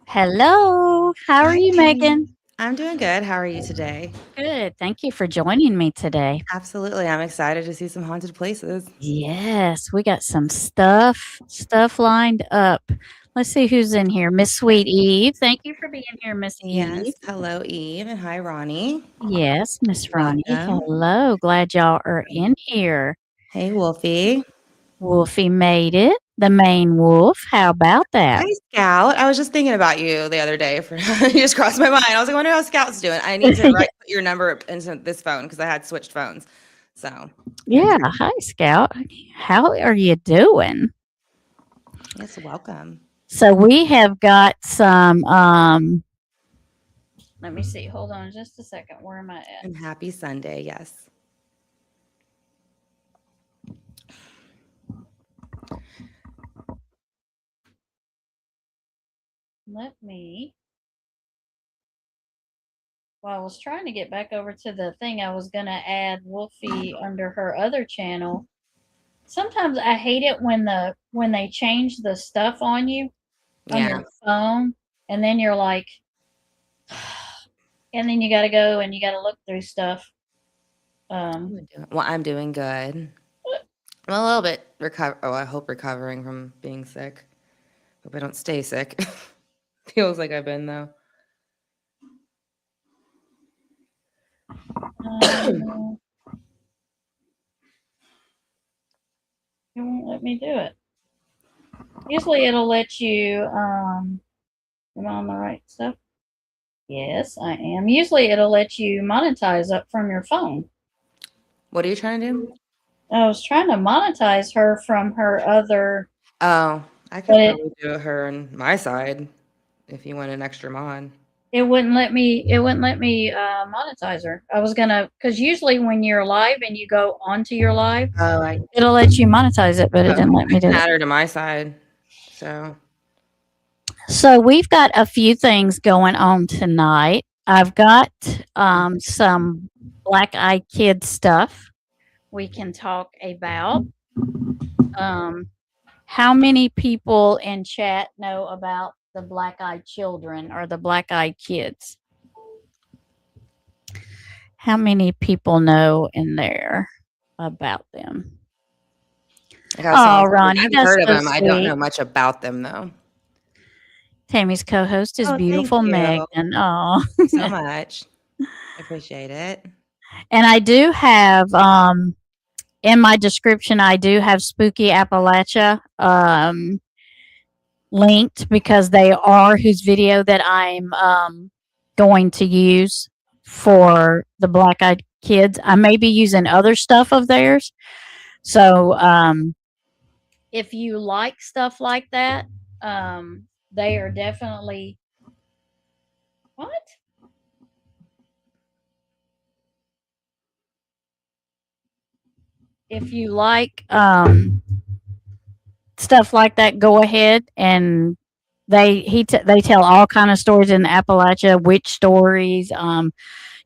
Hello. How are Hi, you, Tammie. Megan? I'm doing good. How are you today? Good. Thank you for joining me today. Absolutely. I'm excited to see some haunted places. Yes, we got some stuff lined up. Let's see who's in here. Miss Sweet Eve. Thank you for being here, Miss Eve. Yes. Hello, Eve, and hi, Ronnie. Yes, Miss Ronnie. Welcome. Hello. Glad y'all are in here. Hey, Wolfie. Wolfie made it. The main wolf. How about that? Hi, Scout. I was just thinking about you the other day. You just crossed my mind. I was like, I wonder how Scout's doing. I need to Yeah. put your number into this phone because I had switched phones. So, Yeah. Hi, Scout. How are you doing? yes, welcome. So we have got some let me see. Hold on just a second. Where am I at? And happy Sunday. Yes. Let me. Well, I was trying to get back over to the thing. I was going to add Wolfie under her other channel. Sometimes I hate it when they change the stuff on you on Yeah. your phone, and then you're like, and then you got to go and you got to look through stuff. Well, I'm doing good. I'm a little bit I hope recovering from being sick. Hope I don't stay sick. Feels like I've been though. Um, it won't let me do it. Usually it'll let you. Am I on the right stuff? Yes, I am. Usually it'll let you monetize up from your phone. What are you trying to do? I was trying to monetize her from her other, Oh, I but could probably do her on my side if you want an extra mod. it wouldn't let me. It wouldn't let me monetize her. I was gonna, because usually when you're live and you go onto your live, Oh, I it'll let you monetize it, but it didn't let me do can it. add her to my side. So So we've got a few things going on tonight. I've got some Black Eyed Kid stuff we can talk about. Um, how many people in chat know about the Black Eyed Children or the Black Eyed Kids? How many people know in there about them? I got Oh, someone saying, Ronnie, I've that's heard of so them. I don't know sweet. much about them though. Tammie's co-host is Oh, thank beautiful you. Megan. Oh, Thank you so much. I appreciate it. and I do have in my description, I do have Spooky Appalachia linked because they are whose video that I'm going to use for the Black Eyed Kids. I may be using other stuff of theirs. So if you like stuff like that, they are definitely what? If you like stuff like that, go ahead and they tell all kind of stories in Appalachia, witch stories,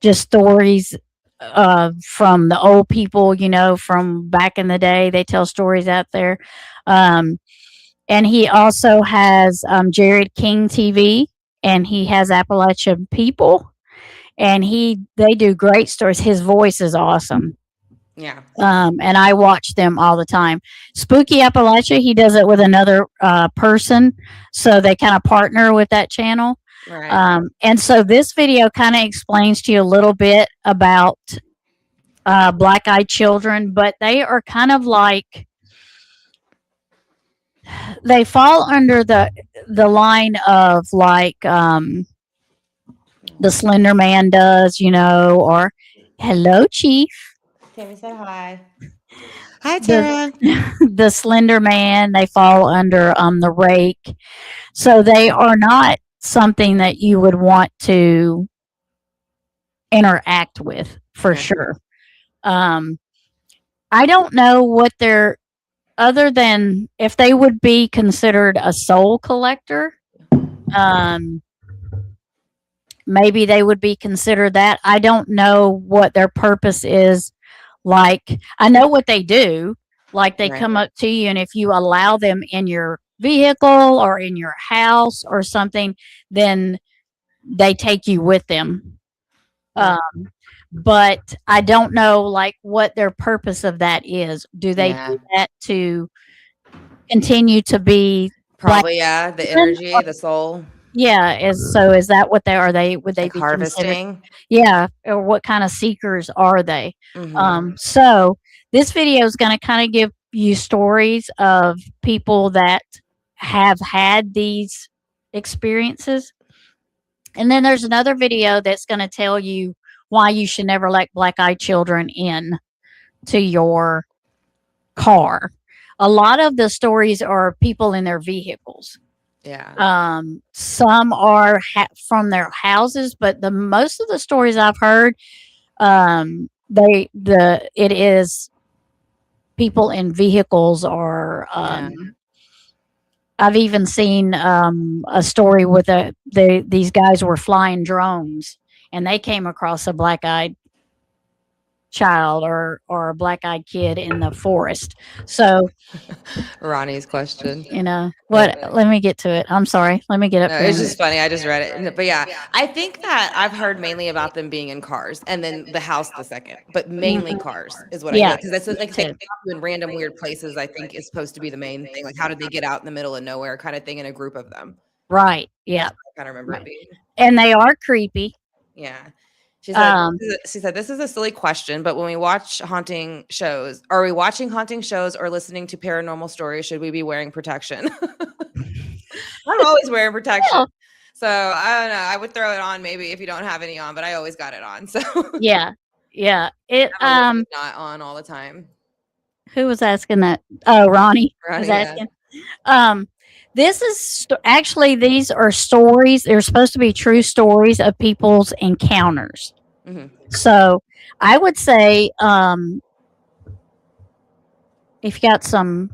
just stories from the old people, from back in the day. They tell stories out there. Um, and he also has Jared King TV, and he has Appalachian People, and they do great stories. His voice is awesome. Yeah. And I watch them all the time. Spooky Appalachia, he does it with another person, so they kind of partner with that channel. Right. And so this video kind of explains to you a little bit about Black Eyed Children, but they are kind of like they fall under the line of like the Slender Man does, or hello, Chief. Tammy said hi. Hi, The Tara. the Slender Man, they fall under the Rake. So they are not something that you would want to interact with for Yeah. sure. Um, I don't know what they're other than if they would be considered a soul collector. Um, maybe they would be considered that. I don't know what their purpose is. Like I know what they do. Like they Right. come up to you, and if you allow them in your vehicle or in your house or something, then they take you with them. Hmm. Um, but I don't know like what their purpose of that is. Do they do Yeah. that to continue to be black Probably, yeah. The women? energy, the soul, Yeah, is that what they are? They would they like be considered? harvesting. Yeah, or what kind of seekers are they? Hmm. So this video is going to kind of give you stories of people that have had these experiences, and then there's another video that's going to tell you why you should never let black-eyed children in to your car. A lot of the stories are people in their vehicles. Yeah. Some are from their houses, but the most of the stories I've heard, it is people in vehicles, or Yeah. I've even seen a story with these guys were flying drones, and they came across a black eyed child, or a black eyed kid in the forest. So Ronnie's question. what? Let me get to it. I'm sorry. Let me get up No, here. it's just funny. I just read it. But yeah, I think that I've heard mainly about them being in cars and then the house the second, but mainly Mhm. cars is what I feel Yeah, like. Because that's me like they too. drop you in random weird places, I think is supposed to be the main thing. Like, how did they get out in the middle of nowhere kind of thing in a group of them? Right. That's Yeah. what I kind of remember it Right. being. And they are creepy. Yeah. She said, Um, she said, this is a silly question, but when we watch haunting shows, are we watching haunting shows or listening to paranormal stories? Should we be wearing protection? I'm always wearing protection. well, So I don't know. I would throw it on maybe if you don't have any on, but I always got it on. So I yeah. Yeah. It have a witch is not on all the time. Who was asking that? Oh, Ronnie was Ronnie, yeah. asking. Um this is actually, these are stories. They're supposed to be true stories of people's encounters. Hmm. So, I would say if you got some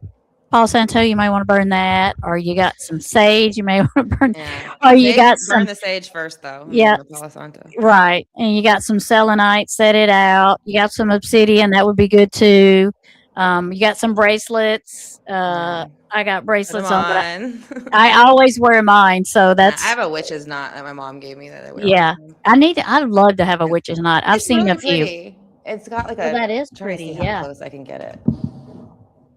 Palo Santo, you might want to burn that, or you got some sage, you may want to burn, Yeah. or you Sage, got burn some, the sage first though, and then yeah, the Palo Santo. right, and you got some selenite, set it out. You got some obsidian, that would be good too. You got some bracelets. Yeah. I got Put them bracelets on, but on. I always wear mine, so Yeah, I that's have a witch's knot that my mom gave me that I wear all yeah. the time. I'd love to have a witch's knot. I've It's seen a really few. pretty. It's got like Oh, a that is trying to pretty. see how Yeah. close I can get it.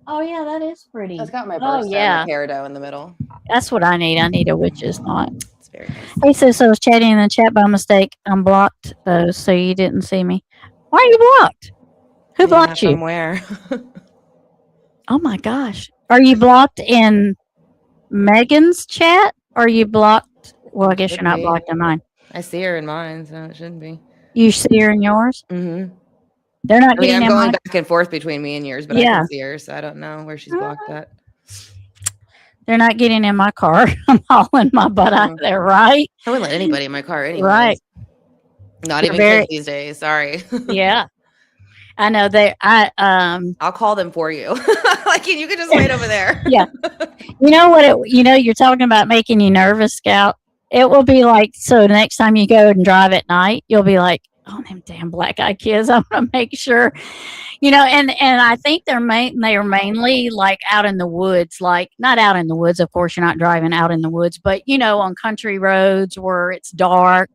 Oh, yeah, that is It's pretty. got my Oh, birthstone, the yeah. peridot in the middle. That's what I need. I need a witch's knot. It's very nice. Hey, sis, I was chatting in the chat by mistake. Unblocked those so you didn't see me. Why are you blocked? Who Yeah, blocked you? from where? Oh my gosh. Are you blocked in Megan's chat? Or are you blocked? Well, I It guess you're should not be. blocked in mine. I see her in mine, so it shouldn't be. You see her in yours? Hmm. They're not I mean, getting I'm in going mine. back and forth between me and yours, but I can Yeah. see her, so I don't know where she's blocked at. They're not getting in my car. I'm hauling my butt out of there, right? I wouldn't let anybody in my car Right. anyways. Not They're even kids very, these days. Sorry. yeah. I know I'll call them for you. Like you can just wait over there. yeah. You know what? You're talking about making you nervous, Scout. It will be like, so next time you go and drive at night, you'll be like, oh, them damn black eyed kids. I want to make sure, and I think they are mainly like out in the woods, like not out in the woods. Of course, you're not driving out in the woods, but on country roads where it's dark.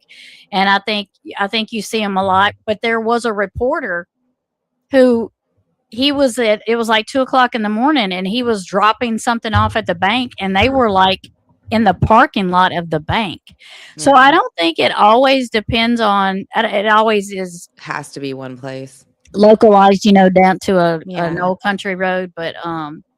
And I think you see them a lot. But there was a reporter who it was like 2 o'clock in the morning, and he was dropping something off at the bank, and they were like in the parking lot of the bank. So I don't think it always depends on, it always is Has to be one place. localized, down to an Yeah. old country road. But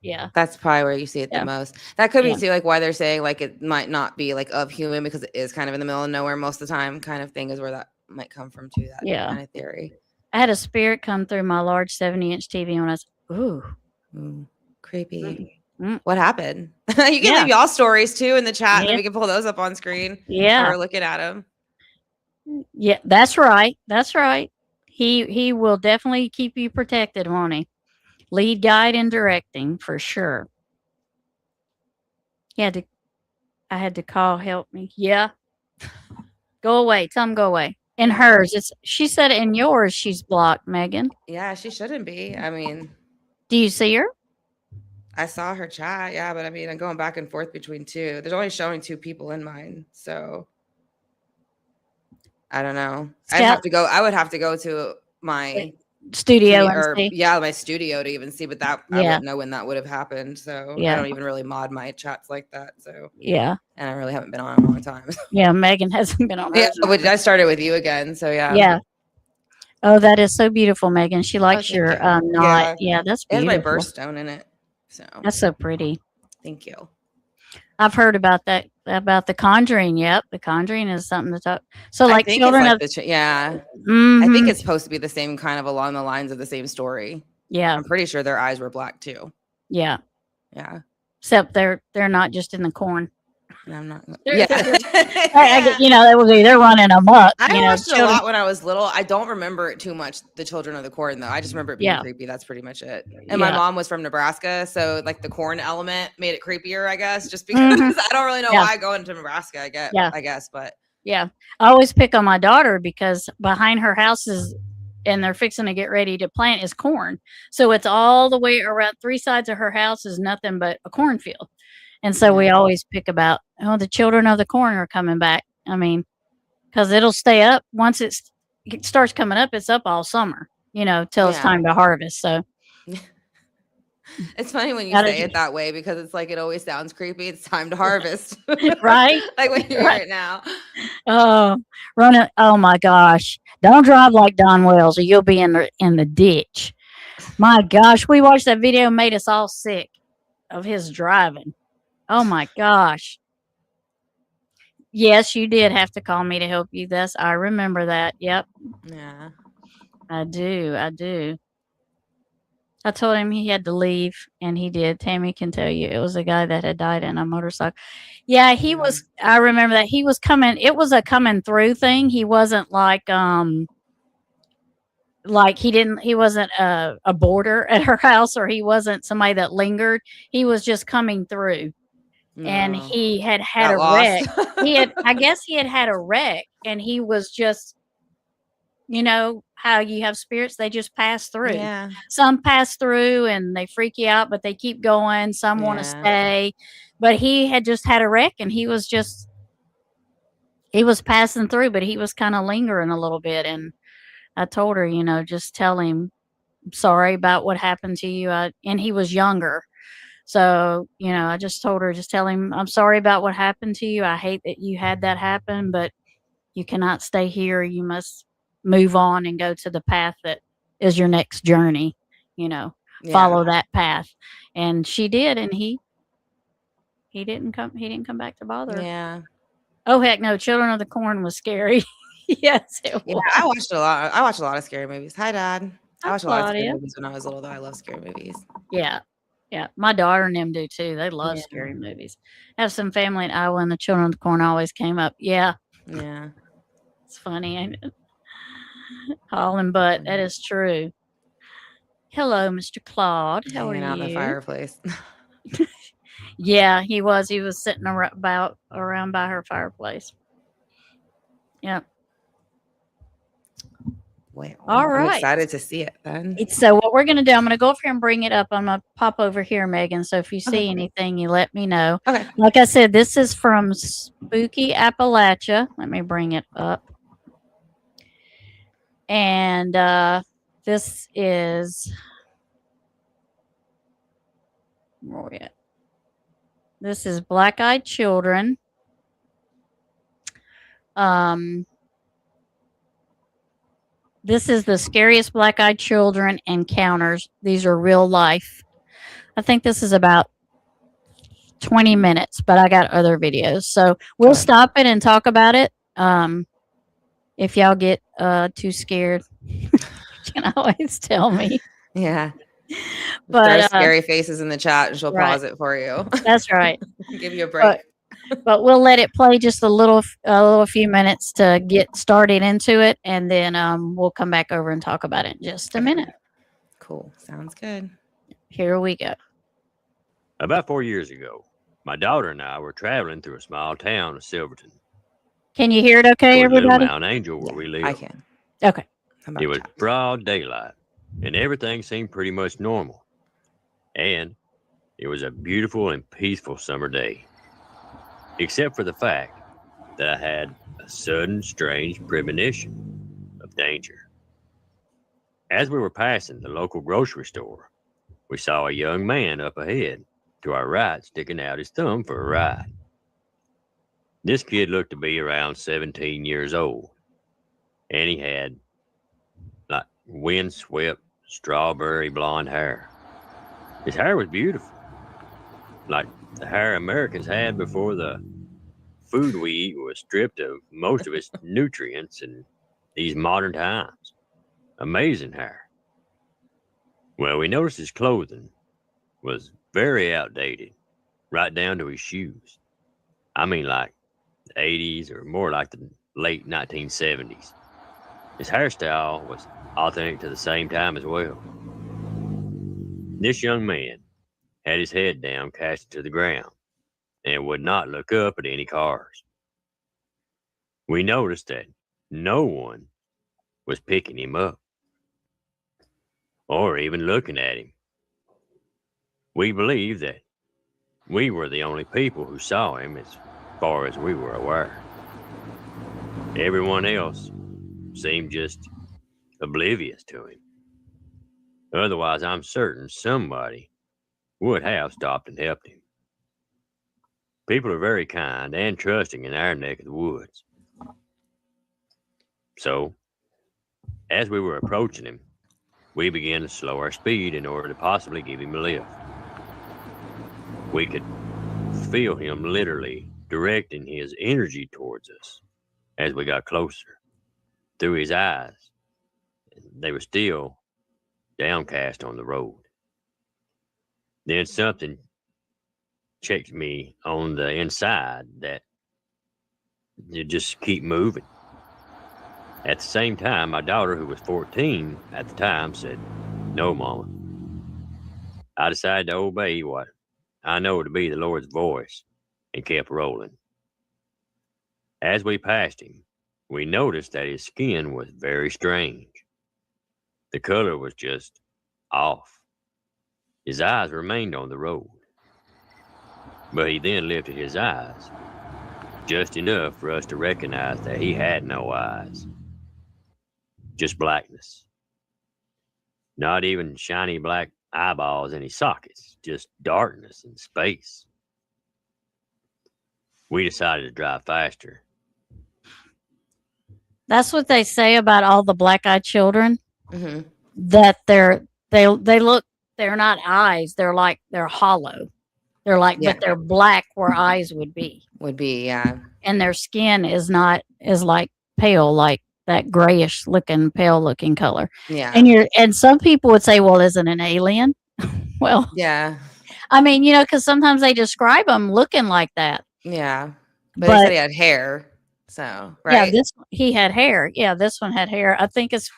yeah, That's probably where you see it the yeah, most. That could be yeah, too, like why they're saying like it might not be like of human because it is kind of in the middle of nowhere most of the time, kind of thing is where that might come from too. That yeah. kind of theory. I had a spirit come through my large 70-inch TV, and I was, ooh, Ooh, creepy. mm, What happened? You can yeah, leave y'all stories too in the chat, and then yeah, we can pull those up on screen while yeah, we're looking at them. yeah. That's right. That's right. He will definitely keep you protected, won't he? Lead, guide, and directing for sure. He had to. I had to call help me. Yeah, go away. Tell him go away. In hers, she said in yours she's blocked, Megan. Yeah, she shouldn't be. I mean, Do you see her? I saw her chat, yeah, but I mean, I'm going back and forth between two. There's only showing two people in mine, so I don't know. Scout I would have to go to my studio and or see. yeah, my studio to even see, but that I Yeah, wouldn't know when that would have happened. So I yeah, don't even really mod my chats like that. So yeah, and I really haven't been on in a long time. yeah. Megan hasn't been on Yeah, hers. but I started with you again. So yeah. Yeah. Oh, that is so beautiful, Megan. She Oh, likes thank your you. knot. Yeah. Yeah, that's It has my beautiful. birthstone in it. So That's so pretty. thank you. I've heard about that about the Conjuring. Yep, the Conjuring is something to talk. So, I like think it's children like of. the yeah. I think Mm-hmm. it's supposed to be the same kind of along the lines of the same story. Yeah, I'm pretty sure their eyes were black too. yeah. Yeah. Except they're not just in the corn. And I'm not They're, yeah. they're, I get, Yeah. they will be. They're running amok. I watched it a Children. lot when I was little. I don't remember it too much, The Children of the Corn, though. I just remember it being Yeah, creepy. That's pretty much it. And my yeah. mom was from Nebraska, so like the corn element made it creepier, I guess, just because Mm-hmm. I don't really know Yeah, why going to Nebraska, yeah, I guess, but yeah. I always pick on my daughter because behind her house is, and they're fixing to get ready to plant is corn. So it's all the way around three sides of her house is nothing but a cornfield. And so we yeah. always pick about, oh, the children of the corn are coming back. I mean, because it'll stay up once it starts coming up. It's up all summer, till it's Yeah. time to harvest. So, It's funny when you how did say you, it that way because it's like it always sounds creepy. It's time to harvest. right? Like when you hear Right. it now. Oh, running! Oh my gosh! Don't drive like Don Wells, or you'll be in the ditch. My gosh, we watched that video, made us all sick of his driving. Oh my gosh! Yes, you did have to call me to help you. I remember that. Yep, Yeah. I do. I do. I told him he had to leave, and he did. Tammie can tell you it was a guy that had died in a motorcycle. Yeah, he Yeah. was. I remember that he was coming. It was a coming through thing. He wasn't like he wasn't a boarder at her house, or he wasn't somebody that lingered. He was just coming through, and No. he had Got a lost. wreck. I guess he had a wreck, and he was just, how you have spirits, they just pass through. Yeah. Some pass through and they freak you out, but they keep going. Some want to Yeah. stay, but he had just had a wreck, and he was passing through, but he was kind of lingering a little bit. And I told her, just tell him sorry about what happened to you. And he was younger. So, I just told her, just tell him, I'm sorry about what happened to you. I hate that you had that happen, but you cannot stay here. You must move on and go to the path that is your next journey, Yeah. follow that path. And she did. And he didn't come back to bother her. Yeah. Oh, heck no. Children of the Corn was scary. Yes, it Yeah, was. I watched a lot. I watched a lot of scary movies. Hi, Dad. I Hi, watched a lot of scary Claudia. movies when I was little, though. I love scary movies. Yeah. Yeah. My daughter and them do too. They love Yeah. scary movies. I have some family in Iowa, and the Children of the Corn always came up. Yeah. Yeah. It's funny, ain't it? Hauling butt. That is true. Hello, Mr. Claude. How are Hanging out in the you? fireplace. Yeah, he was. He was sitting around by her fireplace. Yep. Well, All I'm right. excited to see it then. So what we're gonna do, I'm gonna go over here and bring it up. I'm gonna pop over here, Megan. So if you see Okay. anything, you let me know. Okay. Like I said, this is from Spooky Appalachia. Let me bring it up. And this is where we at? This is Black Eyed Children. This is the scariest Black Eyed Children encounters. These are real life. I think this is about 20 minutes, but I got other videos. So we'll stop it and talk about it. If y'all get too scared, you can always tell me. Yeah. But There's scary faces in the chat and she'll right. pause it for you. That's right. Give you a break. But we'll let it play just a little few minutes to get started into it, and then we'll come back over and talk about it in just a minute. Cool. Sounds good. Here we go. About 4 years ago, my daughter and I were traveling through a small town of Silverton. Can you hear it okay, toward Little everybody? Mount Angel, where we live. I can. Okay. It was broad daylight, and everything seemed pretty much normal. And It was a beautiful and peaceful summer day, except for the fact that I had a sudden, strange premonition of danger. As we were passing the local grocery store, we saw a young man up ahead, to our right, sticking out his thumb for a ride. This kid looked to be around 17 years old, and he had like windswept strawberry blonde hair. His hair was beautiful, like the hair Americans had before the food we eat was stripped of most of its nutrients in these modern times. Amazing hair. Well, we noticed his clothing was very outdated, right down to his shoes. I mean, like the 80s or more like the late 1970s. His hairstyle was authentic to the same time as well. This young man had his head down, cast to the ground, and would not look up at any cars. We noticed that no one was picking him up or even looking at him. We believe that we were the only people who saw him as far as we were aware. Everyone else seemed just oblivious to him. Otherwise, I'm certain somebody would have stopped and helped him. People are very kind and trusting in our neck of the woods. So, as we were approaching him, we began to slow our speed in order to possibly give him a lift. We could feel him literally directing his energy towards us as we got closer. Through his eyes, they were still downcast on the road. Then something checked me on the inside that you just keep moving. At the same time, my daughter, who was 14 at the time, said, "No, Mama." I decided to obey what I know to be the Lord's voice and kept rolling. As we passed him, we noticed that his skin was very strange. The color was just off. His eyes remained on the road, but he then lifted his eyes, just enough for us to recognize that he had no eyes, just blackness. Not even shiny black eyeballs in his sockets, just darkness and space. We decided to drive faster. That's what they say about all the black-eyed children. Mm-hmm. That they look, they're not eyes. They're hollow. They're like, Yeah. but they're black where eyes would be, Would be, yeah. and their skin is like pale, like that grayish looking, pale looking color. Yeah. And some people would say, well, is it an alien? Well, Yeah. I mean, because sometimes they describe them looking like that. Yeah. But he said he had hair. So, right? Yeah, he had hair. Yeah, this one had hair. I think it's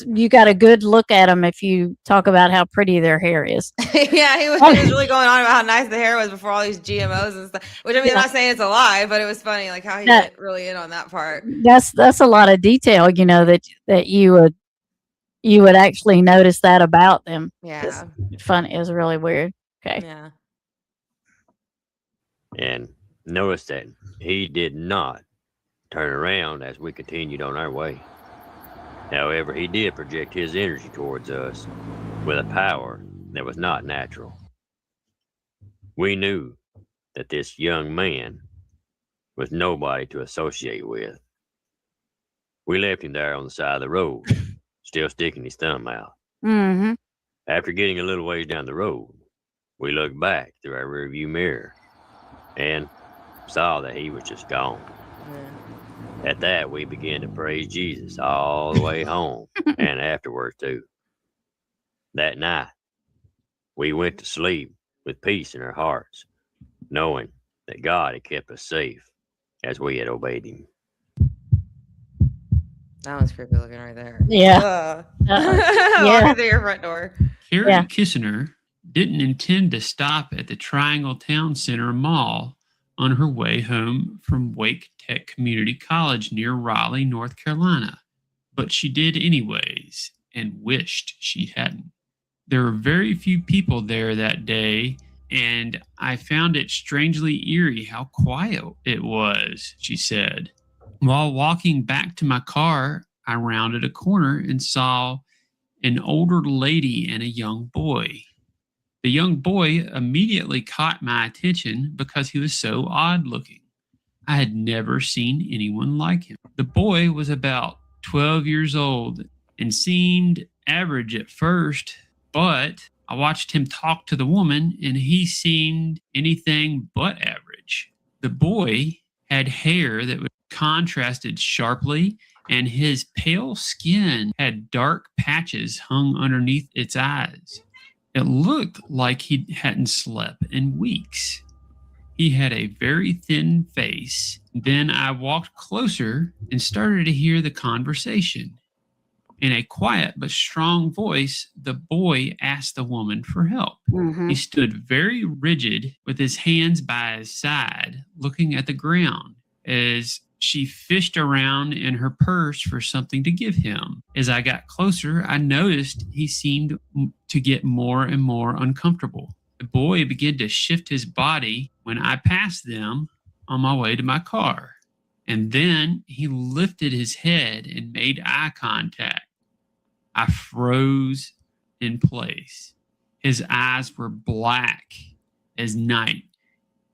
you got a good look at them if you talk about how pretty their hair is. Yeah, he was really going on about how nice the hair was before all these GMOs and stuff. Which, I mean, I'm not saying it's a lie, but it was funny, like how he went really in on that part. That's a lot of detail, that you would actually notice that about them. Yeah. It's funny. It was really weird. Okay. Yeah. And notice that he did not turn around as we continued on our way. However, he did project his energy towards us with a power that was not natural. We knew that this young man was nobody to associate with. We left him there on the side of the road, still sticking his thumb out. Mm-hmm. After getting a little ways down the road, we looked back through our rearview mirror and saw that he was just gone. Yeah. At that, we began to praise Jesus all the way home and afterwards, too. That night, we went to sleep with peace in our hearts, knowing that God had kept us safe as we had obeyed him. That was creepy looking right there. Yeah. Walking through your front door. Carrie Kissner didn't intend to stop at the Triangle Town Center Mall on her way home from Wake Tech Community College near Raleigh, North Carolina, but she did anyways and wished she hadn't. There were very few people there that day, and I found it strangely eerie how quiet it was, she said. While walking back to my car, I rounded a corner and saw an older lady and a young boy. The young boy immediately caught my attention because he was so odd looking. I had never seen anyone like him. The boy was about 12 years old and seemed average at first, but I watched him talk to the woman and he seemed anything but average. The boy had hair that was contrasted sharply, and his pale skin had dark patches hung underneath its eyes. It looked like he hadn't slept in weeks. He had a very thin face. Then I walked closer and started to hear the conversation. In a quiet but strong voice, the boy asked the woman for help. Mm-hmm. He stood very rigid with his hands by his side, looking at the ground as she fished around in her purse for something to give him. As I got closer, I noticed he seemed to get more and more uncomfortable. The boy began to shift his body when I passed them on my way to my car. And then he lifted his head and made eye contact. I froze in place. His eyes were black as night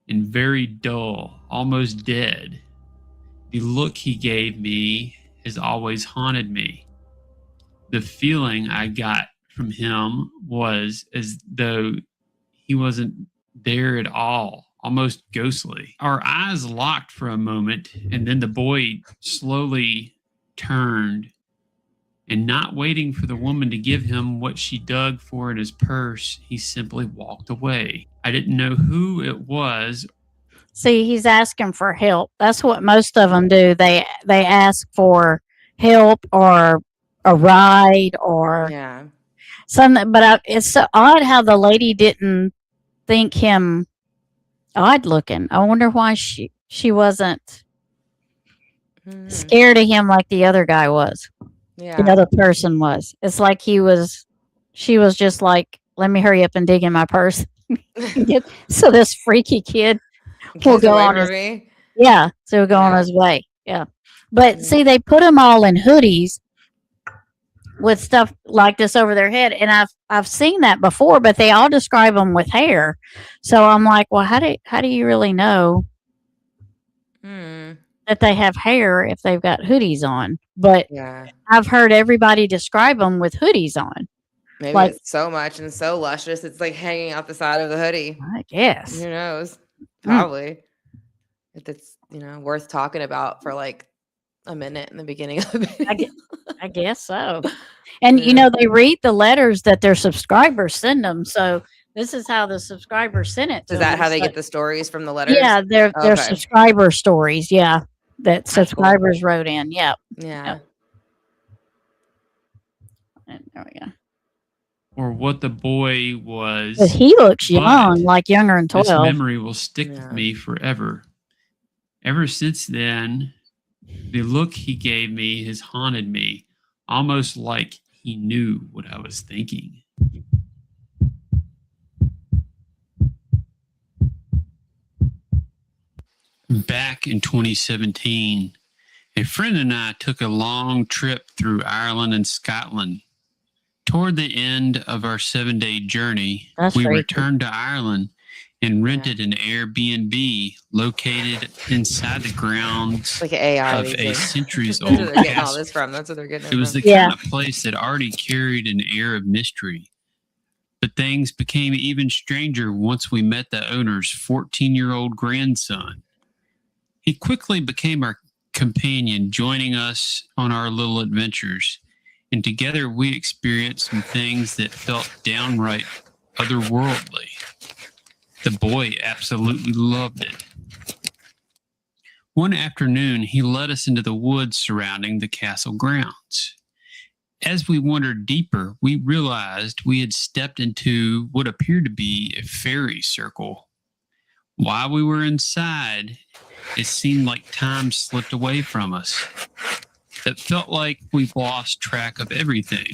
and very dull, almost dead. The look he gave me has always haunted me. The feeling I got from him was as though he wasn't there at all, almost ghostly. Our eyes locked for a moment, and then the boy slowly turned, and not waiting for the woman to give him what she dug for in his purse, he simply walked away. I didn't know who it was. See, he's asking for help. That's what most of them do. They ask for help or a ride or Yeah. something. But it's so odd how the lady didn't think him odd looking. I wonder why she wasn't Hmm. scared of him like the other guy was. The Yeah. other person was. It's like she was just like, let me hurry up and dig in my purse. So this freaky kid will Get go away on from his, me. yeah, so he'll go on Yeah. his way. Yeah. But Mm. see, they put them all in hoodies with stuff like this over their head. And I've seen that before, but they all describe them with hair. So I'm like, well, how do you really know Hmm. that they have hair if they've got hoodies on? But Yeah. I've heard everybody describe them with hoodies on. Maybe Like, it's so much and so luscious, it's like hanging out the side of the hoodie. I guess. Who knows? Mm. Probably. If it's, worth talking about for like a minute in the beginning of the video. I guess so. And Yeah. they read the letters that their subscribers send them. So this is how the subscribers sent it to Is them. that how It's they like, get the stories from the letters? yeah, they're Okay. subscriber stories. Yeah, that That's cool. subscribers wrote in. Yeah, Yeah. and there we go. Or what the boy was. But he looks but young, like younger than this 12. memory will stick with Yeah. me forever. Ever since then, the look he gave me has haunted me, almost like he knew what I was thinking. Back in 2017, a friend and I took a long trip through Ireland and Scotland. Toward the end of our 7-day journey, That's we freaky. returned to Ireland and rented an Airbnb located inside the grounds It's like AI. of these a days. centuries That's where old they're getting all castle. this from. That's what they're getting it It was from. the Yeah. kind of place that already carried an air of mystery. But things became even stranger once we met the owner's 14-year-old grandson. He quickly became our companion, joining us on our little adventures. And together we experienced some things that felt downright otherworldly. The boy absolutely loved it. One afternoon, he led us into the woods surrounding the castle grounds. As we wandered deeper, we realized we had stepped into what appeared to be a fairy circle. While we were inside, it seemed like time slipped away from us. It felt like we've lost track of everything.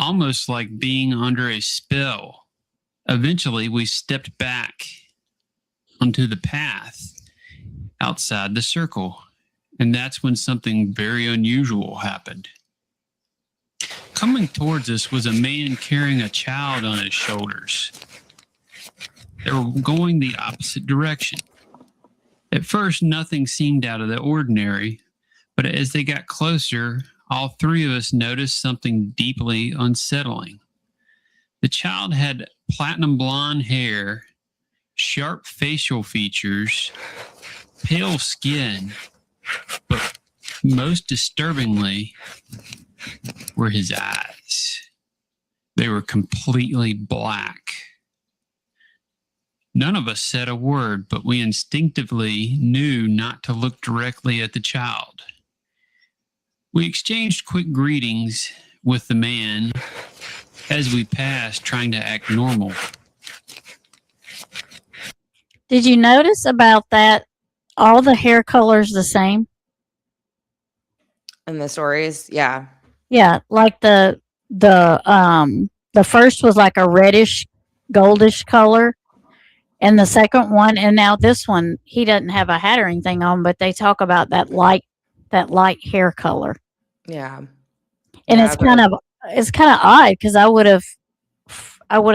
almost like being under a spell. Eventually, we stepped back onto the path outside the circle, and that's when something very unusual happened. Coming towards us was a man carrying a child on his shoulders. They were going the opposite direction. At first, nothing seemed out of the ordinary, but as they got closer, all three of us noticed something deeply unsettling. The child had platinum blonde hair, sharp facial features, pale skin, but most disturbingly were his eyes. They were completely black. None of us said a word, but we instinctively knew not to look directly at the child. We exchanged quick greetings with the man as we passed, trying to act normal. Did you notice about that? All the hair colors the same. And the stories, yeah. Yeah, like the first was like a reddish, goldish color, and the second one, and now this one, he doesn't have a hat or anything on, but they talk about that light hair color, Yeah. and Yeah, it's kind of odd because I would have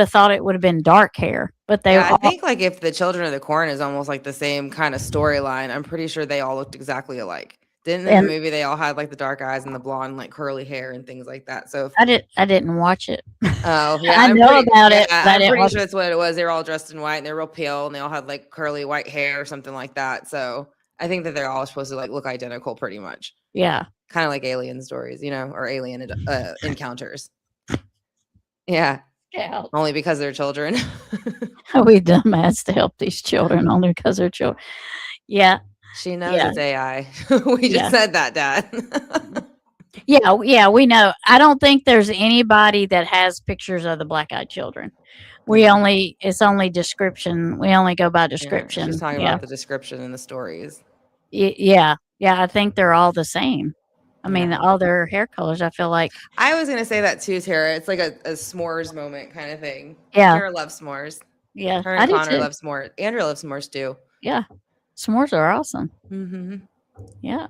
thought it would have been dark hair, but they Yeah, I all think like if the Children of the Corn is almost like the same kind of storyline, I'm pretty sure they all looked exactly alike. Didn't in and the movie they all had like the dark eyes and the blonde like curly hair and things like that. So I didn't watch it. oh yeah, I know about it, yeah, but I I'm didn't pretty watch sure it. that's what it was. They were all dressed in white and they're real pale and they all had like curly white hair or something like that. So I think that they're all supposed to like look identical pretty much. Yeah, Kind of like alien stories, or alien encounters. Yeah. yeah. Only because they're children. We dumbass to help these children only because they're children. Yeah, She knows yeah, it's AI. We yeah. just said that, Dad. Yeah, we know. I don't think there's anybody that has pictures of the black-eyed children. Yeah. It's only description. We only go by Yeah, description. she's talking Yeah. about the description in the stories. Yeah. I think they're all the same. I mean, Yeah. all their hair colors, I feel like. I was gonna say that too, Tara. It's like a s'mores moment kind of thing. Yeah. Tara loves s'mores. Yeah, Her I and do Connor too. love s'mores. Andrew loves s'mores too. Yeah. S'mores are awesome. Mm-hmm. Yeah.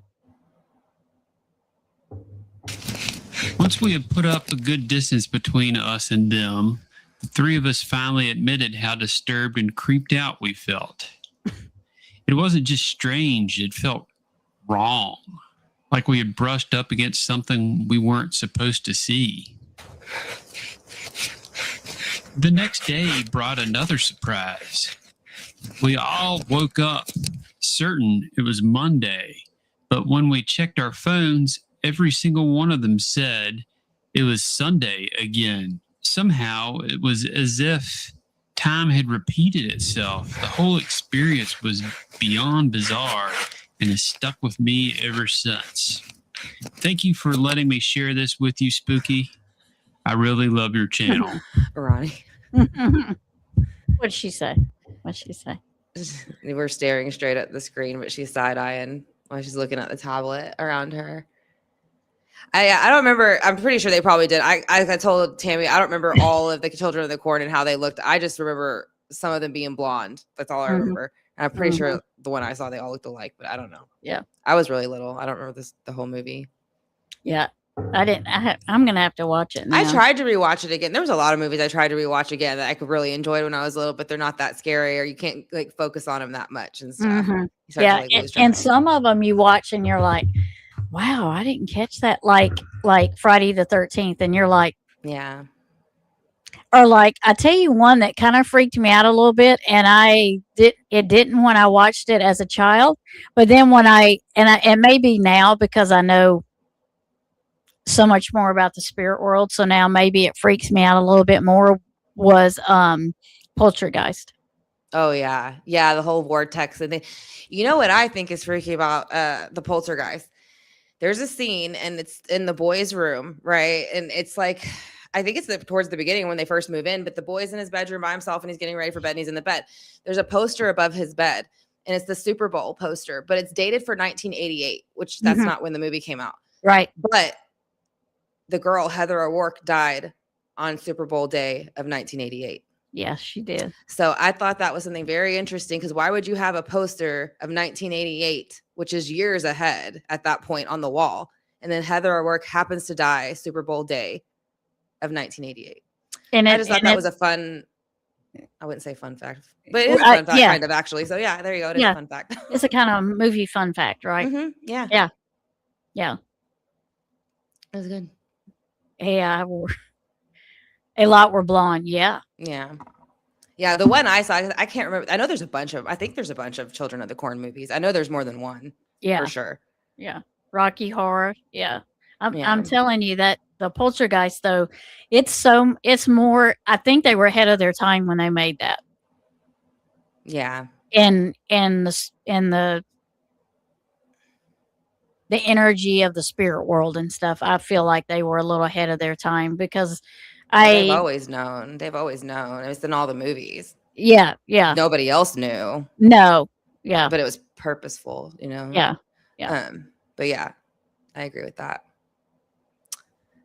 Once we had put up a good distance between us and them, the three of us finally admitted how disturbed and creeped out we felt. It wasn't just strange, it felt wrong, like we had brushed up against something we weren't supposed to see. The next day brought another surprise. We all woke up certain it was Monday, but when we checked our phones, every single one of them said it was Sunday again. Somehow it was as if time had repeated itself. The whole experience was beyond bizarre and has stuck with me ever since. Thank you for letting me share this with you, Spooky. I really love your channel. Ronnie. What'd she say? We're staring straight at the screen, but she's side-eyeing while she's looking at the tablet around her. I don't remember. I'm pretty sure they probably did. I told Tammie, I don't remember all of the Children of the Corn and how they looked. I just remember some of them being blonde. That's all I remember. And I'm pretty sure the one I saw, they all looked alike, but I don't know. Yeah. I was really little. I don't remember the whole movie. Yeah. I didn't. I'm going to have to watch it now. I tried to rewatch it again. There was a lot of movies I tried to rewatch again that I could really enjoy when I was little, but they're not that scary or you can't like focus on them that much and stuff. You start Yeah. to, like, lose And track. some of them you watch and you're like, wow, I didn't catch that. Like Friday the 13th. And you're like, Yeah. or like, I tell you one that kind of freaked me out a little bit. And it didn't when I watched it as a child, but then when and maybe now because I know so much more about the spirit world. So now maybe it freaks me out a little bit more was, Poltergeist. Oh yeah. Yeah. The whole vortex and thing. You know what I think is freaky about the Poltergeist? There's a scene and it's in the boys' room, right? And it's like, I think it's towards the beginning when they first move in, but the boy's in his bedroom by himself and he's getting ready for bed and he's in the bed. There's a poster above his bed and it's the Super Bowl poster, but it's dated for 1988, which that's not when the movie came out. Right. But the girl, Heather O'Rourke, died on Super Bowl day of 1988. Yes, she did. So I thought that was something very interesting, because why would you have a poster of 1988, which is years ahead at that point, on the wall, and then Heather O'Rourke happens to die Super Bowl day of 1988? And I just thought that was a fun, I wouldn't say fun fact, but it is a Right, fun fact, yeah. kind of, actually. So yeah, there you go. It is Yeah. a fun fact. it's a kind of movie fun fact, right? Yeah. Yeah. It was good. Yeah, a lot were blonde. Yeah. Yeah. Yeah. The one I saw, I can't remember. I know there's a bunch of, I think there's a bunch of Children of the Corn movies. I know there's more than one, Yeah. for sure. Yeah. Rocky Horror. Yeah. Yeah. I'm telling you that the Poltergeist, though, it's more, I think they were ahead of their time when they made that. Yeah. And the energy of the spirit world and stuff, I feel like they were a little ahead of their time, because They've always known. They've always known. It was in all the movies. yeah. Nobody else knew, No. Yeah. but it was purposeful, you know? Yeah. But yeah, I agree with that.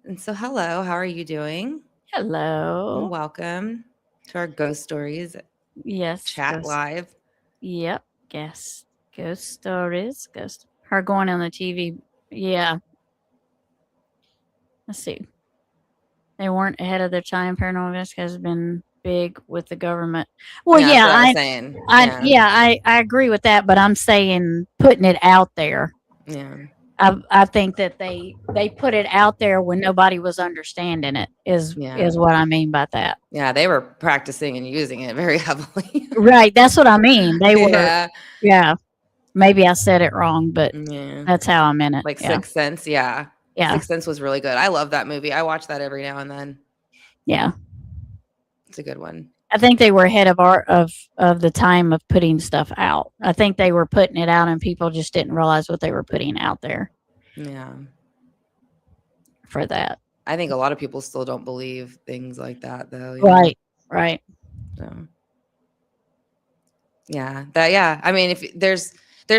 And so, hello, how are you doing? Hello. Welcome to our Ghost Stories Yes. chat live. Yep. Guess ghost stories. Ghost. Her going on the TV. Yeah. Let's see. They weren't ahead of their time. Paranormal Investigation has been big with the government. Well, that's yeah, what I was saying. I agree with that, but I'm saying putting it out there. Yeah. I think that they put it out there when nobody was understanding it. Is what I mean by that. Yeah, they were practicing and using it very heavily. Right. That's what I mean. They were. Yeah. Yeah. Maybe I said it wrong, but Yeah. that's how I meant it. Like yeah. Sixth Sense. Yeah. Yeah. Sixth Sense was really good. I love that movie. I watch that every now and then. Yeah. It's a good one. I think they were ahead of the time of putting stuff out. I think they were putting it out and people just didn't realize what they were putting out there. Yeah. For that. I think a lot of people still don't believe things like that, though. Right. Right. So. Yeah. Yeah. I mean, if there's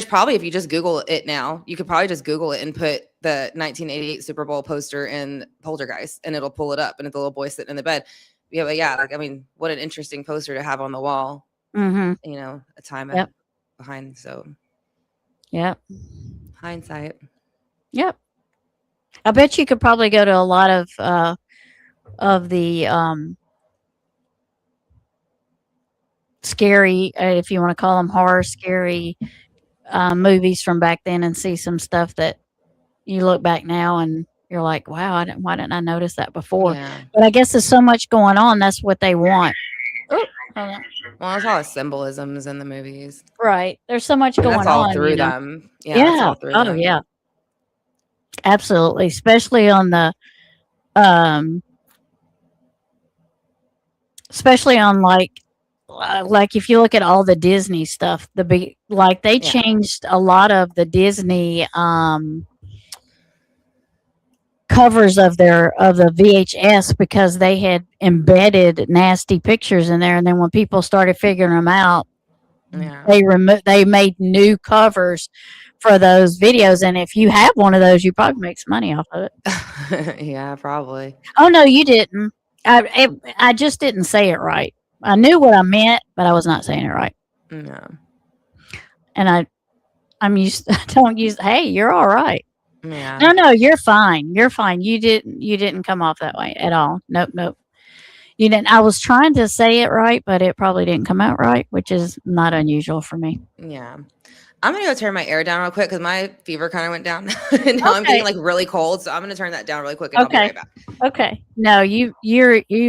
probably, if you just Google it now, you could probably just Google it and put the 1988 Super Bowl poster in Poltergeist, and it'll pull it up, and it's the little boy sitting in the bed. Yeah, but yeah, like, I mean, what an interesting poster to have on the wall. Mm-hmm. You know, a time behind. So, yep. Hindsight. Yep. I bet you could probably go to a lot of the scary, if you want to call them horror, scary movies from back then, and see some stuff that you look back now and you're like, wow, why didn't I notice that before? Yeah. But I guess there's so much going on. That's what they want. Oh, hold on. Well, there's all the symbolisms in the movies. Right. There's so much going That's all on. through them. Yeah. That's all through them. Yeah. Absolutely. Especially on the, especially on like if you look at all the Disney stuff, they changed a lot of the Disney covers of the VHS because they had embedded nasty pictures in there, and then when people started figuring them out, they made new covers for those videos. And if you have one of those, you probably make some money off of it. Yeah, probably. Oh no, you didn't. I just didn't say it right. I knew what I meant, but I was not saying it right. No. And I'm used. I don't use. Hey, you're all right. Yeah. No, you're fine. You're fine. You didn't come off that way at all. Nope. You didn't. I was trying to say it right, but it probably didn't come out right, which is not unusual for me. Yeah. I'm going to go turn my air down real quick because my fever kind of went down. And now I'm getting like really cold. So I'm going to turn that down really quick and I'll be right back. Okay. No, you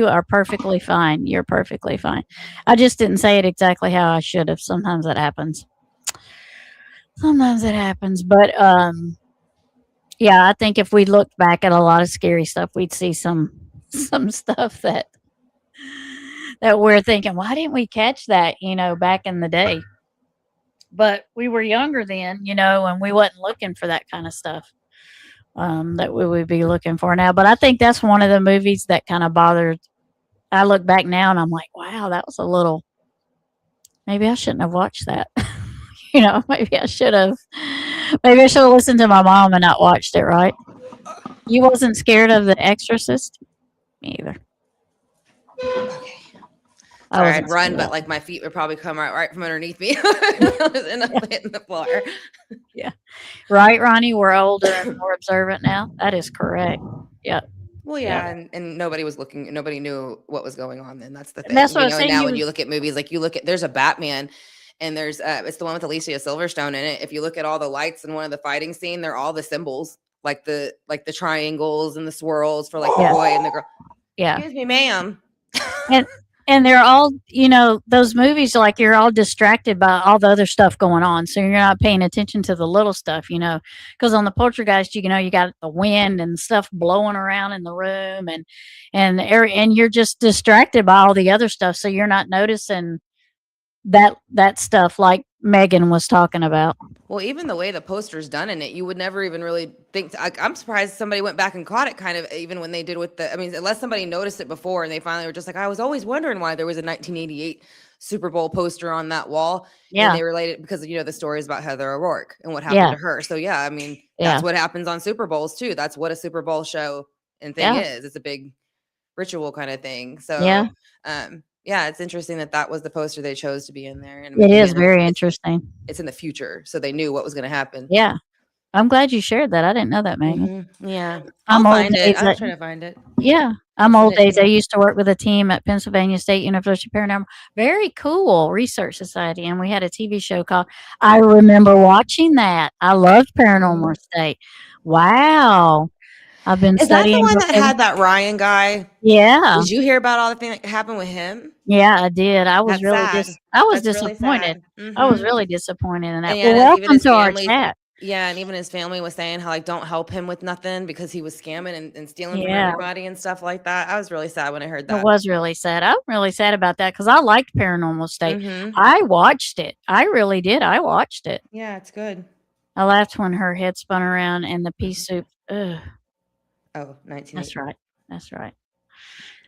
are perfectly fine. You're perfectly fine. I just didn't say it exactly how I should have. Sometimes that happens. But yeah, I think if we looked back at a lot of scary stuff, we'd see some stuff that we're thinking, why didn't we catch that, back in the day? But we were younger then, and we wasn't looking for that kind of stuff that we would be looking for now. But I think that's one of the movies that kind of bothered. I look back now and I'm like, wow, that was a little, maybe I shouldn't have watched that. Maybe I should have listened to my mom and not watched it, right? You wasn't scared of The Exorcist? Me either. I Sorry, wasn't I'd run, scared of but that. like my feet would probably come right from underneath me. I was end up hitting the floor. Right, Ronnie? We're older and more observant now. That is correct. Yep. Well, Yep. yeah, and nobody was looking. Nobody knew what was going on. Then that's the And that's thing, what you I was know. saying. Now, You when was you look at movies, like you look at, there's a Batman, and there's it's the one with Alicia Silverstone in it. If you look at all the lights in one of the fighting scene, they're all the symbols, like the triangles and the swirls for like the Yeah. boy and the girl. yeah. Excuse me, ma'am. And they're all, those movies, like you're all distracted by all the other stuff going on. So you're not paying attention to the little stuff, because on the Poltergeist, you got the wind and stuff blowing around in the room and you're just distracted by all the other stuff. So you're not noticing that stuff like Megan was talking about. Well, even the way the poster's done in it, you would never even really think. I'm surprised somebody went back and caught it, kind of, even when they did with the. I mean, unless somebody noticed it before and they finally were just like, I was always wondering why there was a 1988 Super Bowl poster on that wall, and Yeah. they related because the stories about Heather O'Rourke and what happened Yeah. to her. So yeah, I mean, Yeah. that's what happens on Super Bowls too. That's what a Super Bowl show and thing Yeah. is. It's a big ritual kind of thing. So Yeah. yeah, it's interesting that was the poster they chose to be in there. And It is again, very interesting. it's in the future, so they knew what was going to happen. Yeah. I'm glad you shared that. I didn't know that, Megan. Yeah, I'm I'll old find it. days. I'll try to find it. Yeah. I'm I'll old send it days. to I you. used to work with a team at Pennsylvania State University Paranormal. Very cool research society. And we had a TV show called, I remember watching that. I loved Paranormal State. Wow. I've been Is that the studying. one that had that Ryan guy? Yeah. Did you hear about all the thing that happened with him? Yeah, I did. I was That's really sad. I was That's really disappointed. sad. I was Mhm. really disappointed in that. And yeah, Well, and even welcome his to our family. chat. Yeah, and even his family was saying how like don't help him with nothing because he was scamming and stealing from Yeah. everybody and stuff like that. I was really sad when I heard It that. was really sad. I'm really sad about that because I liked Paranormal State. Mhm. I watched it. I really did. I watched it. Yeah, it's good. I laughed when her head spun around and the pea soup. Ugh, Oh, 1980. that's right. That's right.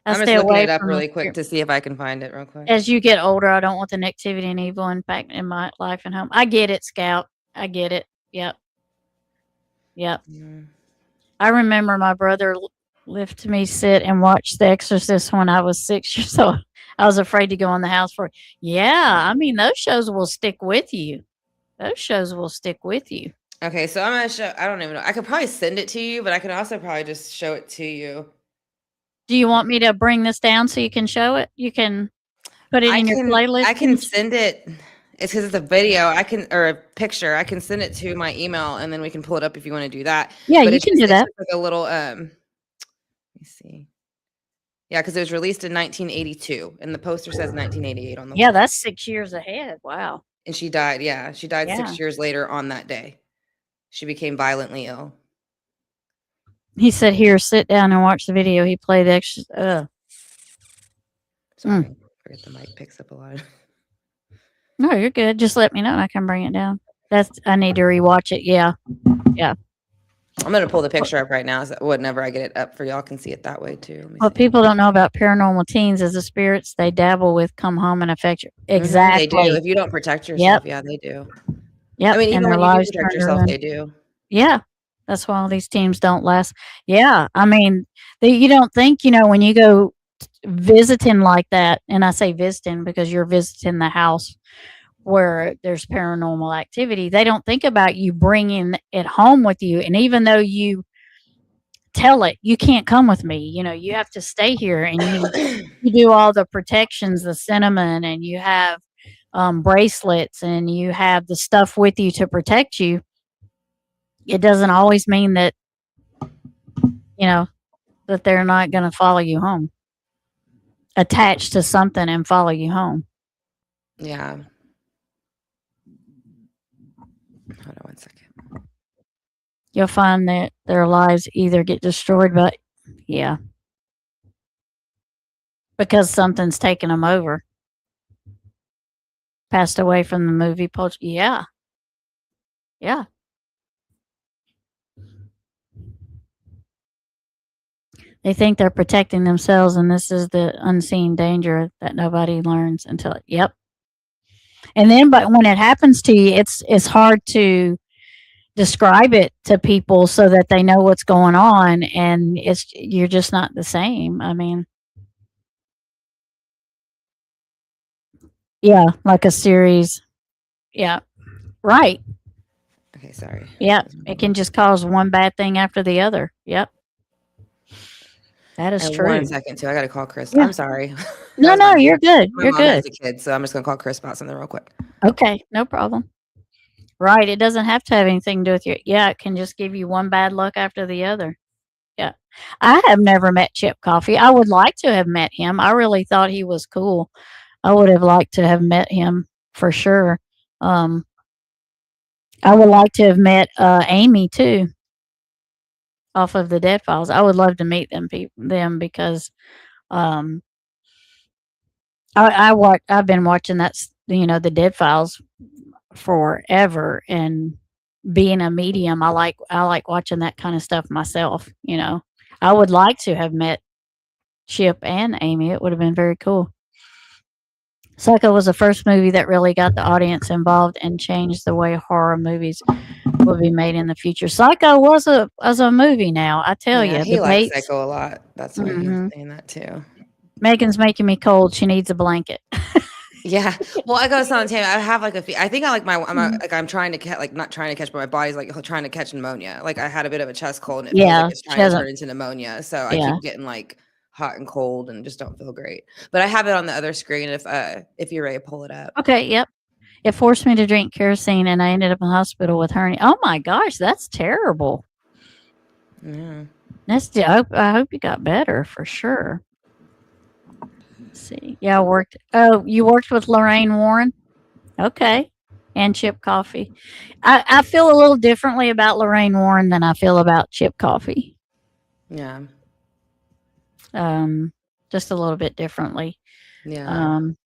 I'm just stay looking away it up from really quick to see if I can find it real quick. As you get older, I don't want the negativity and evil impact in my life and home. I get it, Scout. I get it. Yep. Yep. Mm. I remember my brother lifted me sit and watch The Exorcist when I was 6 years old. I was afraid to go in the house for. Yeah, I mean those shows will stick with you. Those shows will stick with you. Okay, so I'm gonna show. I don't even know. I could probably send it to you, but I could also probably just show it to you. Do you want me to bring this down so you can show it? You can put it in your playlist. I can send it. It's because it's a video. Or a picture. I can send it to my email, and then we can pull it up if you want to do that. Yeah, But you it's can just- do it's that. just like a little. Let me see. Yeah, because it was released in 1982, and the poster says 1988 on the Yeah, wall. that's 6 years ahead. Wow. And she died. Yeah, she died Yeah. 6 years later on that day. She became violently ill. He said, "Here, sit down and watch the video." He played the extra. Sorry, I forget the mic picks up a lot. No, you're good. Just let me know and I can bring it down. I need to rewatch it. Yeah. I'm gonna pull the picture up right now. So whenever I get it up, for y'all can see it that way too. Let me What see. people don't know about paranormal teens is the spirits they dabble with come home and affect you. Exactly. They do. If you don't protect yourself, yeah, they do. Yep. I mean, and even their when you lives do protect turn yourself, around. they do. Yeah. That's why all these teams don't last. Yeah. I mean, you don't think, when you go visiting like that, and I say visiting because you're visiting the house where there's paranormal activity, they don't think about you bringing it home with you. And even though you tell it, you can't come with me, you have to stay here, and you do all the protections, the cinnamon, and you have bracelets, and you have the stuff with you to protect you. It doesn't always mean that, that they're not going to follow you home, attach to something and follow you home. Yeah. Hold on one second. You'll find that their lives either get destroyed, but yeah, because something's taken them over. Passed away from the movie Poltergeist. Yeah. Yeah. They think they're protecting themselves, and this is the unseen danger that nobody learns until yep. And then, but when it happens to you, it's hard to describe it to people so that they know what's going on, and you're just not the same. I mean, Yeah, like a series. Yeah. Right. Okay, sorry. Yeah. It can just cause one bad thing after the other. Yep. That is And true. 1 second too. I gotta call Chris. Yeah. I'm sorry. That No, was my no, you're good. my You're mom has good. a kid, so I'm just gonna call Chris about something real quick. Okay, no problem. Right. It doesn't have to have anything to do with your, yeah, it can just give you one bad luck after the other. Yeah. I have never met Chip Coffee. I would like to have met him. I really thought he was cool. I would have liked to have met him for sure. Um, I would like to have met Amy too, off of the Dead Files. I would love to meet them because um, I've been watching the Dead Files forever, and being a medium, I like watching that kind of stuff myself. I would like to have met Chip and Amy. It would have been very cool. Psycho was the first movie that really got the audience involved and changed the way horror movies will be made in the future. Psycho was a movie now. I tell Yeah, you, he the likes Bates. Psycho a lot. That's why he was Hmm. saying that too. Megan's making me cold. She needs a blanket. Yeah. Well, I gotta tell Tammy, I have like I think I like Mhm. I'm trying to catch, like not trying to catch, but my body's like trying to catch pneumonia. Like I had a bit of a chest cold and it feels like Yeah, it's she trying to hasn't. turn into pneumonia. So I Yeah. keep getting like hot and cold and just don't feel great. But I have it on the other screen if you're ready to pull it up. Okay. Yep. It forced me to drink kerosene, and I ended up in the hospital with hernia. Oh my gosh, that's terrible. Yeah. I hope you got better for sure. Let's see. Yeah, I worked. Oh, you worked with Lorraine Warren? Okay. And Chip Coffee. I feel a little differently about Lorraine Warren than I feel about Chip Coffee. Yeah. Just a little bit differently. Yeah. Um,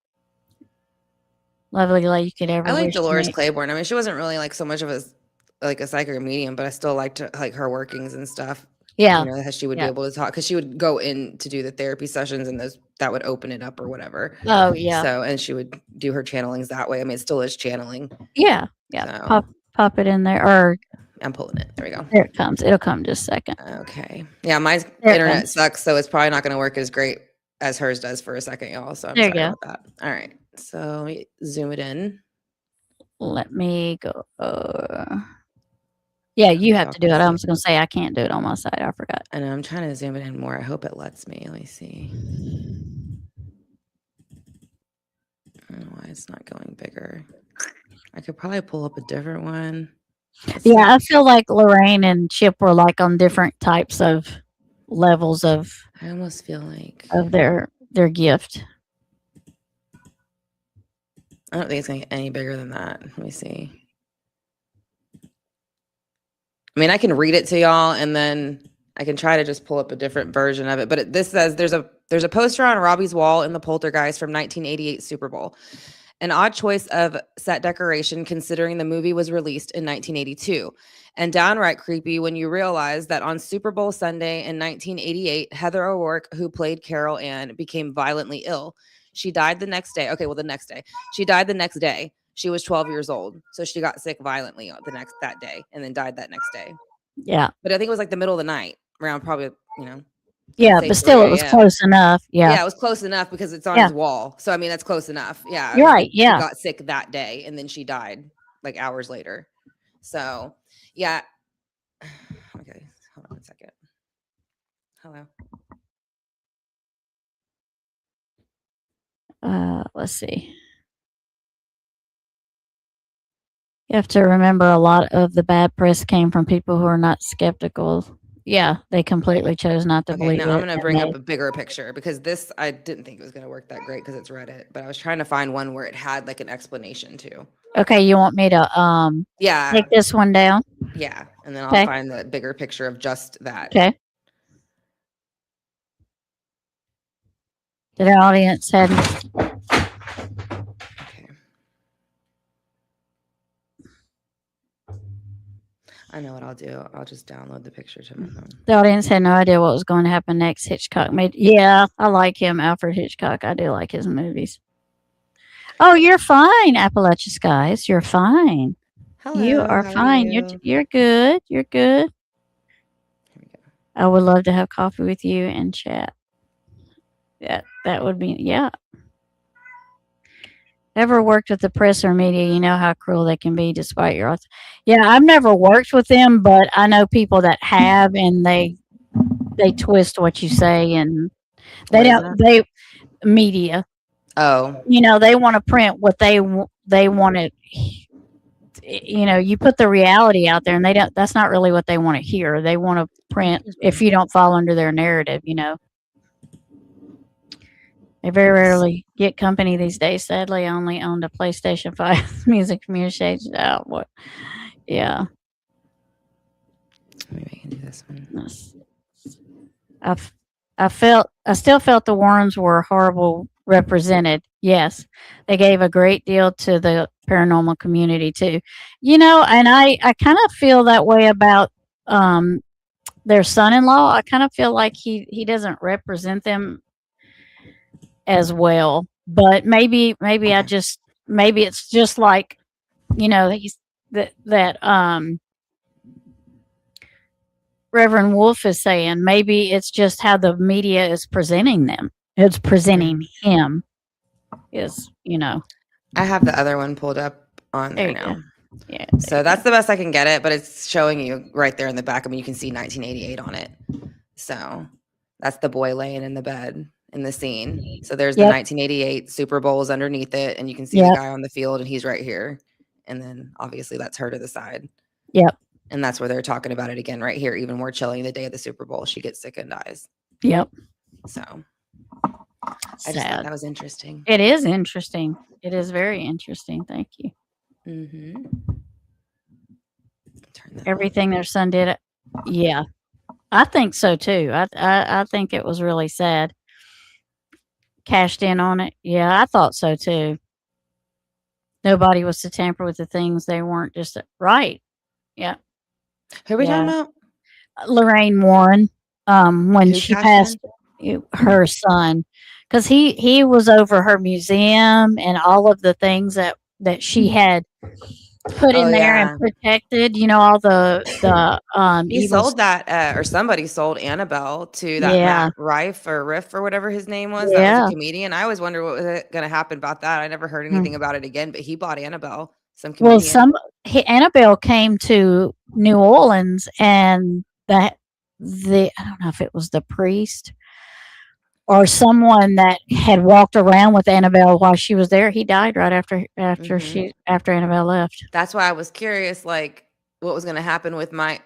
lovely lady you could ever I like wish to Dolores meet. Claiborne. I mean, she wasn't really like so much of a psychic medium, but I still liked like her workings and stuff. Yeah. How she would be Yeah. able to talk because she would go in to do the therapy sessions and those that would open it up or whatever. Oh yeah. So and she would do her channelings that way. I mean, it still is channeling. Yeah. Yeah. So Pop it in there, or I'm pulling it. There we go. there it comes. It'll come just a second. Okay. Yeah, my There it internet comes. sucks, so it's probably not going to work as great as hers does for a second, y'all. So I'm There you sorry go. about that. All right. So let me zoom it in. Let me go. Yeah, you have Y'all to do can it. I see. was gonna say I can't do it on my side. I forgot. I know I'm trying to zoom it in more. I hope it lets me. Let me see. I don't know why it's not going bigger. I could probably pull up a different one. Let's see. Yeah, I feel like Lorraine and Chip were like on different types of levels of I almost feel like their gift. I don't think it's gonna get any bigger than that. Let me see. I mean, I can read it to y'all, and then I can try to just pull up a different version of it. But this says there's a poster on Robbie's wall in the Poltergeist from 1988 Super Bowl. An odd choice of set decoration considering the movie was released in 1982. And downright creepy when you realize that on Super Bowl Sunday in 1988, Heather O'Rourke, who played Carol Ann, became violently ill. She died the next day. Okay, well, the next day. She died the next day. She was 12 years old. So she got sick violently that day and then died that next day. Yeah. But I think it was like the middle of the night, around probably, Yeah, say but still, 3 it was a.m. close enough. Yeah, Yeah. it was close enough because it's on Yeah. his wall. So I mean, that's close enough. Yeah, You're right. she Yeah. got sick that day, and then she died like hours later. So yeah. Okay, hold on a second. Hello. Let's see. You have to remember a lot of the bad press came from people who are not skeptical. Yeah, they completely chose not to Okay, believe now it. I'm gonna and bring they- up a bigger picture because this I didn't think it was gonna work that great because it's Reddit, but I was trying to find one where it had like an explanation too. Okay, you want me to Yeah, take this one down? yeah, and then I'll Okay. find the bigger picture of just that. Okay. Did our audience have Okay. I know what I'll do. I'll just download the picture to my phone. the audience had no idea what was going to happen next? Hitchcock made. Yeah, I like him, Alfred Hitchcock. I do like his movies. Oh, you're fine, Appalachia Skies. You're fine. Hello. You are how fine. you? You're good. You're good. Here we go. I would love to have coffee with you and chat. That would be, yeah. Ever worked with the press or media, you know how cruel they can be despite your yeah, I've never worked with them, but I know people that have, and they twist what you say, and they What is don't that? they media, Oh, you know, they want to print what they want to, you know, you put the reality out there, and they don't, that's not really what they want to hear. They want to print if you don't fall under their narrative, you know. They very rarely get company these days. Sadly, I only owned a PlayStation 5 music communication out. What? Yeah. maybe I can do this one. That's- I, f- I still felt the Warrens were horrible represented. Yes. They gave a great deal to the paranormal community too. You know, and I kind of feel that way about, um, their son-in-law. I kind of feel like he doesn't represent them as well. But maybe I Okay. just, maybe it's just like, you know, he's that Reverend Wolf is saying. Maybe it's just how the media is presenting them. It's presenting him, is, you know. I have the other one pulled up on There there you go. now. Yeah. So that's the best I can get it, but it's showing you right there in the back. I mean, you can see 1988 on it. So that's the boy laying in the bed in the scene. So there's the Yep. 1988 Super Bowl is underneath it, and you can see the Yep. guy on the field, and he's right here. And then obviously that's her to the side. Yep. And that's where they're talking about it again right here, even more chilling the day of the Super Bowl. She gets sick and dies. Yep. So I just thought Sad. that was interesting. It is interesting. It is very interesting. Thank you. Mm-hmm. Turn that off. Everything their son did. Yeah, I think so too. I think it was really sad. Cashed in on it. Yeah, I thought so too. Nobody was to tamper with the things they weren't just right. Yeah, Who are we talking yeah. about? Lorraine Warren, when Who she cashed passed, in? her son, because he was over her museum and all of the things that she had put Oh in there and yeah. protected. You know, all the He evil. sold that, or somebody sold Annabelle to that Yeah, Matt Rife or Riff or whatever his name was. That was a yeah. comedian. I always wonder what was going to happen about that. I never heard anything Mm. about it again, but he bought Annabelle, some Well, comedian. Annabelle came to New Orleans, and that I don't know if it was the priest or someone that had walked around with Annabelle while she was there. He died right Hmm. after Annabelle left. That's why I was curious, like what was going to happen with Matt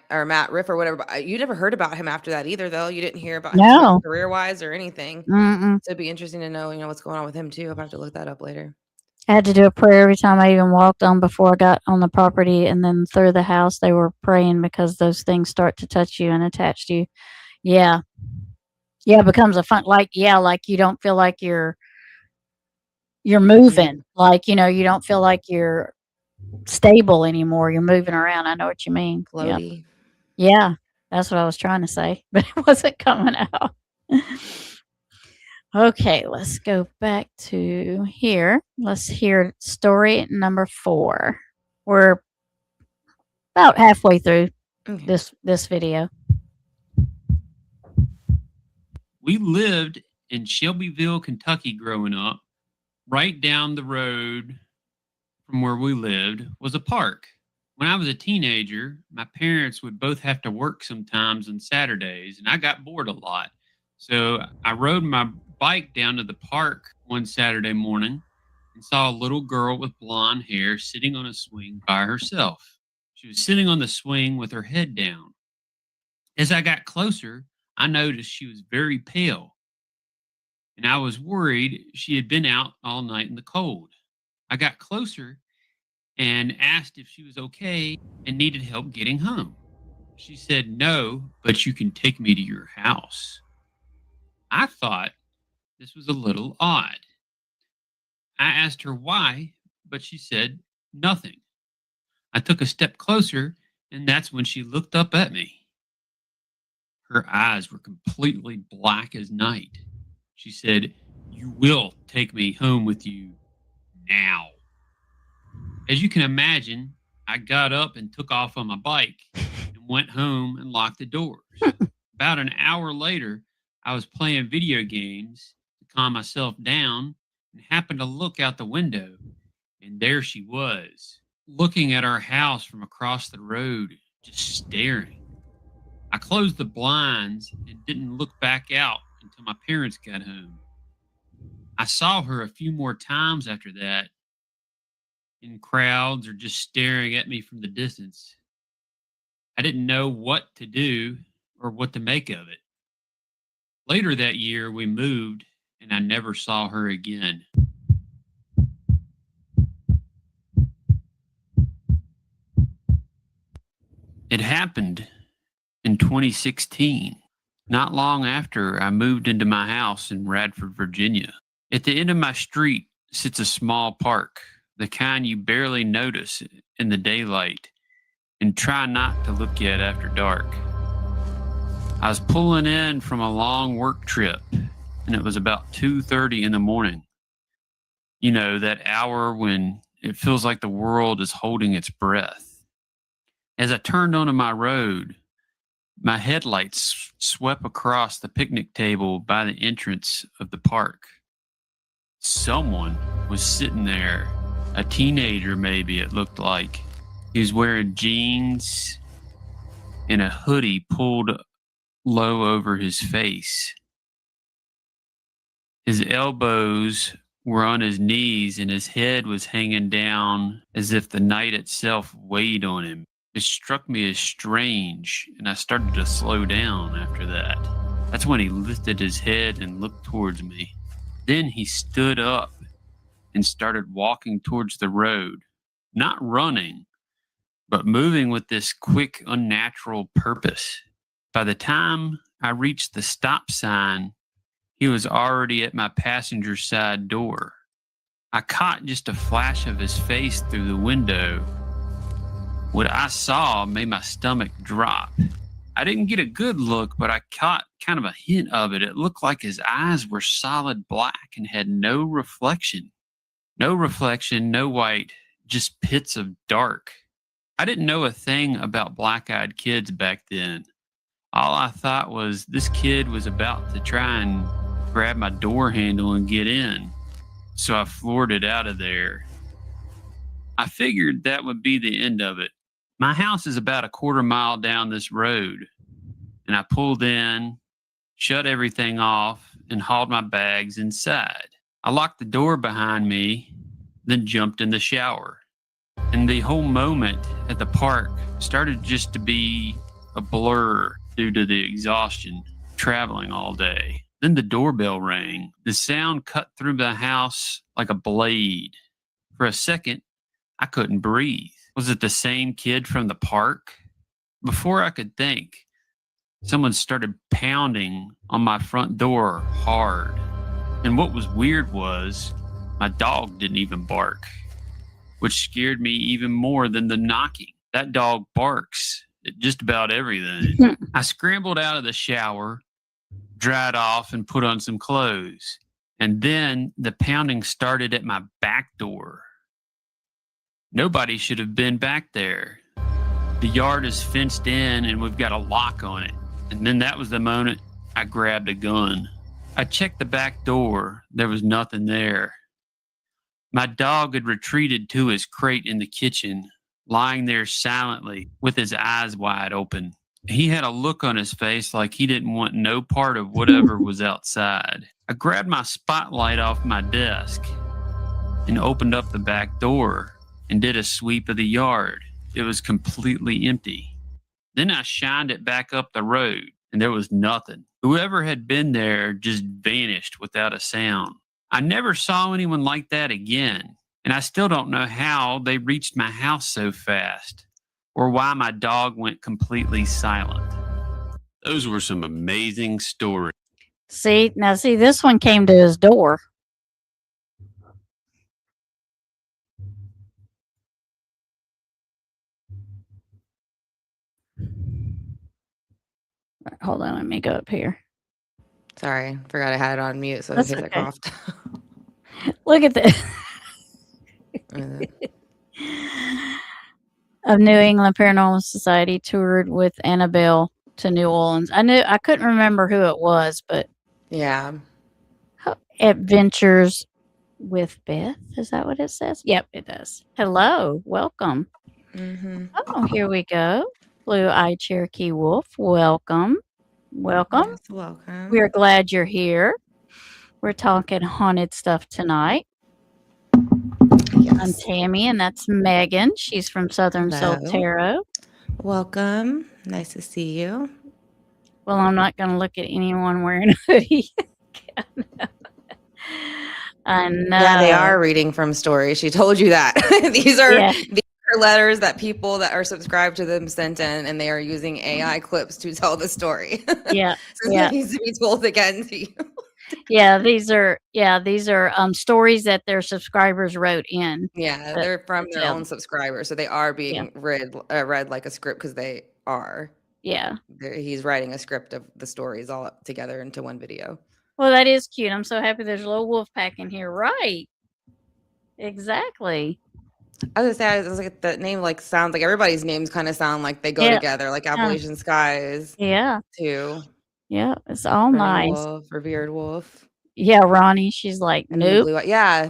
Riff or whatever. But you never heard about him after that either, though. You didn't hear about him too much No. career wise or anything. Mm-mm. So it'd be interesting to know, what's going on with him too. I'll have to look that up later. I had to do a prayer every time I even walked on before I got on the property, and then through the house they were praying because those things start to touch you and attach to you. Yeah. Yeah, it becomes a fun, like, yeah, like you don't feel like you're moving. Like, you know, you don't feel like you're stable anymore. You're moving around. I know what you mean. Yeah. Floaty. Yeah. That's what I was trying to say, but it wasn't coming out. Okay, let's go back to here. Let's hear story number 4. We're about halfway through Okay. this video. We lived in Shelbyville, Kentucky growing up. Right down the road from where we lived was a park. When I was a teenager, my parents would both have to work sometimes on Saturdays, and I got bored a lot. So I rode my bike down to the park one Saturday morning and saw a little girl with blonde hair sitting on a swing by herself. She was sitting on the swing with her head down. As I got closer, I noticed she was very pale, and I was worried she had been out all night in the cold. I got closer and asked if she was okay and needed help getting home. She said, "No, but you can take me to your house." I thought this was a little odd. I asked her why, but she said nothing. I took a step closer, and that's when she looked up at me. Her eyes were completely black as night. She said, "You will take me home with you now." As you can imagine, I got up and took off on my bike and went home and locked the doors. About an hour later, I was playing video games to calm myself down, and happened to look out the window, and there she was, looking at our house from across the road, just staring. I closed the blinds and didn't look back out until my parents got home. I saw her a few more times after that, in crowds or just staring at me from the distance. I didn't know what to do or what to make of it. Later that year, we moved, and I never saw her again. It happened in 2016, not long after I moved into my house in Radford, Virginia. At the end of my street sits a small park, the kind you barely notice in the daylight and try not to look at after dark. I was pulling in from a long work trip, and it was about 2:30 in the morning. You know, that hour when it feels like the world is holding its breath. As I turned onto my road, my headlights swept across the picnic table by the entrance of the park. Someone was sitting there, a teenager maybe it looked like. He was wearing jeans and a hoodie pulled low over his face. His elbows were on his knees and his head was hanging down as if the night itself weighed on him. It struck me as strange, and I started to slow down after that. That's when he lifted his head and looked towards me. Then he stood up and started walking towards the road, not running, but moving with this quick, unnatural purpose. By the time I reached the stop sign, he was already at my passenger side door. I caught just a flash of his face through the window. What I saw made my stomach drop. I didn't get a good look, but I caught kind of a hint of it. It looked like his eyes were solid black and had no reflection. No reflection, no white, just pits of dark. I didn't know a thing about black-eyed kids back then. All I thought was this kid was about to try and grab my door handle and get in. So I floored it out of there. I figured that would be the end of it. My house is about a quarter mile down this road, and I pulled in, shut everything off, and hauled my bags inside. I locked the door behind me, then jumped in the shower. And the whole moment at the park started just to be a blur due to the exhaustion traveling all day. Then the doorbell rang. The sound cut through the house like a blade. For a second, I couldn't breathe. Was it the same kid from the park? Before I could think, someone started pounding on my front door hard. And what was weird was my dog didn't even bark, which scared me even more than the knocking. That dog barks at just about everything. I scrambled out of the shower, dried off, and put on some clothes. And then the pounding started at my back door. Nobody should have been back there. The yard is fenced in and we've got a lock on it. And then that was the moment I grabbed a gun. I checked the back door. There was nothing there. My dog had retreated to his crate in the kitchen, lying there silently with his eyes wide open. He had a look on his face like he didn't want no part of whatever was outside. I grabbed my spotlight off my desk and opened up the back door and did a sweep of the yard. It was completely empty. Then I shined it back up the road, and there was nothing. Whoever had been there just vanished without a sound. I never saw anyone like that again, and I still don't know how they reached my house so fast, or why my dog went completely silent. Those were some amazing stories. See, this one came to his door. Hold on, let me go up here. Sorry, forgot I had it on mute, so in That's case I okay. coughed. Look at this. Uh, Of New England Paranormal Society toured with Annabelle to New Orleans. I couldn't remember who it was, but yeah. Adventures with Beth. Is that what it says? Yep, it does. Hello, welcome. Mm-hmm. Oh, here we go. Blue-eyed Cherokee Wolf, welcome. Welcome. Yes, welcome. We're glad you're here. We're talking haunted stuff tonight. I'm Yes. Tammie, and that's Megan. She's from Southern Soul Hello. Tarot. Welcome. Nice to see you. Well, I'm not going to look at anyone wearing a hoodie. I know. Yeah, they are reading from stories. She told you that. these are letters that people that are subscribed to them sent in, and they are using AI clips to tell the story. Yeah. So it needs to be told again to you. These are stories that their subscribers wrote in. Yeah, they're from their own subscribers, so they are being read like a script because they are. Yeah. He's writing a script of the stories all together into one video. Well, that is cute. I'm so happy there's a little wolf pack in here. Right. Exactly. I was gonna say, I was like, the name like sounds like everybody's names kind of sound like they go together, like Appalachian Skies. Yeah. Too. Yeah, it's all nice. Wolf, revered wolf. Yeah, Ronnie, she's like, And nope.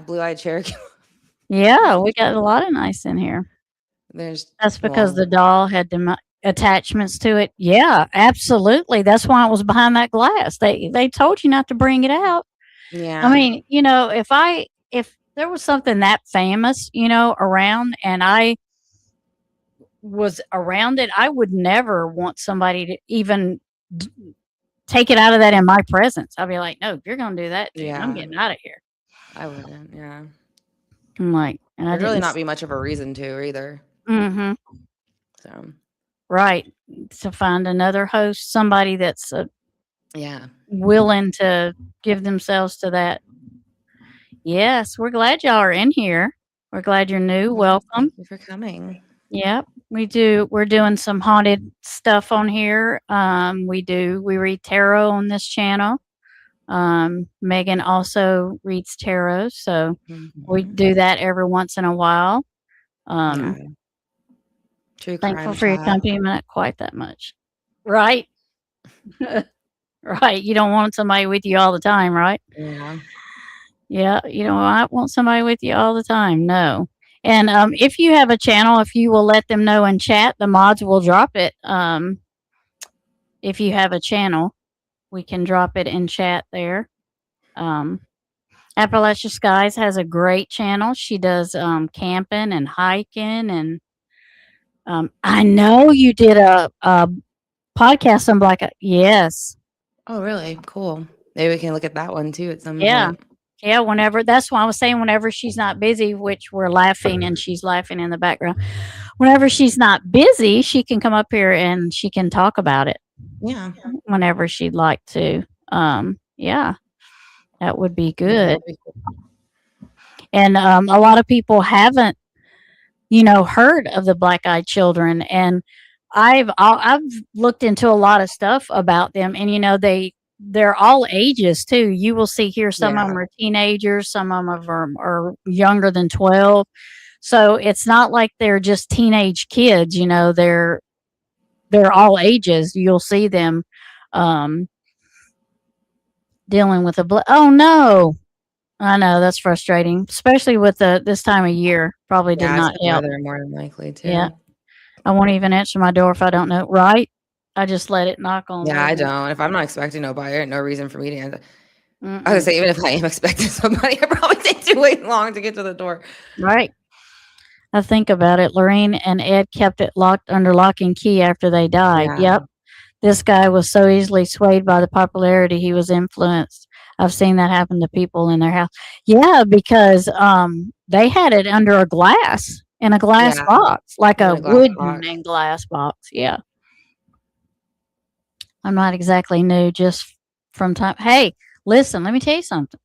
Blue-eyed Cherokee. Yeah, we got a lot of nice in here. That's because the doll had attachments to it. Yeah, absolutely. That's why it was behind that glass. They told you not to bring it out. Yeah. I mean, if there was something that famous, around and I was around it, I would never want somebody to even take it out of that in my presence. I'd be like, no, if you're going to do that, dude, I'm getting out of here. I wouldn't. Yeah. I'm like, and there'd really not be much of a reason to either. Mm-hmm. So. Right. To find another host, somebody that's willing to give themselves to that. Yes, we're glad y'all are in here. We're glad you're new. Welcome. Thank you for coming. Yep. We're doing some haunted stuff on here. We read tarot on this channel. Megan also reads tarot, so we do that every once in a while. Thankful for your company, but not quite that much. Right? Right. You don't want somebody with you all the time, right? Yeah. Yeah, you don't want somebody with you all the time. No. And if you have a channel, if you will let them know in chat, the mods will drop it. If you have a channel, we can drop it in chat there. Appalachia Skies has a great channel. She does camping and hiking, and I know you did a podcast on Black. Yes. Oh, really? Cool. Maybe we can look at that one too at some point. Yeah, whenever. That's why I was saying whenever she's not busy, which we're laughing and she's laughing in the background. Whenever she's not busy, she can come up here and she can talk about it. Yeah. Whenever she'd like to. Yeah. That would be good. And a lot of people haven't, heard of the Black-Eyed Children. And I've looked into a lot of stuff about them, and they're all ages too. You will see here some of them are teenagers, some of them are younger than 12. So it's not like they're just teenage kids. They're all ages. You'll see them dealing with oh no. I know that's frustrating, especially with this time of year. Probably did not help. They're more than likely to. Yeah, I won't even answer my door if I don't know. Right? I just let it knock on. Yeah, I don't. If I'm not expecting nobody, there's no reason for me to answer. I was gonna say, even if I am expecting somebody, it probably takes too long to get to the door. Right. I think about it. Lorraine and Ed kept it locked under lock and key after they died. Yeah. Yep. This guy was so easily swayed by the popularity, he was influenced. I've seen that happen to people in their house. Yeah, because they had it under a glass in a glass box, like a wooden and glass box. Yeah. I'm not exactly new, just from time. Hey, listen, let me tell you something.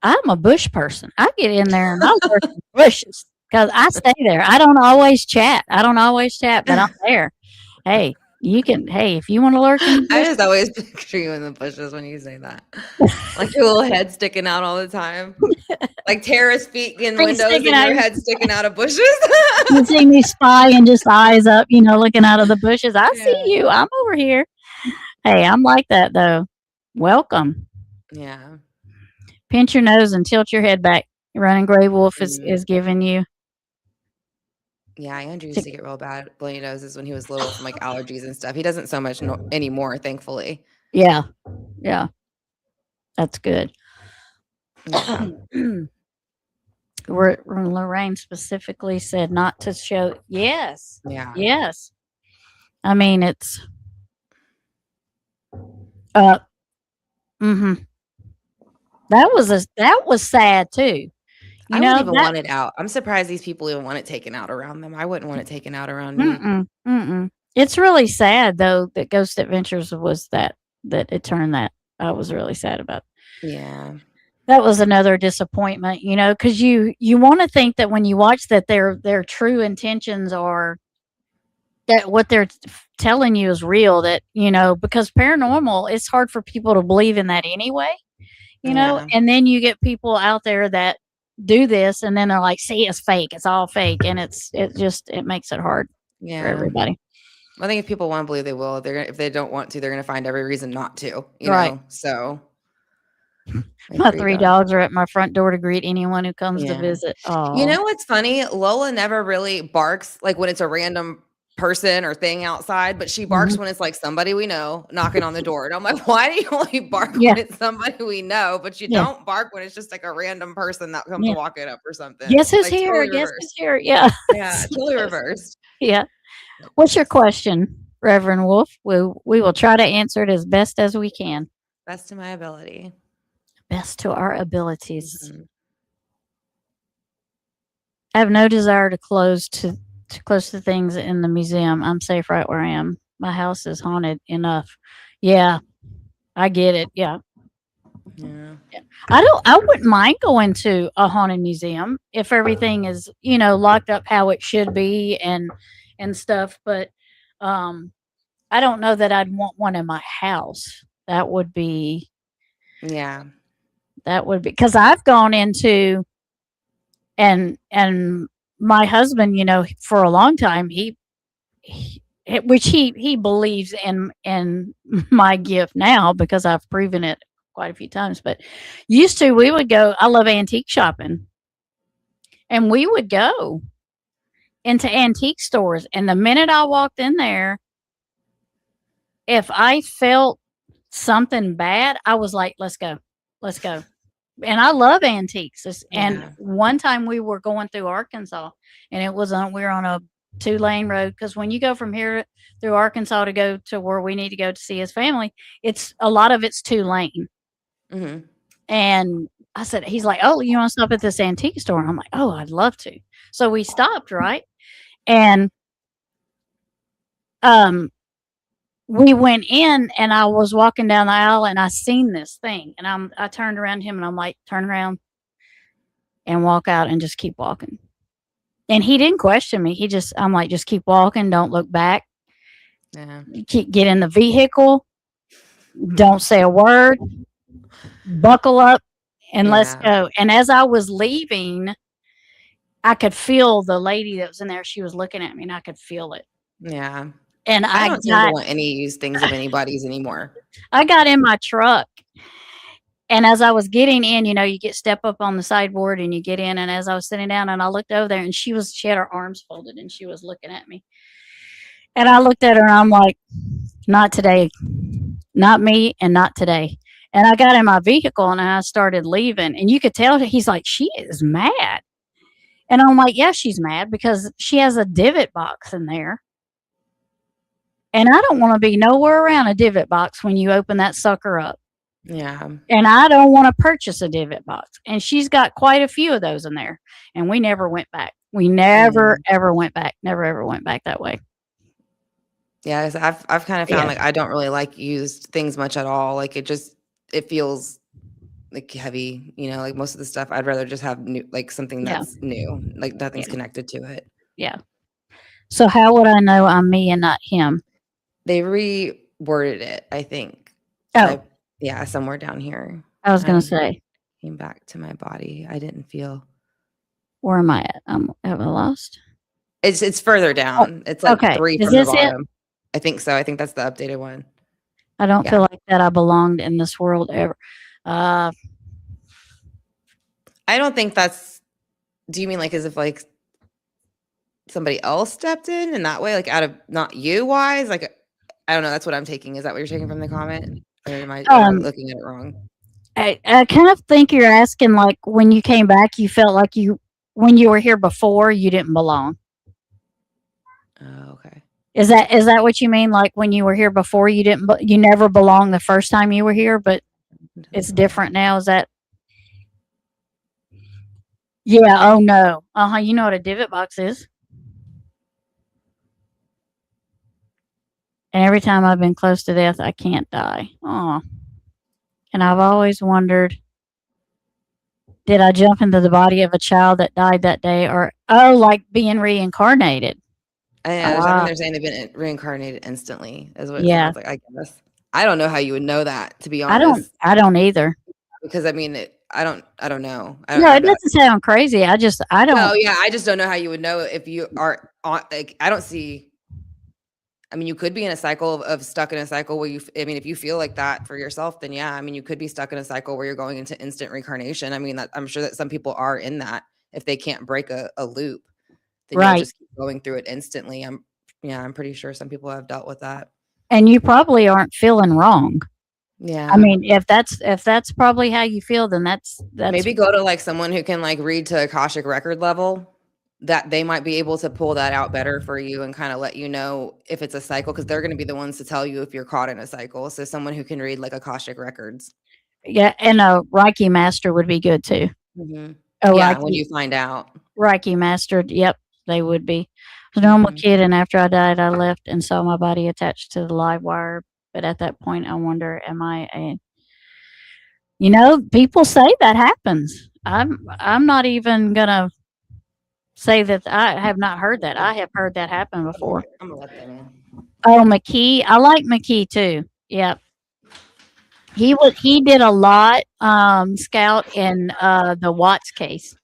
I'm a bush person. I get in there and I work in bushes because I stay there. I don't always chat, but I'm there. Hey. If you want to lurk in the bushes. I just always picture you in the bushes when you say that. Like your little head sticking out all the time. Like terrace feet in windows and your head sticking out of bushes. You see me spying, just eyes up, looking out of the bushes. I see you. I'm over here. Hey, I'm like that though. Welcome. Yeah. Pinch your nose and tilt your head back. Running gray wolf is giving you. Yeah, Andrew used to get real bad bloody noses when he was little from like allergies and stuff. He doesn't so much anymore, thankfully. Yeah. That's good. Yeah. Lorraine specifically said not to show. Yes. Yeah. Yes. I mean, it's. Mm-hmm. That was sad too. I wouldn't even want it out. I'm surprised these people even want it taken out around them. I wouldn't want it taken out around me. It's really sad though that Ghost Adventures was that it turned that. I was really sad about. Yeah. That was another disappointment, because you want to think that when you watch that their true intentions are that what they're telling you is real, that, because paranormal, it's hard for people to believe in that anyway, and then you get people out there that do this and then they're like, see, it's fake. It's all fake. And it makes it hard for everybody. I think if people want to believe, they will. If they don't want to, they're going to find every reason not to, right. know? So. My 3 dogs are at my front door to greet anyone who comes to visit. Oh. You know what's funny? Lola never really barks like when it's a random person or thing outside, but she barks when it's like somebody we know knocking on the door. And I'm like, why do you only bark when it's somebody we know, but you don't bark when it's just like a random person that comes walking up or something? Guess who's here? Totally Guess reversed. who's here? Yeah. Yeah, totally reversed. Yeah. What's your question, Reverend Wolf? We will try to answer it as best as we can. Best to my ability. Best to our abilities. Mm-hmm. I have no desire to close to things in the museum. I'm safe right where I am. My house is haunted enough. Yeah, I get it. Yeah. I wouldn't mind going to a haunted museum if everything is, locked up how it should be and stuff. But I don't know that I'd want one in my house. That would be. Yeah. That would be because I've gone into and my husband, for a long time, he believes in my gift now because I've proven it quite a few times. But used to, we would go. I love antique shopping, and we would go into antique stores. And the minute I walked in there, if I felt something bad, I was like, "Let's go, let's go." And I love antiques. And one time we were going through Arkansas, and we were on a 2-lane road, because when you go from here through Arkansas to go to where we need to go to see his family, a lot of it's 2-lane. Mm-hmm. And I said, he's like, "Oh, you want to stop at this antique store?" And I'm like, "Oh, I'd love to." So we stopped, right? And we went in, and I was walking down the aisle, and I seen this thing, and I turned around to him, and I'm like, "Turn around and walk out and just keep walking." And he didn't question me. I'm like, "Just keep walking. Don't look back. Yeah. Get in the vehicle. Don't say a word. Buckle up and let's go." And as I was leaving, I could feel the lady that was in there. She was looking at me, and I could feel it. Yeah. And I don't seem to want any use things of anybody's anymore. I got in my truck, and as I was getting in, you step up on the sideboard and you get in. And as I was sitting down, and I looked over there, and she had her arms folded, and she was looking at me. And I looked at her, and I'm like, "Not today, not me, and not today." And I got in my vehicle, and I started leaving. And you could tell he's like, "She is mad." And I'm like, "Yeah, she's mad because she has a divot box in there. And I don't want to be nowhere around a divot box when you open that sucker up." Yeah. And I don't want to purchase a divot box. And she's got quite a few of those in there. And we never went back. We never, ever went back. Never, ever went back that way. Yeah, I've kind of found like I don't really like used things much at all. Like it feels like heavy, like most of the stuff. I'd rather just have new, like something that's new, like nothing's connected to it. Yeah. So how would I know I'm me and not him? They reworded it, I think. Oh. Somewhere down here. I was going to say. Came back to my body. I didn't feel. Where am I at? Have I lost? It's further down. It's like 3 from the bottom. It? I think so. I think that's the updated one. I don't feel like that I belonged in this world ever. I don't think that's. Do you mean like as if like somebody else stepped in that way, like out of not you wise? Like I don't know. That's what I'm taking. Is that what you're taking from the comment, or am I looking at it wrong? I kind of think you're asking like when you came back, you felt like when you were here before, you didn't belong. Oh, okay. Is that what you mean? Like when you were here before, you never belonged the first time you were here, but it's different now. Is that? Yeah. Oh no. You know what a divot box is. And every time I've been close to death, I can't die. Oh. And I've always wondered, did I jump into the body of a child that died that day, or like being reincarnated? There's something they're saying they've been reincarnated instantly, is what it Yeah. sounds like. I guess I don't know how you would know that, to be honest. I don't either. Because I mean, I don't know. No, it doesn't sound crazy. I don't. No, yeah, I just don't know how you would know if you are on. Like, I don't see. I mean, you could be in a cycle of stuck in a cycle where I mean, if you feel like that for yourself, then yeah, I mean, you could be stuck in a cycle where you're going into instant reincarnation. I mean, I'm sure that some people are in that if they can't break a loop, then you'll just keep going through it instantly. I'm pretty sure some people have dealt with that. And you probably aren't feeling wrong. Yeah. I mean, if that's probably how you feel, then that's maybe go to like someone who can like read to Akashic record level, that they might be able to pull that out better for you and kind of let you know if it's a cycle, because they're going to be the ones to tell you if you're caught in a cycle. So someone who can read like Akashic records. Yeah, and a Reiki master would be good too. Mm-hmm. Reiki, when you find out. Reiki master, yep, they would be. I was a normal kid, and after I died, I left and saw my body attached to the live wire. But at that point, I wonder, am I a... people say that happens. I'm not even gonna say that I have not heard that. I have heard that happen before. I'm gonna let them in. Oh, McKee. I like McKee too. Yep. He did a lot, Scout, in the Watts case.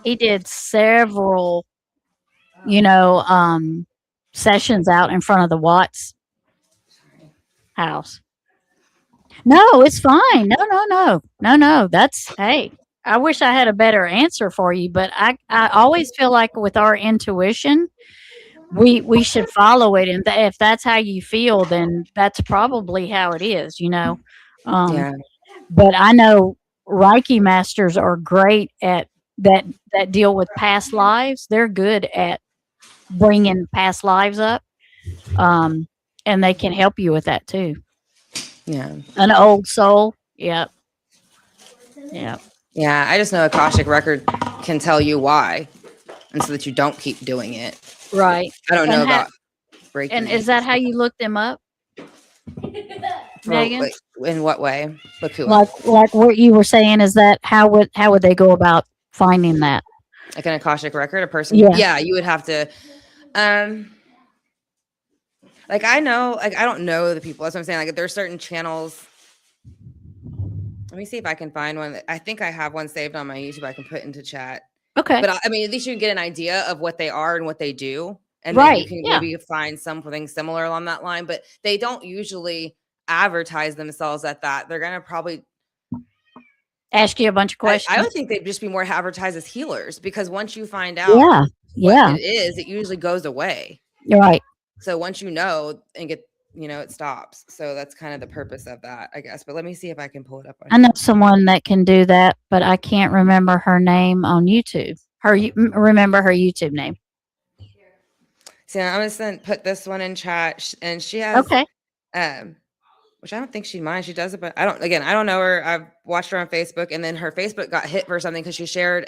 He did several, sessions out in front of the Watts house. No, it's fine. No. Hey, I wish I had a better answer for you, but I always feel like with our intuition, we should follow it, and if that's how you feel, then that's probably how it is. Yeah. But I know Reiki masters are great at that deal with past lives. They're good at bringing past lives up, and they can help you with that too. Yeah. An old soul. Yep. Yeah, I just know Akashic record can tell you why, and so that you don't keep doing it. Right. I don't know about breaking. And is that how you look them up, Megan? Like, in what way? Look who like what you were saying, is that how would they go about finding that? Like an Akashic record, a person? Yeah, you would have to. Like I know, like I don't know the people. That's what I'm saying. Like there's certain channels. Let me see if I can find one. I think I have one saved on my YouTube I can put into chat. Okay. But I mean, at least you can get an idea of what they are and what they do. And right. then you can maybe find something similar along that line. But they don't usually advertise themselves at that. They're going to probably ask you a bunch of questions. I would think they'd just be more advertised as healers, because once you find out what it is, it usually goes away. You're right. So once you know and get, it stops. So that's kind of the purpose of that, I guess. But let me see if I can pull it up. I know someone that can do that, but I can't remember her name on YouTube. Remember her YouTube name. So I'm just going to put this one in chat, and she has, which I don't think she minds. She does it, but I don't know her. I've watched her on Facebook, and then her Facebook got hit for something because she shared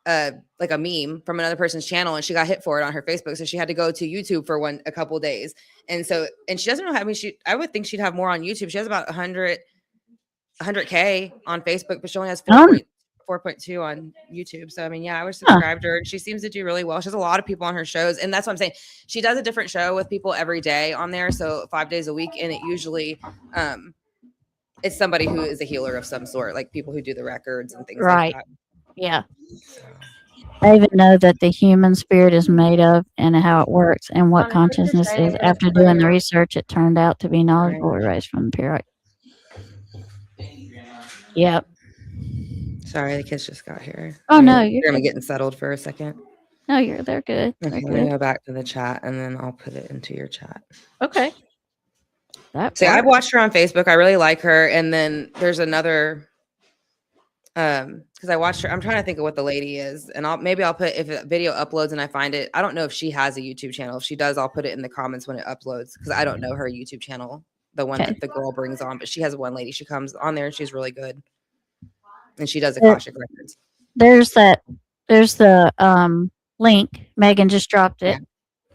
like a meme from another person's channel, and she got hit for it on her Facebook. So she had to go to YouTube for a couple days. And she doesn't know how, I would think she'd have more on YouTube. She has about 100K on Facebook, but she only has 4.2 on YouTube. So, I mean, I was subscribed to her, and she seems to do really well. She has a lot of people on her shows. And that's what I'm saying. She does a different show with people every day on there. So 5 days a week. And it usually, it's somebody who is a healer of some sort, like people who do the records and things like that. Yeah. I even know that the human spirit is made of and how it works and what consciousness is. After doing the research, it turned out to be knowledgeable erased from the period. Yep. Sorry, the kids just got here. Oh, no, you're They're good. getting settled for a second. No, they're good. They're Okay, let me good. go back to the chat and then I'll put it into your chat. Okay. That See, I've works. watched her on Facebook. I really like her. And then there's another because I watched her. I'm trying to think of what the lady is, and I'll put if a video uploads and I find it. I don't know if she has a YouTube channel. If she does, I'll put it in the comments when it uploads because I don't know her YouTube channel, the one Okay. that the girl brings on. But she has one lady. She comes on there and she's really good, and she does There- Akashic records. There's the link. Megan just dropped it. Yeah.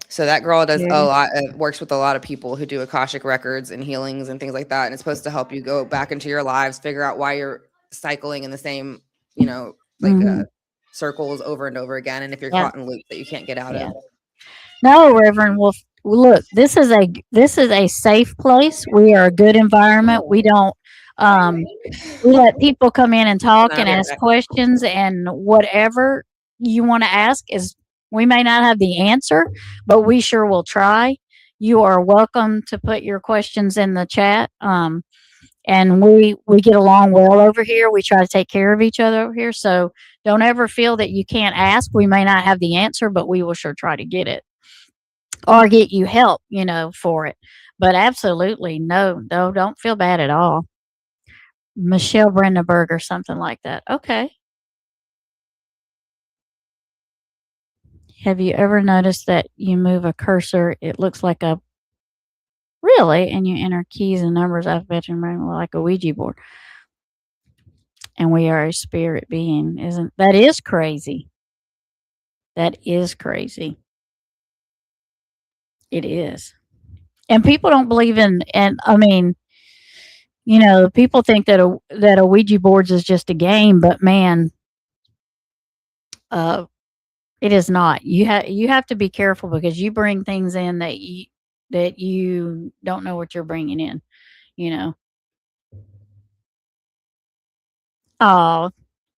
So that girl does Yeah. a lot, works with a lot of people who do Akashic records and healings and things like that. And it's supposed to help you go back into your lives, figure out why you're cycling in the same, Mhm. circles over and over again. And if you're Yeah. caught in loops that you can't get out Yeah. of. No, Reverend Wolf. Look, this is a safe place. We are a good environment. We don't we let people come in and talk and ask questions, and whatever you want to ask is we may not have the answer, but we sure will try. You are welcome to put your questions in the chat. And we get along well over here. We try to take care of each other over here. So don't ever feel that you can't ask. We may not have the answer, but we will sure try to get it or get you help, for it. But absolutely, no, don't feel bad at all. Michelle Brandenburg or something like that. Okay. Have you ever noticed that you move a cursor, it looks like a really, and you enter keys and numbers, alphabet, and like a Ouija board. And we are a spirit being, isn't that is crazy? That is crazy. It is. And people don't believe in, and I mean, people think that a Ouija boards is just a game, but man, it is not. You have to be careful because you bring things in that you don't know what you're bringing in. Oh,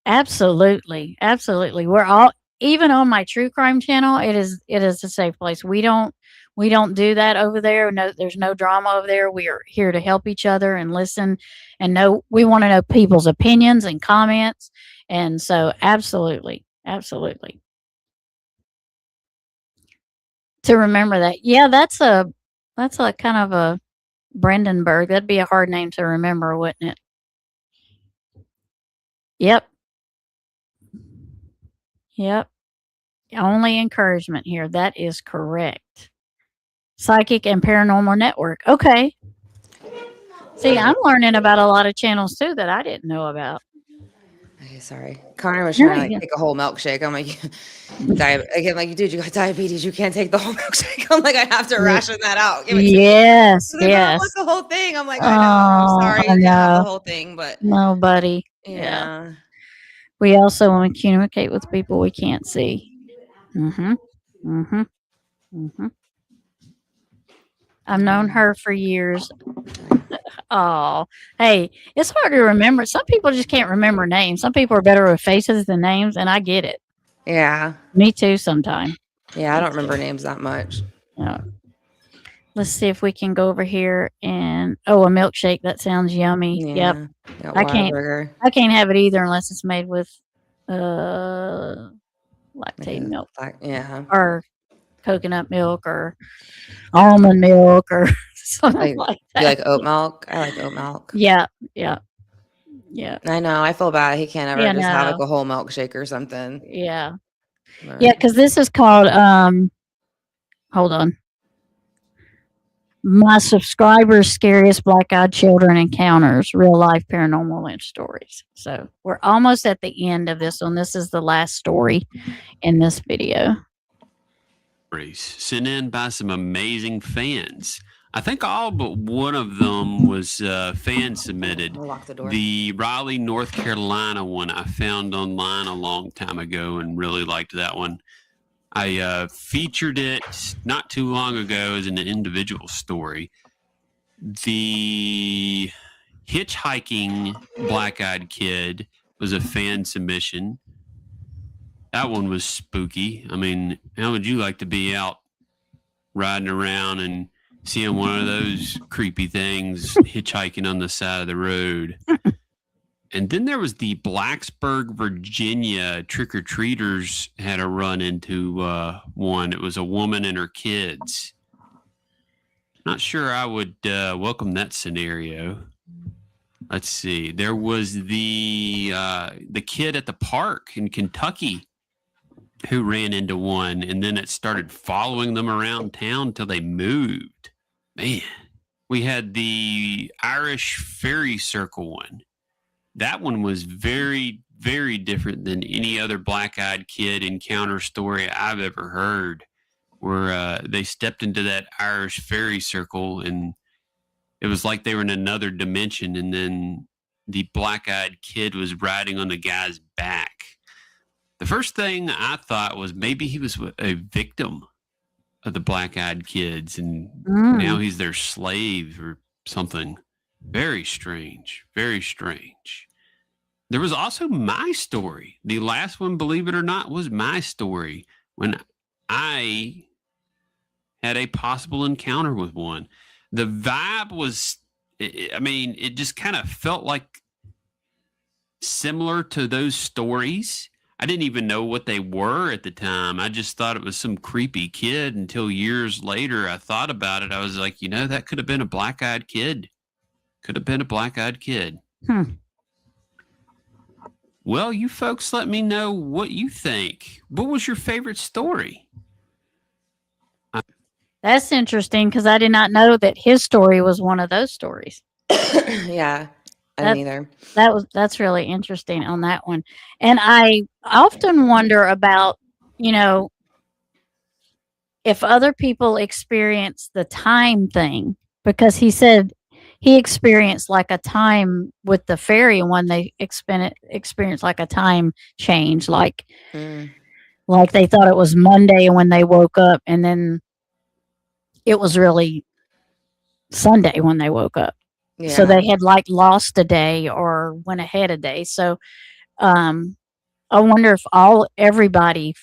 absolutely, absolutely. We're all even on my true crime channel. It is a safe place. We don't do that over there. No, there's no drama over there. We are here to help each other and listen, and we want to know people's opinions and comments. And so, absolutely, absolutely. To remember that, yeah, that's a kind of a Brandenburg. That'd be a hard name to remember, wouldn't it? Yep. Yep. Only encouragement here. That is correct. Psychic and Paranormal Network. Okay. See, I'm learning about a lot of channels too that I didn't know about. Okay, sorry. Connor was trying to take a whole milkshake. I'm like, again, like, dude, you got diabetes. You can't take the whole milkshake. I'm like, I have to ration that out. Give it to me. Yes, They're gonna want yes. the whole thing. I'm like, I know. I'm sorry. I You can't have know. the whole thing, but Nobody. yeah. We also want to communicate with people we can't see. Mm-hmm. Mm-hmm. Mm-hmm. I've known her for years. Oh, hey, it's hard to remember. Some people just can't remember names. Some people are better with faces than names, and I get it. Yeah. Me too, sometimes. Yeah, I don't remember names that much. Yeah. Let's see if we can go over here and a milkshake. That sounds yummy. Yeah. Yep. I can't have it either unless it's made with lactate milk. Yeah. Or coconut milk or almond milk or something like that. You like oat milk? I like oat milk. Yeah, yeah, yeah. I know. I feel bad. He can't ever just have like no. a whole milkshake or something. Yeah. But Yeah, because this is called hold on. My subscribers' scariest black-eyed children encounters, real life paranormal lynch stories. So we're almost at the end of this one. This is the last story in this video. Sent in by some amazing fans. I think all but one of them was fan submitted. I'll lock the door. The Raleigh, North Carolina one I found online a long time ago and really liked that one. I featured it not too long ago as an individual story. The hitchhiking black-eyed kid was a fan submission. That one was spooky. I mean, how would you like to be out riding around and seeing one of those creepy things hitchhiking on the side of the road? And then there was the Blacksburg, Virginia trick-or-treaters had a run into one. It was a woman and her kids. Not sure I would welcome that scenario. Let's see. There was the kid at the park in Kentucky who ran into one, and then it started following them around town till they moved. Man, we had the Irish Fairy Circle one. That one was very, very different than any other black-eyed kid encounter story I've ever heard, where they stepped into that Irish Fairy Circle and it was like they were in another dimension, and then the black-eyed kid was riding on the guy's back. The first thing I thought was maybe he was a victim of the black-eyed kids, and now he's their slave or something. Very strange. Very strange. There was also my story. The last one, believe it or not, was my story when I had a possible encounter with one. The vibe was, I mean, it just kind of felt like similar to those stories. I didn't even know what they were at the time. I just thought it was some creepy kid until years later I thought about it. I was like, that could have been a black-eyed kid. Could have been a black-eyed kid. Well, you folks let me know what you think. What was your favorite story? That's interesting because I did not know that his story was one of those stories. Yeah, I didn't either. That's really interesting on that one. And I often wonder about, if other people experience the time thing, because he said he experienced like a time with the fairy one. They experienced like a time change, like they thought it was Monday when they woke up, and then it was really Sunday when they woke up. Yeah. So they had like lost a day or went ahead a day. So I wonder if everybody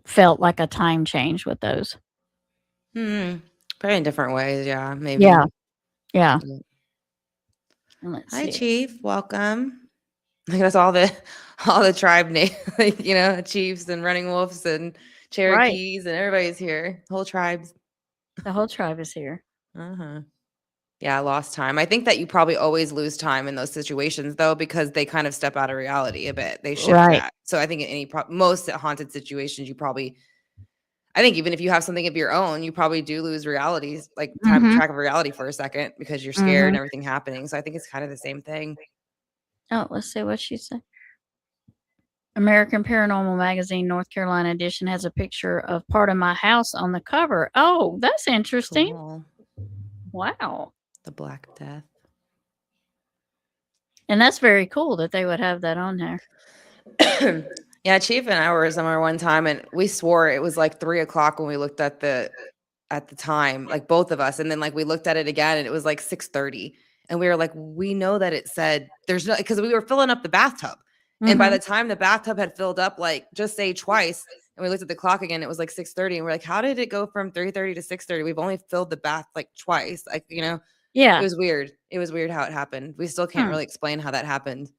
felt like a time change with those. Probably in different ways. Yeah, maybe. Yeah. Hi, Chief. Welcome. That's all the tribe name, chiefs and running wolves and Cherokees and everybody's here. Whole tribes. The whole tribe is here. Yeah, I lost time. I think that you probably always lose time in those situations, though, because they kind of step out of reality a bit. They shift that. So I think in most haunted situations, I think even if you have something of your own, you probably do lose realities, like track of reality for a second because you're scared and everything happening. So I think it's kind of the same thing. Oh, let's see what she said. American Paranormal Magazine, North Carolina edition has a picture of part of my house on the cover. Oh, that's interesting. Cool. Wow. The Black Death. And that's very cool that they would have that on there. Yeah, Chief and I were somewhere one time, and we swore it was like 3:00 when we looked at the time, like both of us, and then like we looked at it again, and it was like 6:30, and we were like, we know that it said there's no, because we were filling up the bathtub, and by the time the bathtub had filled up, like just say twice, and we looked at the clock again, it was like 6:30, and we're like, how did it go from 3:30 to 6:30? We've only filled the bath like twice, like Yeah. It was weird. It was weird how it happened. We still can't really explain how that happened.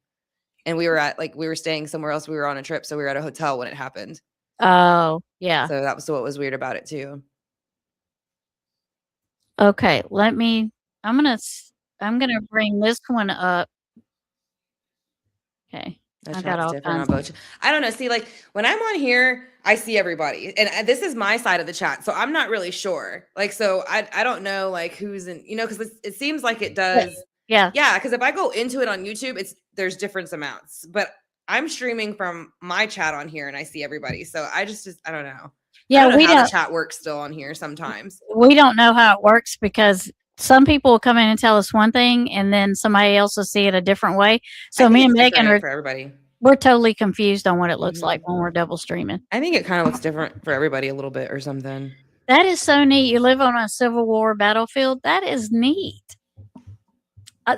And we were staying somewhere else. We were on a trip, so we were at a hotel when it happened. Oh, yeah. So that was what was weird about it too. Okay, I'm gonna bring this one up. Okay. I got all kinds of. I don't know. See, like when I'm on here, I see everybody, and this is my side of the chat, so I'm not really sure. Like, so I don't know like who's in, because it seems like it does. Yeah. Because if I go into it on YouTube, there's different amounts, but I'm streaming from my chat on here, and I see everybody. So I just I don't know. Yeah, I don't know how the chat works still on here sometimes. We don't know how it works because some people will come in and tell us one thing, and then somebody else will see it a different way. So me and Megan for everybody. We're totally confused on what it looks like when we're double streaming. I think it kind of looks different for everybody a little bit or something. That is so neat. You live on a Civil War battlefield. That is neat.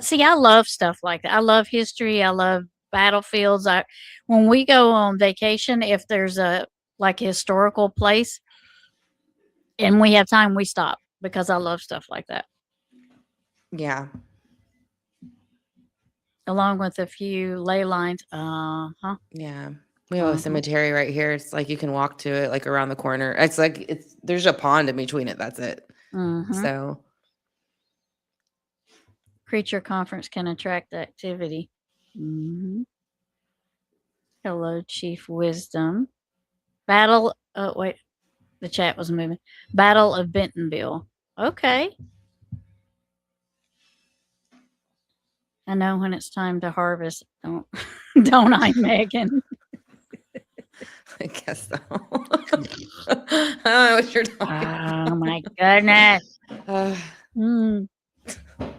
See, I love stuff like that. I love history. I love battlefields. When we go on vacation, if there's a historical place and we have time, we stop because I love stuff like that. Yeah. along with a few ley lines. Uh-huh. Yeah. We have a Uh-huh. cemetery right here. It's like you can walk to it like around the corner. It's like there's a pond in between it. That's it. Mm-hmm. So Creature conference can attract activity. Mm-hmm. Hello, Chief Wisdom. Battle. Oh, wait. The chat was moving. Battle of Bentonville. Okay. I know when it's time to harvest. Don't, don't I, Megan? I guess so. I don't know what you're talking Oh my goodness. about. Mm.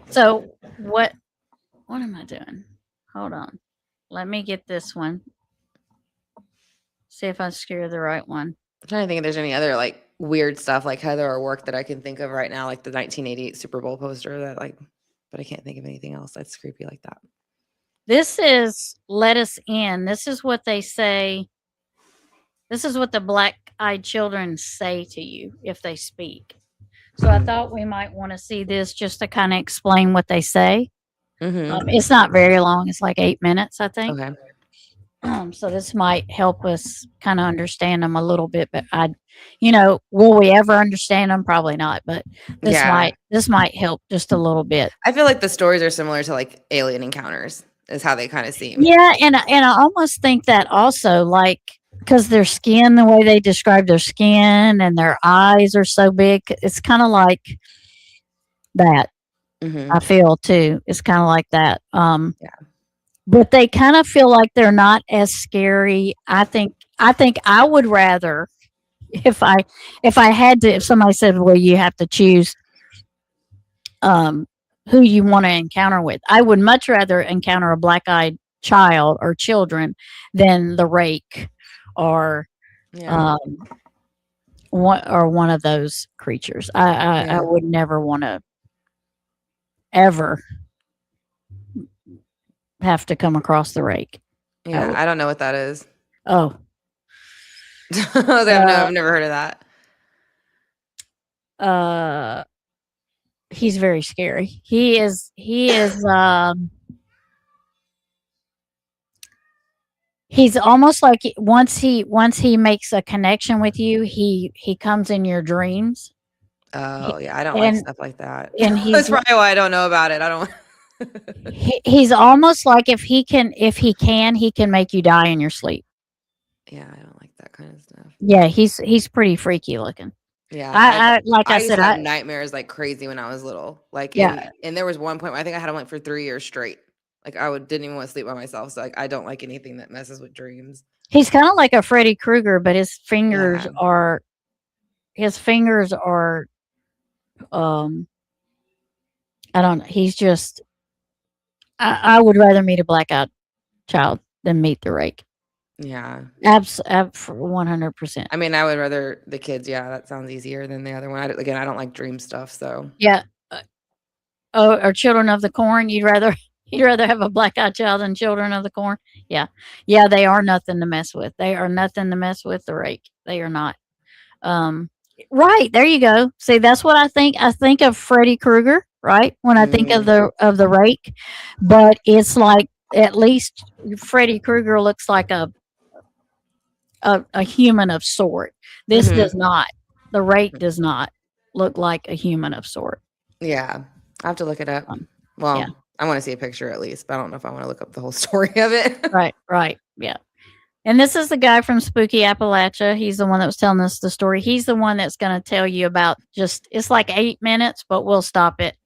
So what am I doing? Hold on. Let me get this one. See if I secure the right one. I'm trying to think if there's any other like weird stuff like Heather or work that I can think of right now, like the 1988 Super Bowl poster that like, but I can't think of anything else that's creepy like that. This is Let Us In. This is what they say. This is what the black-eyed children say to you if they speak. So I thought we might want to see this just to kind of explain what they say. Mm-hmm. It's not very long. It's like 8 minutes, I think. Okay. So this might help us kind of understand them a little bit. But will we ever understand them? Probably not. But this might help just a little bit. I feel like the stories are similar to like alien encounters is how they kind of seem. Yeah, and I almost think that also, like, because their skin, the way they describe their skin and their eyes are so big, it's kind of like that. Mm-hmm. I feel too. It's kind of like that. Yeah. But they kind of feel like they're not as scary. I think I would rather if I had to, if somebody said, well, you have to choose who you want to encounter with, I would much rather encounter a black-eyed child or children than the rake or one of those creatures. I would never want to ever have to come across the rake. Yeah, I don't know what that is. Oh. I've never heard of that. He's very scary. He is he's almost like once he makes a connection with you, he comes in your dreams. Oh, yeah, I don't like stuff like that. And that's probably why I don't know about it. I don't he's almost like if he can make you die in your sleep. Yeah, I don't like that kind of stuff. Yeah, he's pretty freaky looking. Yeah, I used to have nightmares like crazy when I was little. Like, yeah, and there was one point where I think I had them like for 3 years straight. Like didn't even want to sleep by myself. So like I don't like anything that messes with dreams. He's kind of like a Freddy Krueger, but his fingers are I don't know. He's just I would rather meet a blackout child than meet the rake. Yeah. 100%. I mean, I would rather the kids. Yeah, that sounds easier than the other one. I don't like dream stuff. So yeah. Or Children of the Corn. You'd rather have a blackout child than Children of the Corn. Yeah. They are nothing to mess with. They are nothing to mess with the rake. They are not. Right, there you go. See, that's what I think. I think of Freddy Krueger, right? When I think of the rake, but it's like at least Freddy Krueger looks like a human of sort. This does not. The rake does not look like a human of sort. Yeah, I have to look it up. Well, yeah. I want to see a picture at least, but I don't know if I want to look up the whole story of it. Right, yeah. And this is the guy from Spooky Appalachia. He's the one that was telling us the story. He's the one that's going to tell you about it's like 8 minutes, but we'll stop it.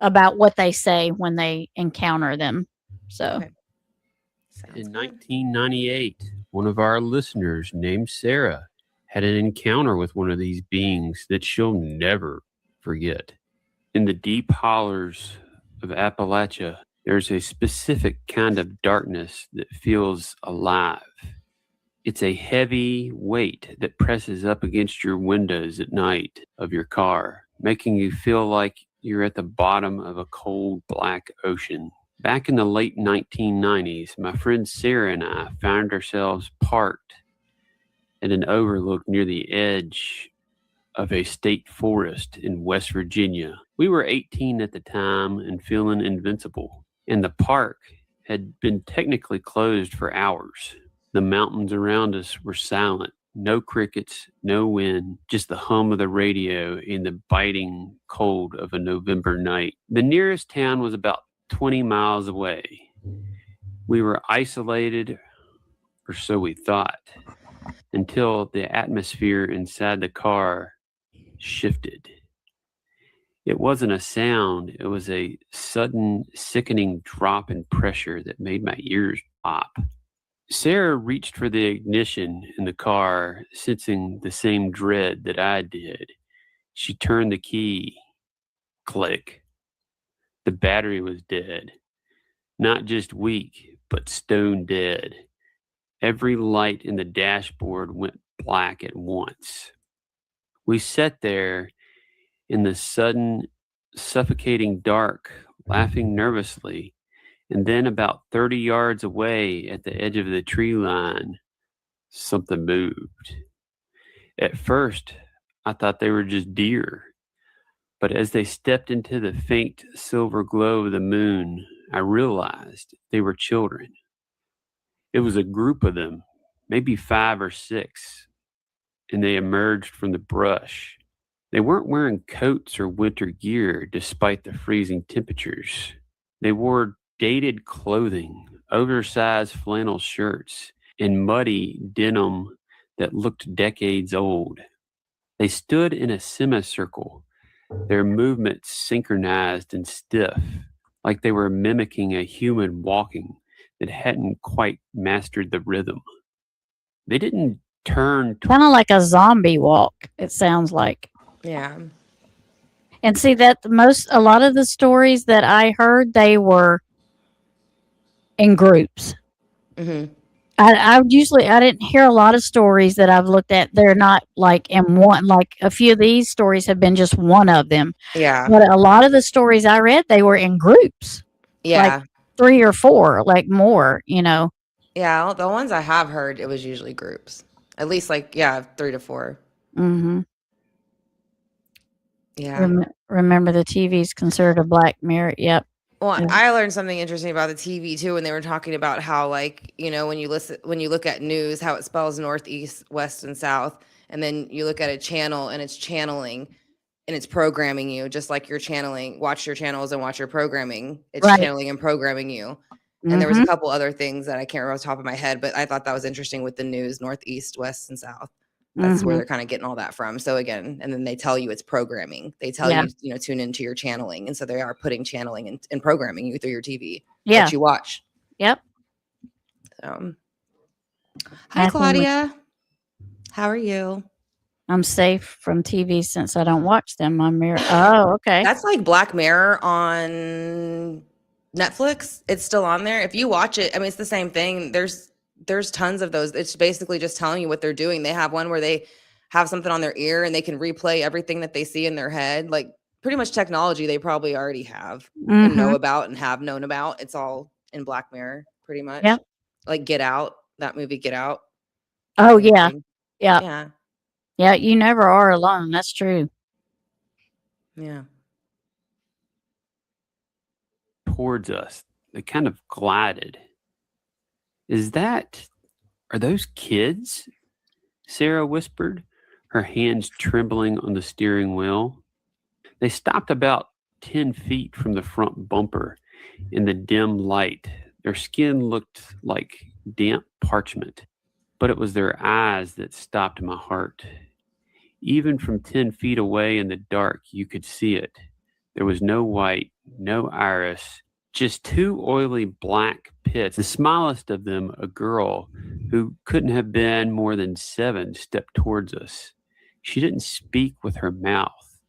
About what they say when they encounter them. So in 1998, one of our listeners named Sarah had an encounter with one of these beings that she'll never forget. In the deep hollers of Appalachia, there's a specific kind of darkness that feels alive. It's a heavy weight that presses up against your windows at night of your car, making you feel like you're at the bottom of a cold black ocean. Back in the late 1990s, my friend Sarah and I found ourselves parked at an overlook near the edge of a state forest in West Virginia. We were 18 at the time and feeling invincible. and the park had been technically closed for hours. The mountains around us were silent. No crickets, no wind, just the hum of the radio in the biting cold of a November night. The nearest town was about 20 miles away. We were isolated, or so we thought, until the atmosphere inside the car shifted. It wasn't a sound, it was a sudden, sickening drop in pressure that made my ears pop. Sarah reached for the ignition in the car, sensing the same dread that I did. She turned the key. Click. The battery was dead. Not just weak, but stone dead. Every light in the dashboard went black at once. We sat there in the sudden, suffocating dark, laughing nervously. And then about 30 yards away at the edge of the tree line, something moved. At first, I thought they were just deer. But as they stepped into the faint silver glow of the moon, I realized they were children. It was a group of them, maybe 5 or 6, and they emerged from the brush. They weren't wearing coats or winter gear despite the freezing temperatures. They wore dated clothing, oversized flannel shirts, and muddy denim that looked decades old. They stood in a semicircle, their movements synchronized and stiff, like they were mimicking a human walking that hadn't quite mastered the rhythm. They didn't turn Kind of like a zombie walk, it sounds like. Yeah. And see that a lot of the stories that I heard, they were in groups. Mm-hmm. I didn't hear a lot of stories that I've looked at. They're not like in one, like a few of these stories have been just one of them. Yeah. But a lot of the stories I read, they were in groups, Yeah. like 3 or 4, like more, you know. Yeah. The ones I have heard, it was usually groups. At least 3 to 4. Mm-hmm. Yeah. Remember the TV's considered a black mirror. Yep. Well, Yeah. I learned something interesting about the TV too when they were talking about how, when you look at news, how it spells north, east, west, and south, and then you look at a channel and it's channeling and it's programming you, just like you're channeling, watch your channels and watch your programming. It's Right. channeling and programming you. And there was a couple other things that I can't remember off the top of my head, but I thought that was interesting with the news, north, east, west, and south. That's where they're kind of getting all that from. So again, and then they tell you it's programming. They tell you, tune into your channeling. And so they are putting channeling and programming you through your TV that you watch. Yep. So, hi, Claudia. How are you? I'm safe from TV since I don't watch them on Mirror. Oh, okay. That's like Black Mirror on Netflix. It's still on there. If you watch it, I mean, it's the same thing. There's tons of those. It's basically just telling you what they're doing. They have one where they have something on their ear and they can replay everything that they see in their head. Like pretty much technology they probably already have and know about and have known about. It's all in Black Mirror pretty much. Yep. Like Get Out, that movie Get Out. Oh, yeah. Thing. Yeah. Yeah. Yeah. You never are alone. That's true. Yeah. towards us. They kind of glided. Are those kids? Sarah whispered, her hands trembling on the steering wheel. They stopped about 10 feet from the front bumper in the dim light. Their skin looked like damp parchment, but it was their eyes that stopped my heart. Even from 10 feet away in the dark, you could see it. There was no white, no iris, just two oily black pits. The smallest of them, a girl who couldn't have been more than 7, stepped towards us. She didn't speak with her mouth.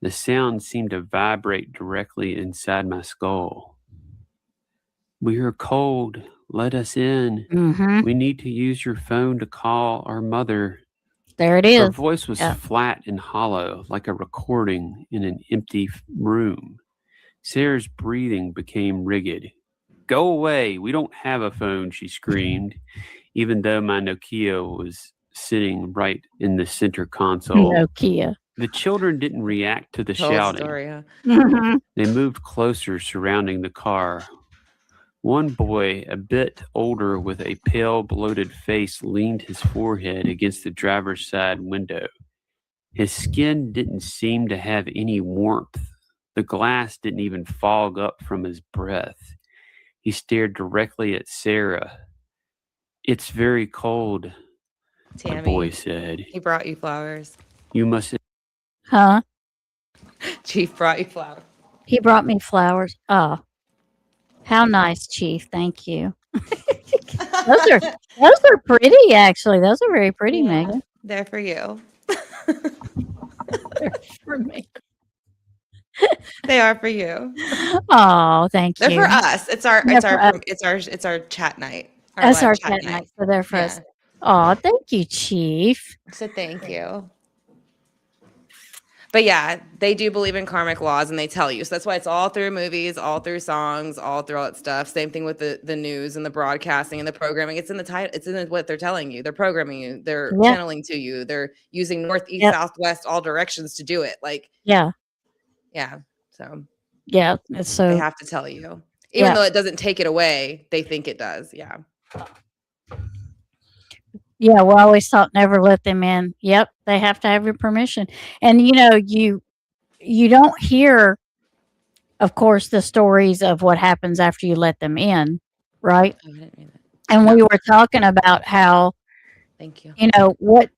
The sound seemed to vibrate directly inside my skull. "We are cold. Let us in. Mm-hmm. We need to use your phone to call our mother." There it Her is. voice was Yeah. flat and hollow, like a recording in an empty room. Sarah's breathing became rigid. "Go away. We don't have a phone," she screamed, even though my Nokia was sitting right in the center console. Nokia. The children didn't react to the Tell a shouting. story, huh? Mm-hmm. They moved closer, surrounding the car. One boy, a bit older with a pale, bloated face, leaned his forehead against the driver's side window. His skin didn't seem to have any warmth. The glass didn't even fog up from his breath. He stared directly at Sarah. "It's very cold," the boy Tammie, said. he brought you flowers. "You must." Huh? Chief brought you flowers. He brought me flowers. Oh, how nice, Chief. Thank you. Those are pretty, actually. Those are very pretty, Yeah, Megan. they're for you. They're for me. They are for you. Oh, thank They're you. for us. It's our They're it's for our us. it's our chat night. Our That's live our chat chat night. night, so they're for us. Yeah. Oh, thank you, Chief. So thank you. But yeah, they do believe in karmic laws and they tell you. So that's why it's all through movies, all through songs, all through all that stuff. Same thing with the news and the broadcasting and the programming. It's in the title, it's in what they're telling you. They're programming you, they're Yeah. channeling to you, they're using north, east, Yep. south, west, all directions to do it. Like, Yeah. yeah. So Yeah. It's they so have to tell you. Even yeah. though it doesn't take it away, they think it does. Yeah. Yeah, we're always taught never let them in. Yep, they have to have your permission. And you don't hear, of course, the stories of what happens after you let them in, right? Oh, I didn't mean that. And No. we were talking about how, Thank you. what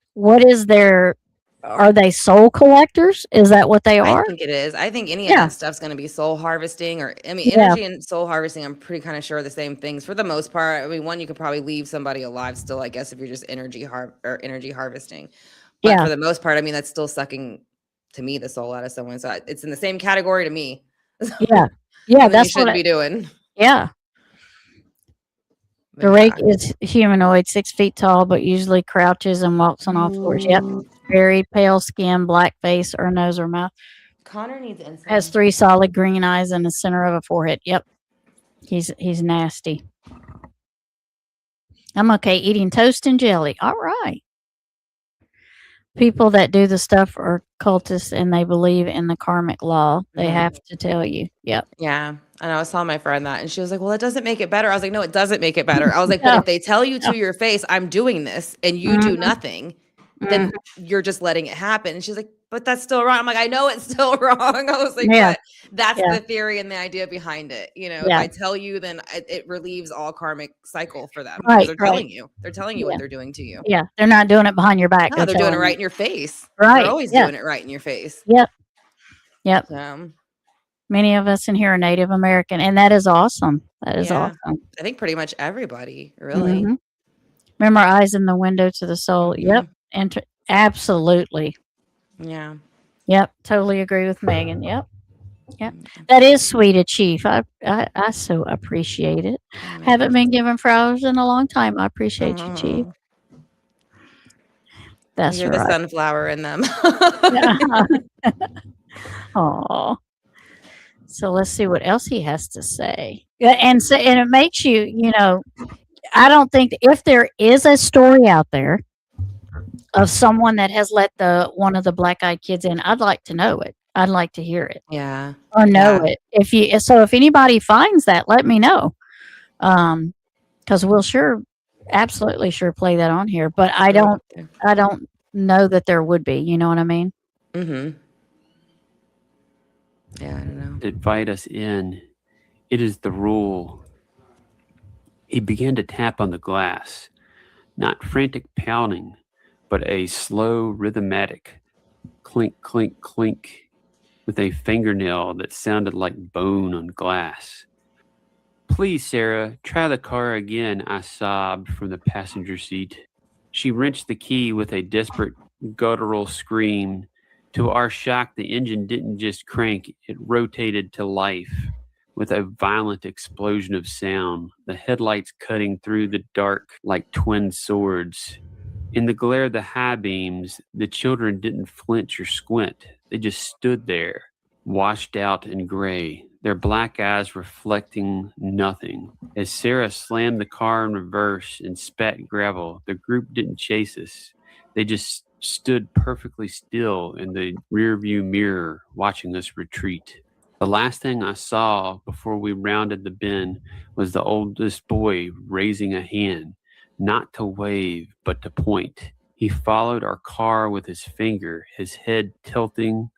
is their are they soul collectors? Is that what they I are? think it is. I think any of Yeah. that stuff's going to be soul harvesting, or I mean, Yeah. energy and soul harvesting. I'm pretty kind of sure are the same things for the most part. I mean, one, you could probably leave somebody alive still, I guess, if you're just energy harvesting. But Yeah. for the most part, I mean, that's still sucking to me the soul out of someone. So it's in the same category to me. Yeah. Yeah, Something you that's what shouldn't be doing. yeah. But The yeah. rake is humanoid, 6 feet tall, but usually crouches and walks on all fours. Yep. Very pale skin, black face or nose or mouth. Connor needs insulin. Has 3 solid green eyes in the center of a forehead. Yep. He's nasty. I'm okay eating toast and jelly. All right. People that do the stuff are cultists and they believe in the karmic law. They Mhm. have to tell you. Yep. Yeah. And I was telling my friend that, and she was like, well, it doesn't make it better. I was like, no, it doesn't make it better. I was like, but No. if they tell you No. to your face, I'm doing this, and you do Mhm. nothing, then you're just letting it happen. And she's like, but that's still wrong. I'm like, I know it's still wrong. I was like, Yeah. but that's Yeah. the theory and the idea behind it. You know, if Yeah. I tell you, then it relieves all karmic cycle for them. Right, Because they're right. telling you. They're telling you Yeah. what they're doing to you. Yeah. They're not doing it behind your back. No, they're doing it telling right you. in your face. Right. They're always Yeah. doing it right in your face. Yep. Yep. Many Many of us in here are Native American, and that is awesome. That is Yeah. awesome. I think pretty much everybody, really. Mhm. Remember, eyes in the window to the soul. Yep. Mhm. Absolutely. Yeah. Yep. Totally agree with Megan. Yep. Yep. Mm. That is sweet of Chief. I so appreciate it. Oh, Haven't been given flowers in a long time. I appreciate you, Chief. oh, That's you're the right. sunflower in them. Oh. So let's see what else he has to say. Yeah, and it makes you, I don't think if there is a story out there of someone that has let one of the black-eyed kids in, I'd like to know it. I'd like to hear it Yeah. or know Yeah. it. If anybody finds that, let me know. Because we'll absolutely play that on here. But I don't know that there would be. You know what I mean? Mm-hmm. Yeah, I don't know. Invite us in. It is the rule. He began to tap on the glass, not frantic pounding, but a slow, rhythmic clink, clink, clink, with a fingernail that sounded like bone on glass. "Please, Sarah, try the car again," I sobbed from the passenger seat. She wrenched the key with a desperate, guttural scream. To our shock, the engine didn't just crank, it rotated to life with a violent explosion of sound, the headlights cutting through the dark like twin swords. In the glare of the high beams, the children didn't flinch or squint. They just stood there, washed out and gray, their black eyes reflecting nothing. As Sarah slammed the car in reverse and spat gravel, the group didn't chase us. They just stood perfectly still in the rearview mirror, watching us retreat. The last thing I saw before we rounded the bend was the oldest boy raising a hand, not to wave, but to point. He followed our car with his finger, his head tilting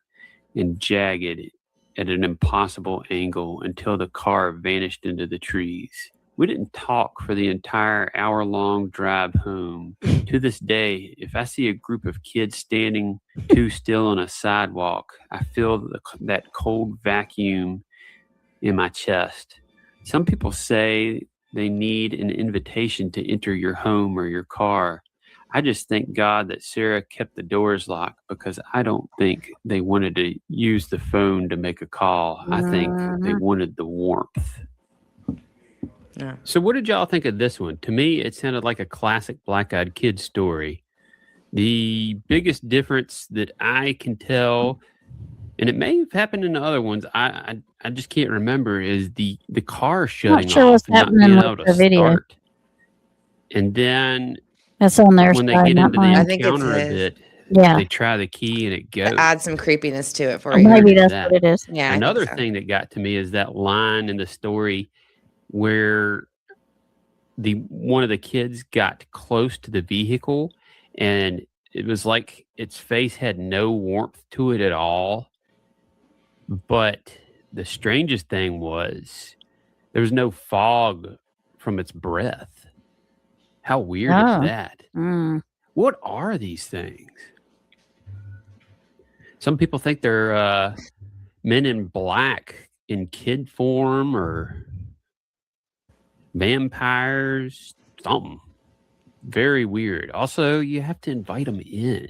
and jagged at an impossible angle until the car vanished into the trees. We didn't talk for the entire hour-long drive home. To this day, if I see a group of kids standing too still on a sidewalk, I feel that cold vacuum in my chest. Some people say they need an invitation to enter your home or your car. I just thank God that Sarah kept the doors locked because I don't think they wanted to use the phone to make a call. I think they wanted the warmth. Yeah. So what did y'all think of this one? To me, it sounded like a classic Black-Eyed Kid story. The biggest difference that I can tell, and it may have happened in the other ones, I just can't remember, is the car shutting sure off what's and not happening being with able to the video. start. And then That's on their when they side, get not into the mine. I think it's encounter a his. bit, Yeah, they try the key and it goes. Add some creepiness to it for or you. maybe Weird is that's that. what it is. Yeah, I Another think so. thing that got to me is that line in the story where one of the kids got close to the vehicle and it was like its face had no warmth to it at all. But the strangest thing was there was no fog from its breath. How weird is Oh. that? Mm. What are these things? Some people think they're men in black in kid form or vampires, something. Very weird. Also, you have to invite them in.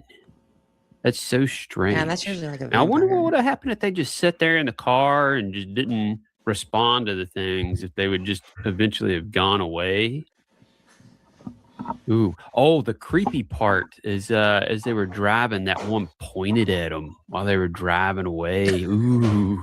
That's so strange. Yeah, that's usually like a Now, I wonder vampire. what would have happened if they just sat there in the car and just didn't respond to the things, if they would just eventually have gone away. Ooh. Oh, the creepy part is as they were driving, that one pointed at them while they were driving away. Ooh.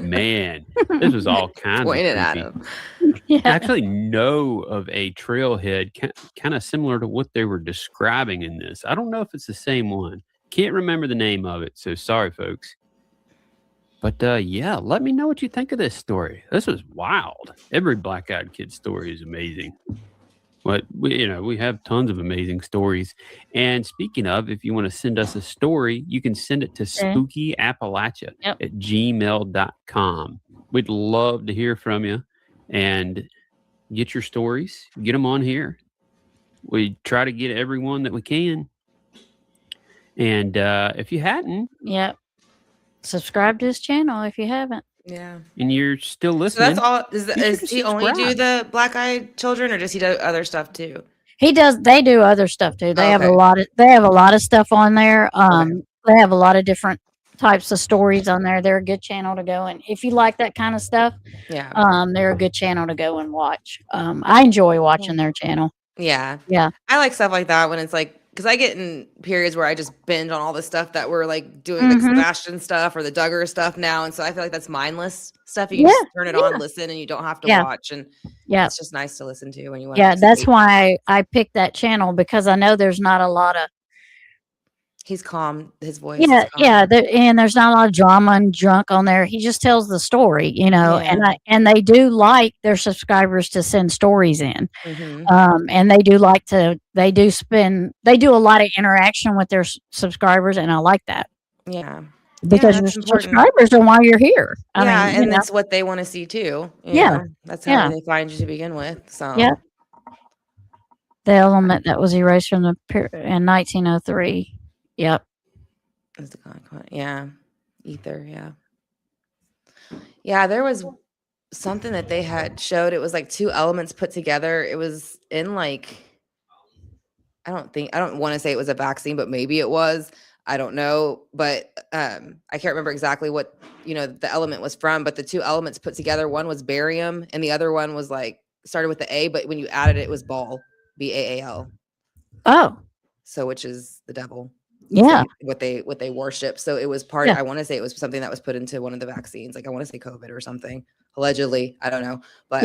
Man, this was all kinds Pointed of at creepy. him. Yeah. I actually know of a trailhead kind of similar to what they were describing in this. I don't know if it's the same one. Can't remember the name of it, so sorry, folks. But yeah, let me know what you think of this story. This was wild. Every Black-Eyed Kid story is amazing. But we have tons of amazing stories. And speaking of, if you want to send us a story, you can send it to spookyappalachia at gmail.com. We'd love to hear from you and get your stories, get them on here. We try to get everyone that we can. And if you hadn't, Yep. Subscribe to his channel if you haven't. Yeah. and you're still So listening, that's all. be sure Does to he only do subscribe. the Black-Eyed Children, or does he do other stuff too? He does. They do other stuff too. They have a Okay. lot of. They have a lot of stuff on there. Okay. They have a lot of different types of stories on there. They're a good channel to go and if you like that kind of stuff, Yeah. they're a good channel to go and watch. I enjoy watching their channel. Yeah. Yeah. I like stuff like that when it's like, because I get in periods where I just binge on all the stuff that we're like doing, like Mhm. Sebastian stuff or the Duggar stuff now. And so I feel like that's mindless stuff. You can just turn it on, listen, and you don't have to Yeah. watch. And Yeah. it's just nice to listen to when you want Yeah, to. that's why I picked that channel because I know there's not a lot of He's calm. His voice. yeah, is calm. yeah, and there's not a lot of drama and junk on there. He just tells the story, Yeah. and they do like their subscribers to send stories in. Mhm. And they do like to they do a lot of interaction with their subscribers, and I like that Yeah. because your that's important. subscribers are why you're here. I Yeah, mean, and that's what they want to see too. you Yeah. know? That's how Yeah. they find you to begin with. So Yeah. The element that was erased from in 1903. Yep. is the yeah, ether. Yeah, yeah. There was something that they had showed. It was like two elements put together. It was in like I don't want to say it was a vaccine, but maybe it was. I don't know, but I can't remember exactly what the element was from. But the two elements put together, one was barium, and the other one was like started with the A, but when you added it, it was Baal, Baal. Oh. So which is the devil. Yeah. What they worship. So it was part. Yeah. I want to say it was something that was put into one of the vaccines. Like I want to say COVID or something. Allegedly, I don't know, but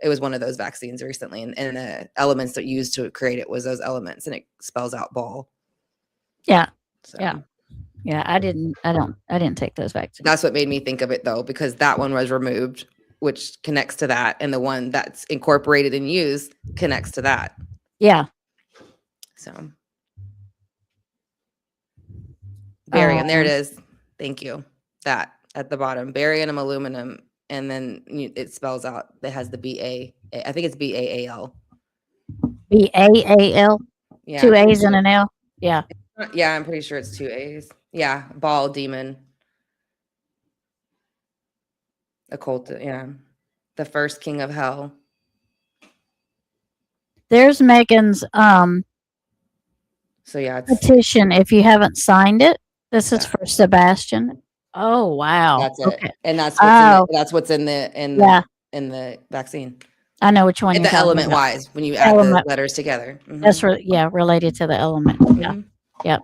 it was one of those vaccines recently, and the elements that used to create it was those elements, and it spells out Baal. Yeah. So. Yeah. Yeah, I didn't take those vaccines. That's what made me think of it though, because that one was removed, which connects to that, and the one that's incorporated and used connects to that. Yeah. So barium, there it Um, is. Thank you. That at the bottom, barium, aluminum, and then it spells out. It has the BA. I think it's BAAL. BAAL, Yeah, two I'm pretty A's and sure. an L. Yeah. Yeah, I'm pretty sure it's 2 A's. Yeah, ball demon, occult. Yeah, the first king of hell. There's Megan's So yeah, it's petition. If you haven't signed it, this is Yeah. for Sebastian. Oh wow. that's it, Okay. and that's Oh what's in the yeah, in the vaccine. I know which one And you're the talking element about. wise, when you add the Element. letters together. That's related to the element. Yeah. Mhm. Yep.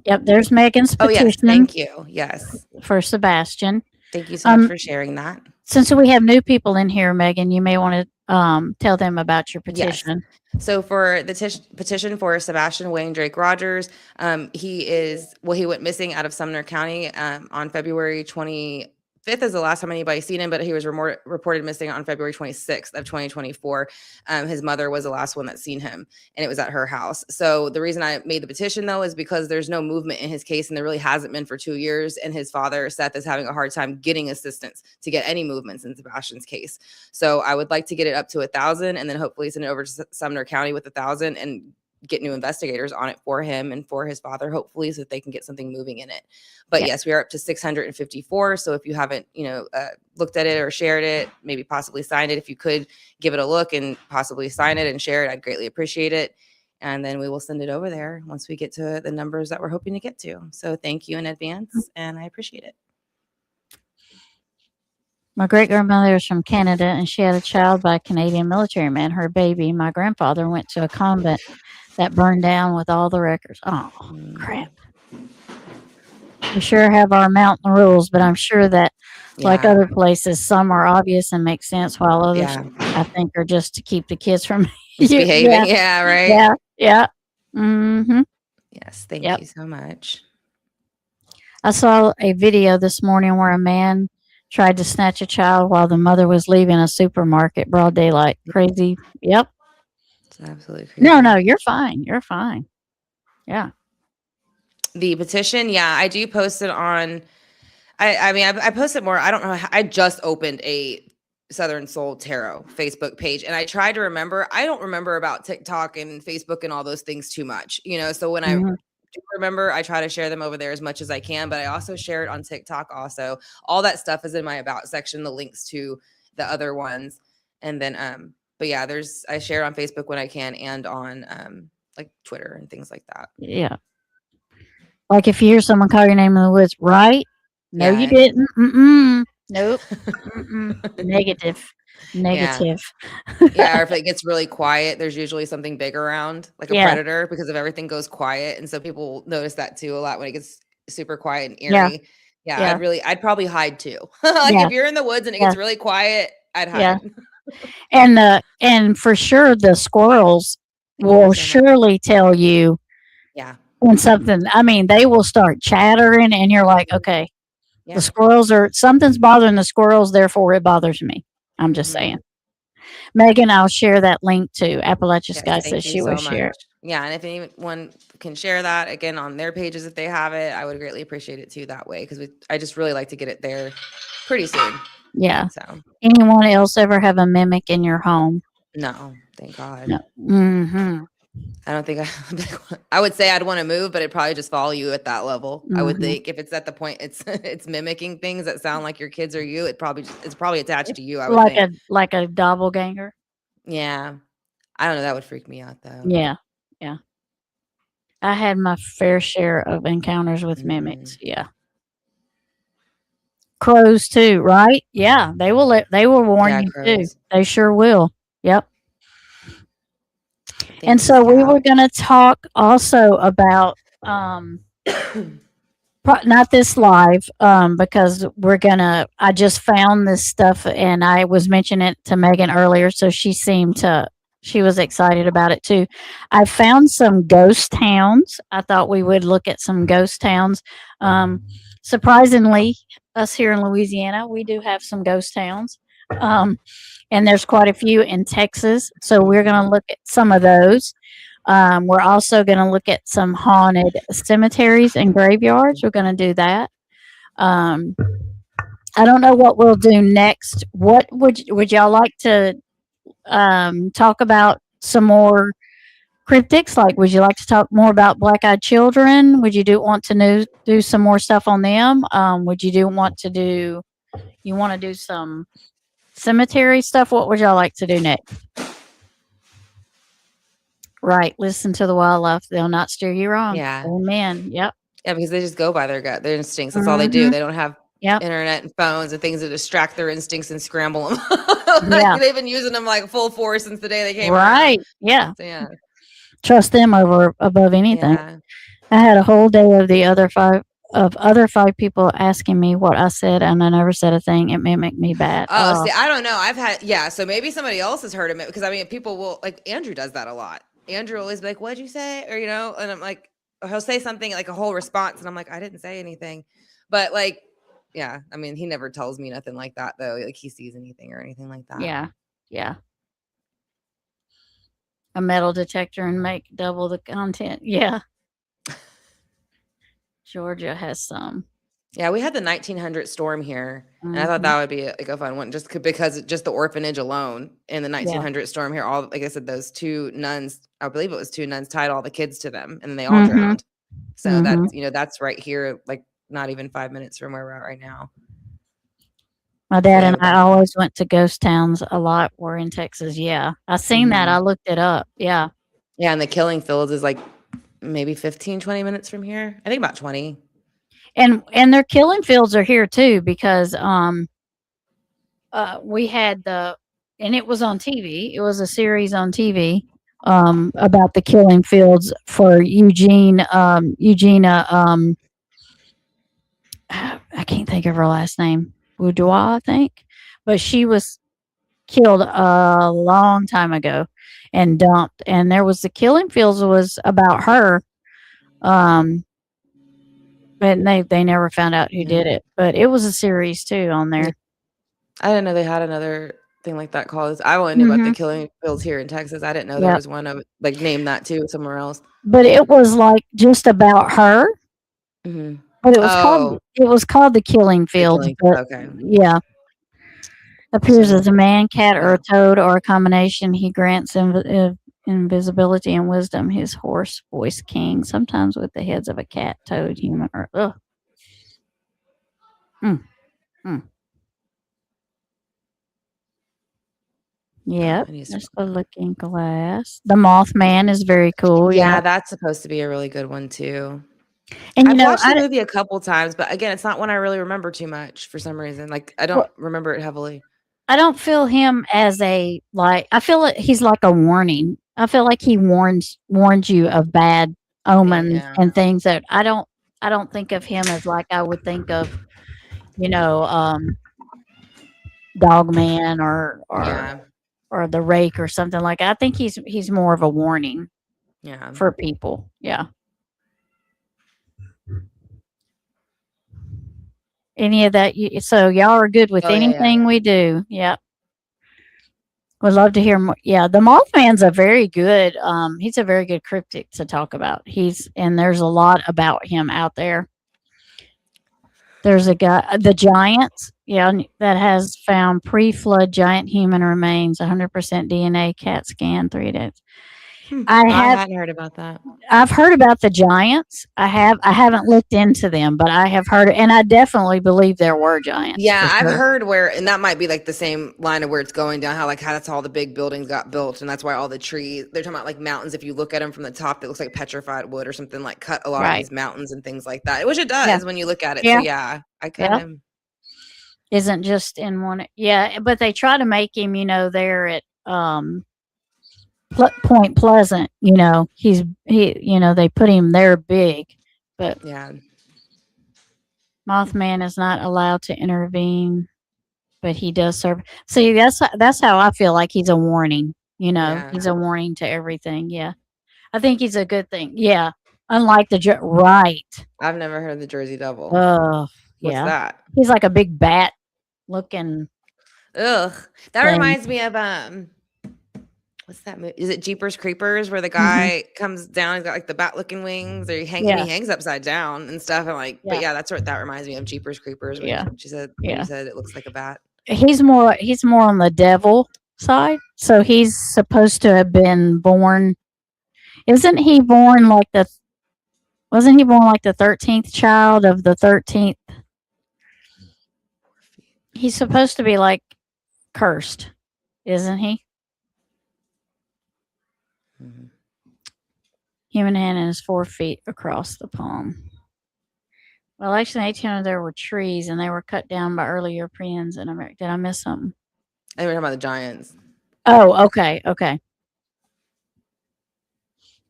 Yep. There's Megan's Oh yes, petition thank you. Yes, for Sebastian. thank you so much for sharing that. Since we have new people in here, Megan, you may want to tell them about your Yes. petition. So for the petition for Sebastian Wayne Drake Rogers, he went missing out of Sumner County on February 25th is the last time anybody's seen him, but he was reported missing on February 26th of 2024. His mother was the last one that seen him, and it was at her house. So the reason I made the petition, though, is because there's no movement in his case, and there really hasn't been for 2 years, and his father, Seth, is having a hard time getting assistance to get any movements in Sebastian's case. So I would like to get it up to 1,000 and then hopefully send it over to Sumner County with 1,000 and get new investigators on it for him and for his father, hopefully, so that they can get something moving in it. But yes, we are up to 654. So if you haven't, looked at it or shared it, maybe possibly signed it, if you could give it a look and possibly sign it and share it, I'd greatly appreciate it. And then we will send it over there once we get to the numbers that we're hoping to get to. So thank you in advance, and I appreciate it. My great grandmother is from Canada, and she had a child by a Canadian military man. Her baby, my grandfather, went to a convent that burned down with all the records. Oh, crap. We sure have our mountain rules, but I'm sure that, like Yeah. other places, some are obvious and make sense, while others, Yeah. I think, are just to keep the kids from Misbehaving. Yeah, right. Yeah, yeah. Mm-hmm. Yes, thank Yep. you so much. I saw a video this morning where a man tried to snatch a child while the mother was leaving a supermarket, broad daylight. Crazy. Yep. It's absolutely crazy. No, you're fine. You're fine. Yeah. The petition, yeah, I do post it on. I post it more. I don't know. I just opened a Southern Soul Tarot Facebook page, and I tried to remember. I don't remember about TikTok and Facebook and all those things too much, So when I do remember, I try to share them over there as much as I can. But I also share it on TikTok. Also, all that stuff is in my about section. The links to the other ones, and then but yeah, I share it on Facebook when I can, and on like Twitter and things like that. Yeah. Like if you hear someone call your name in the woods, right? No, you Yeah. didn't. Mm-mm. Nope. Mm-mm. Negative. Negative. Yeah, or if it gets really quiet, there's usually something big around, like a Yeah. predator, because if everything goes quiet. And so people notice that too a lot when it gets super quiet and Yeah. eerie. Yeah, Yeah. I'd probably hide too. Like Yeah. if you're in the woods and it Yeah. gets really quiet, I'd Yeah. hide. And for sure the squirrels Thank you will so much. surely tell you Yeah. when something, I mean, they will start chattering and you're like, okay, Yeah. the squirrels something's bothering the squirrels, therefore it bothers me. I'm just Mhm. saying. Megan, I'll share that link to Appalachia Yes, Sky thank says you she so will share much. Yeah, and if anyone can share that again on their pages if they have it, I would greatly appreciate it too that way, because I just really like to get it there pretty soon. Yeah. So Anyone else ever have a mimic in your home? no, thank God. No. Mm-hmm. I don't think I would say I'd want to move, but it'd probably just follow you at that level. I would Mhm. think if it's at the point it's mimicking things that sound like your kids or you, it's probably attached to you. I would think. Like a doppelganger. Yeah. I don't know. That would freak me out though. Yeah. Yeah. I had my fair share of encounters with mimics. Yeah. Crows too, right? Yeah. They will warn Yeah, you too. crows. They sure will. Yep. Thank And you, so we were Scout. going to talk also about not this live because I just found this stuff and I was mentioning it to Megan earlier, so she seemed to She was excited about it too. I found some ghost towns. I thought we would look at some ghost towns. Um, Surprisingly, us here in Louisiana, we do have some ghost towns. Um, and there's quite a few in Texas. So we're going to look at some of those. We're also going to look at some haunted cemeteries and graveyards. We're going to do that. Um, I don't know what we'll do next. What would y'all like to talk about some more cryptics? Like, would you like to talk more about black-eyed children? Would you want to do some more stuff on them? Would you want to do? You want to do some cemetery stuff? What would y'all like to do next? Right. Listen to the wildlife. They'll not steer you wrong. Yeah. Amen. Yep. Yeah, because they just go by their instincts. That's all they do. They don't have Yep. internet and phones and things that distract their instincts and scramble them. Yeah. They've been using them like full force since the day they came Right. around. Yeah. So, yeah. Trust them above anything. Yeah. I had a whole day of the other five people asking me what I said, and I never said a thing. It mimicked me bad. Oh, see, I don't know. I've had, so maybe somebody else has heard of it because I mean, people will, like, Andrew does that a lot. Andrew will always be like, what'd you say? Or, and I'm like, or he'll say something like a whole response, and I'm like, I didn't say anything. But, like, yeah, I mean, he never tells me nothing like that, though. Like, he sees anything or anything like that. Yeah. Yeah. A metal detector and make double the content. Yeah. Georgia has some. Yeah, we had the 1900 storm here, and I thought that would be like a fun one, because just the orphanage alone in the 1900 storm here. All, like I said, those two nuns, I believe it was two nuns, tied all the kids to them, and then they all drowned. So that's that's right here, like not even 5 minutes from where we're at right now. My dad and I always went to ghost towns a lot. We're in Texas. Yeah, I seen that. I looked it up. Yeah. Yeah, and the Killing Fields is like maybe 15, 20 minutes from here. I think about 20. And their killing fields are here too, because we had and it was on TV. It was a series on TV about the killing fields for Eugenia. I can't think of her last name. Boudoir, I think, but she was killed a long time ago and dumped. And there was the killing fields was about her. But they never found out who did it. But it was a series too on there. I didn't know they had another thing like that called. I only knew about the Killing Fields here in Texas. I didn't know there was one of like named that too somewhere else. But it was like just about her. But it was called the Killing Fields. Okay. Yeah. Appears as a man, cat, or a toad, or a combination. He grants invisibility and wisdom. His hoarse voice king, sometimes with the heads of a cat, toad, human, or Yep, that's the Looking Glass. The Mothman is very cool. Yeah, that's supposed to be a really good one too. And I've watched the movie a couple times, but again, it's not one I really remember too much for some reason. Like I don't remember it heavily. I don't feel him as I feel like he's like a warning. I feel like he warns you of bad omens and things that I don't think of him as like I would think of, Dogman or the Rake or something like that. I think he's more of a warning for people. Yeah. Any of that? So y'all are good with anything we do. Yep. Would love to hear more. Yeah, the Mothman's a very good. He's a very good cryptid to talk about. And there's a lot about him out there. There's a guy, the Giants, that has found pre-flood giant human remains, 100% DNA CAT scan, 3 days. I hadn't heard about that. I've heard about the Giants. I haven't looked into them, but I have heard, and I definitely believe there were giants. Yeah, I've heard and that might be like the same line of where it's going down, how that's all the big buildings got built, and that's why all the trees, they're talking about like mountains. If you look at them from the top, it looks like petrified wood or something, like cut a lot of these mountains and things like that, which it does when you look at it. So I kind of isn't just in one. Yeah, but they try to make him, there at Point Pleasant, they put him there big, but Mothman is not allowed to intervene, but he does serve. See, that's how I feel like he's a warning. Yeah. He's a warning to everything. Yeah. I think he's a good thing. Yeah. Unlike right. I've never heard of the Jersey Devil. Oh, What's yeah. that? He's like a big bat looking Ugh. That thing. reminds me of what's that movie? Is it Jeepers Creepers where the Mhm. guy comes down, he's got like the bat looking wings, or he Yeah. hangs upside down and stuff. And like, but Yeah. yeah, that's what that reminds me of, Jeepers Creepers, when Yeah. she said when Yeah. you said it looks like a bat. He's more on the devil side. So he's supposed to have been born. Isn't he born like wasn't he born like the 13th child of the 13th? He's supposed to be like cursed, isn't he? Mhm. Human hand and his 4 feet across the palm. Well, actually, in 1800 there were trees and they were cut down by early Europeans in America. Did I miss something? I think we're talking about the giants. Oh, okay, okay.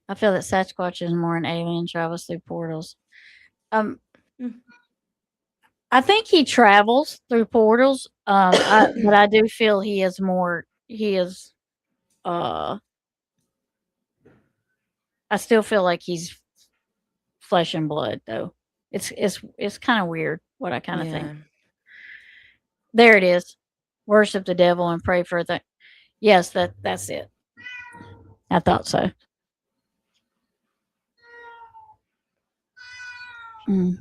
I feel that Sasquatch is more an alien travels through portals. Mm. I think he travels through portals. But I do feel he is more. He is. I still feel like he's flesh and blood, though. It's kind of weird what I kind of think. There it is. Worship the devil and pray for the. Yes, that's it. I thought so. Mm.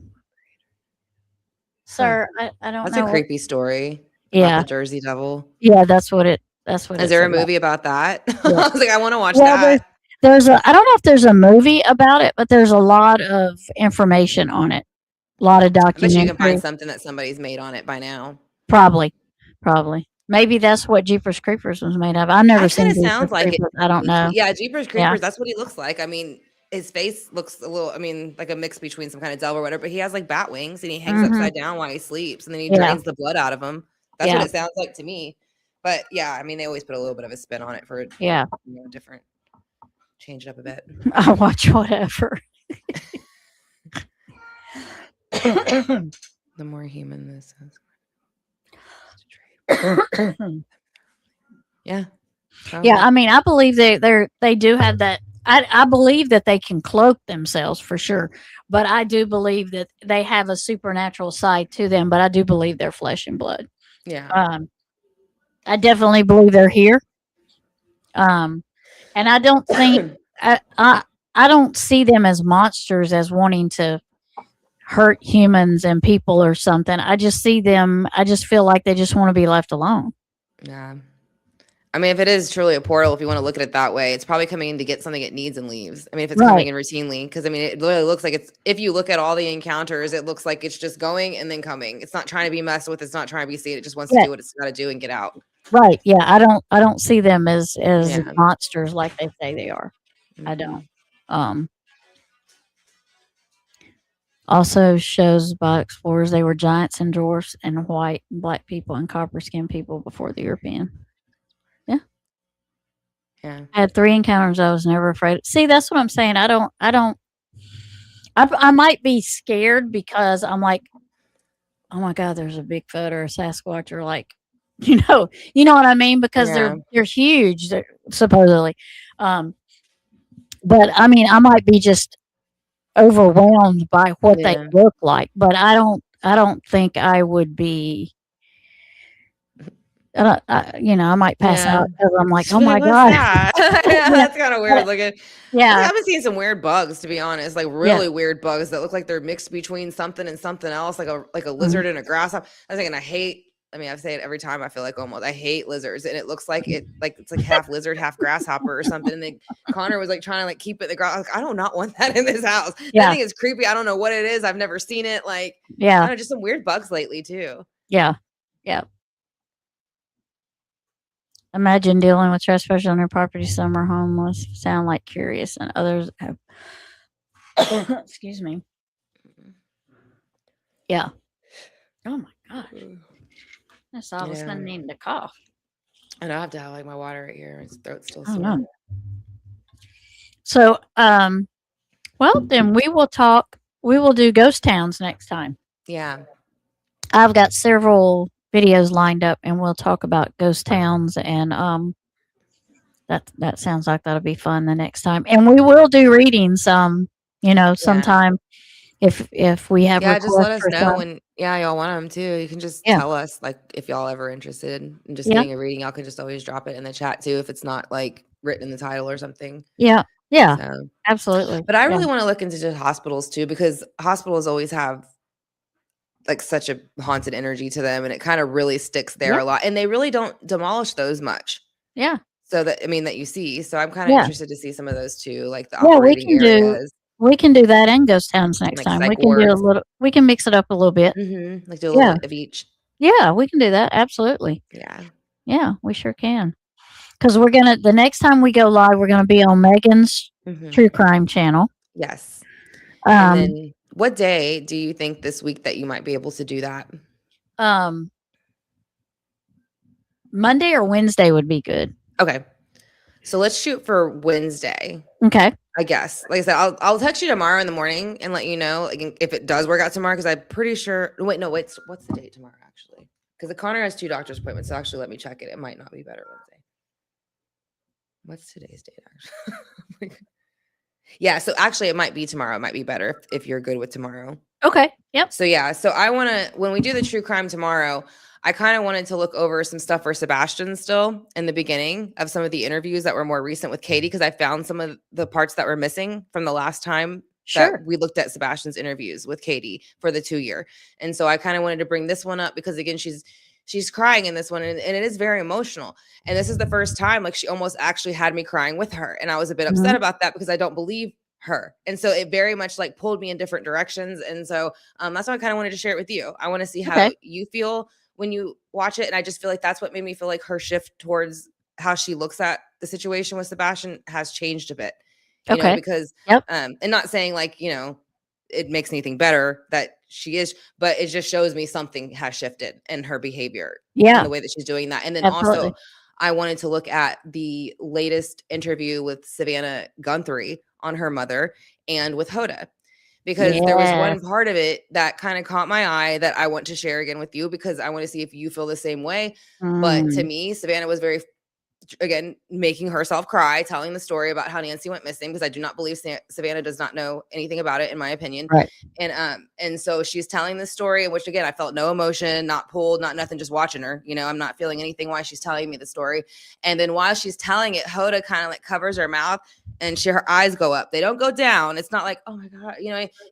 Sir, I don't That's know. a creepy story. Yeah. About the Jersey Devil. Yeah, that's what it. Is it's there a about. movie about that? Yeah. I was like, I want to watch Well, that. I don't know if there's a movie about it, but there's a lot of information on it. A lot of I bet you can documentary. find something that somebody's made on it by now. Probably. Maybe that's what Jeepers Creepers was made of. I've never That seen kind of Jeepers sounds like it. Creepers. I don't know. Yeah, Jeepers Creepers. Yeah. That's what he looks like. I mean, his face looks a little. I mean, like a mix between some kind of devil or whatever. But he has like bat wings, and he hangs Mhm. upside down while he sleeps, and then he Yeah. drains the blood out of him. That's Yeah. what it sounds like to me. But yeah, I mean, they always put a little bit of a spin on it for Yeah. Different. Change it up a bit. I watch whatever. The more human this is. Yeah. Yeah, I mean, I believe they do have that. I believe that they can cloak themselves for sure, but I do believe that they have a supernatural side to them. But I do believe they're flesh and blood. Yeah. I definitely believe they're here. And I don't think I don't see them as monsters, as wanting to hurt humans and people or something. I just see them. I just feel like they just want to be left alone. Yeah. I mean, if it is truly a portal, if you want to look at it that way, it's probably coming in to get something it needs and leaves. I mean, if it's coming in routinely, because I mean, it literally looks like it's, if you look at all the encounters, it looks like it's just going and then coming. It's not trying to be messed with. It's not trying to be seen. It just wants to do what it's got to do and get out. Right. Yeah. I don't see them as monsters like they say they are. I don't. Also shows by explorers they were giants and dwarfs and white and black people and copper skinned people before the European. Yeah. I had 3 encounters I was never afraid. See, that's what I'm saying. I might be scared because I'm like, oh my God, there's a Bigfoot or a Sasquatch, or like, you know what I mean? Because they're huge, supposedly. But I mean, I might be just overwhelmed by what they look like, but I don't think I would be. I might pass out because I'm like, oh my God. That's kind of weird looking. Yeah. I've been seeing some weird bugs, to be honest, like really weird bugs that look like they're mixed between something and something else, like a lizard and a grasshopper. I was thinking, I say it every time. I feel like almost I hate lizards, and it looks like it's like half lizard, half grasshopper or something. And then Connor was like trying to like keep it in the ground. I do not want that in this house. That thing is creepy. I don't know what it is. I've never seen it. Like, I don't know, just some weird bugs lately too. Yeah. Imagine dealing with trespassers on their property. Some are homeless, sound like curious, and others have. Excuse me. Yeah. Oh my God. That's all of a sudden needing to cough. And I have to have like my water right here. His throat's still Oh, sore. no. So, well, then we will talk. We will do ghost towns next time. Yeah. I've got several videos lined up, and we'll talk about ghost towns and That sounds like that'll be fun the next time. And we will do readings, Yeah. sometime if we have Yeah, just let requests us for know some. when y'all want them too. You can just Yeah. tell us like if y'all ever interested in just Yeah. getting a reading. Y'all can just always drop it in the chat too if it's not like written in the title or something. Yeah. Yeah. So, Absolutely. but I Yeah. really want to look into just hospitals too because hospitals always have like such a haunted energy to them, and it kind of really sticks there Yeah. a lot. And they really don't demolish those much. Yeah. So that that you see. So I'm kind of Yeah. interested to see some of those too, like the Yeah, operating areas, we can do that and ghost towns next like time. psych We can do a wards. little we can mix it up a little bit. Like do a little Yeah. bit of each. Yeah, we can do that. Absolutely. Yeah. Yeah, we sure can. Because the next time we go live, we're gonna be on Megan's True Crime channel. Yes. And Um, then what day do you think this week that you might be able to do that? Monday or Wednesday would be good. Okay. So let's shoot for Wednesday. Okay. I guess. Like I said, I'll text you tomorrow in the morning and let you know like if it does work out tomorrow because I'm pretty sure. Wait, what's the date tomorrow actually? Because the Connor has 2 doctor's appointments. So actually, let me check it. It might not be better Wednesday. What's today's date actually? Yeah. So actually, it might be tomorrow. It might be better if you're good with tomorrow. Okay. Yep. So yeah. So I want to when we do the true crime tomorrow. I kind of wanted to look over some stuff for Sebastian still in the beginning of some of the interviews that were more recent with Katie because I found some of the parts that were missing from the last time that we looked at Sebastian's interviews with Katie for the 2-year. And so I kind of wanted to bring this one up because again, she's crying in this one and it is very emotional. And this is the first time like she almost actually had me crying with her. And I was a bit upset about that because I don't believe her. And so it very much like pulled me in different directions. And so that's why I kind of wanted to share it with you. I want to see how you feel when you watch it. And I just feel like that's what made me feel like her shift towards how she looks at the situation with Sebastian has changed a bit, you know, because, and not saying like, it makes anything better that she is, but it just shows me something has shifted in her behavior and the way that she's doing that. And then also I wanted to look at the latest interview with Savannah Guthrie on her mother and with Hoda. Because there was one part of it that kind of caught my eye that I want to share again with you because I want to see if you feel the same way. But to me, Savannah was very, again, making herself cry, telling the story about how Nancy went missing because I do not believe Savannah does not know anything about it, in my opinion. Right. And so she's telling this story, which again, I felt no emotion, not pulled, not nothing, just watching her. I'm not feeling anything while she's telling me the story. And then while she's telling it, Hoda kind of like covers her mouth and her eyes go up. They don't go down. It's not like, oh my God,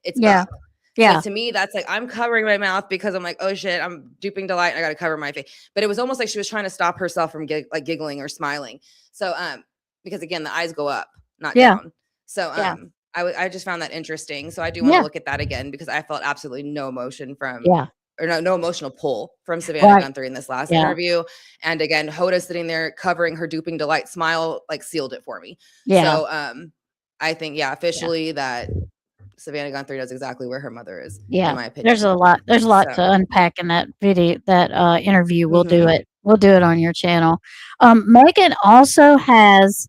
it's up. So to me, that's like, I'm covering my mouth because I'm like, oh shit, I'm duping delight. And I got to cover my face. But it was almost like she was trying to stop herself from giggling or smiling. So, because again, the eyes go up, not down. So, I just found that interesting. So I do want to look at that again because I felt absolutely no emotion from, or no emotional pull from Savannah Guthrie in this last interview. And again, Hoda sitting there covering her duping delight smile, like sealed it for me. So, I think, officially that Savannah Guthrie knows exactly where her mother is. Yeah, in my opinion. there's a lot to unpack in that video, that interview. We'll do it. We'll do it on your channel. Megan also has.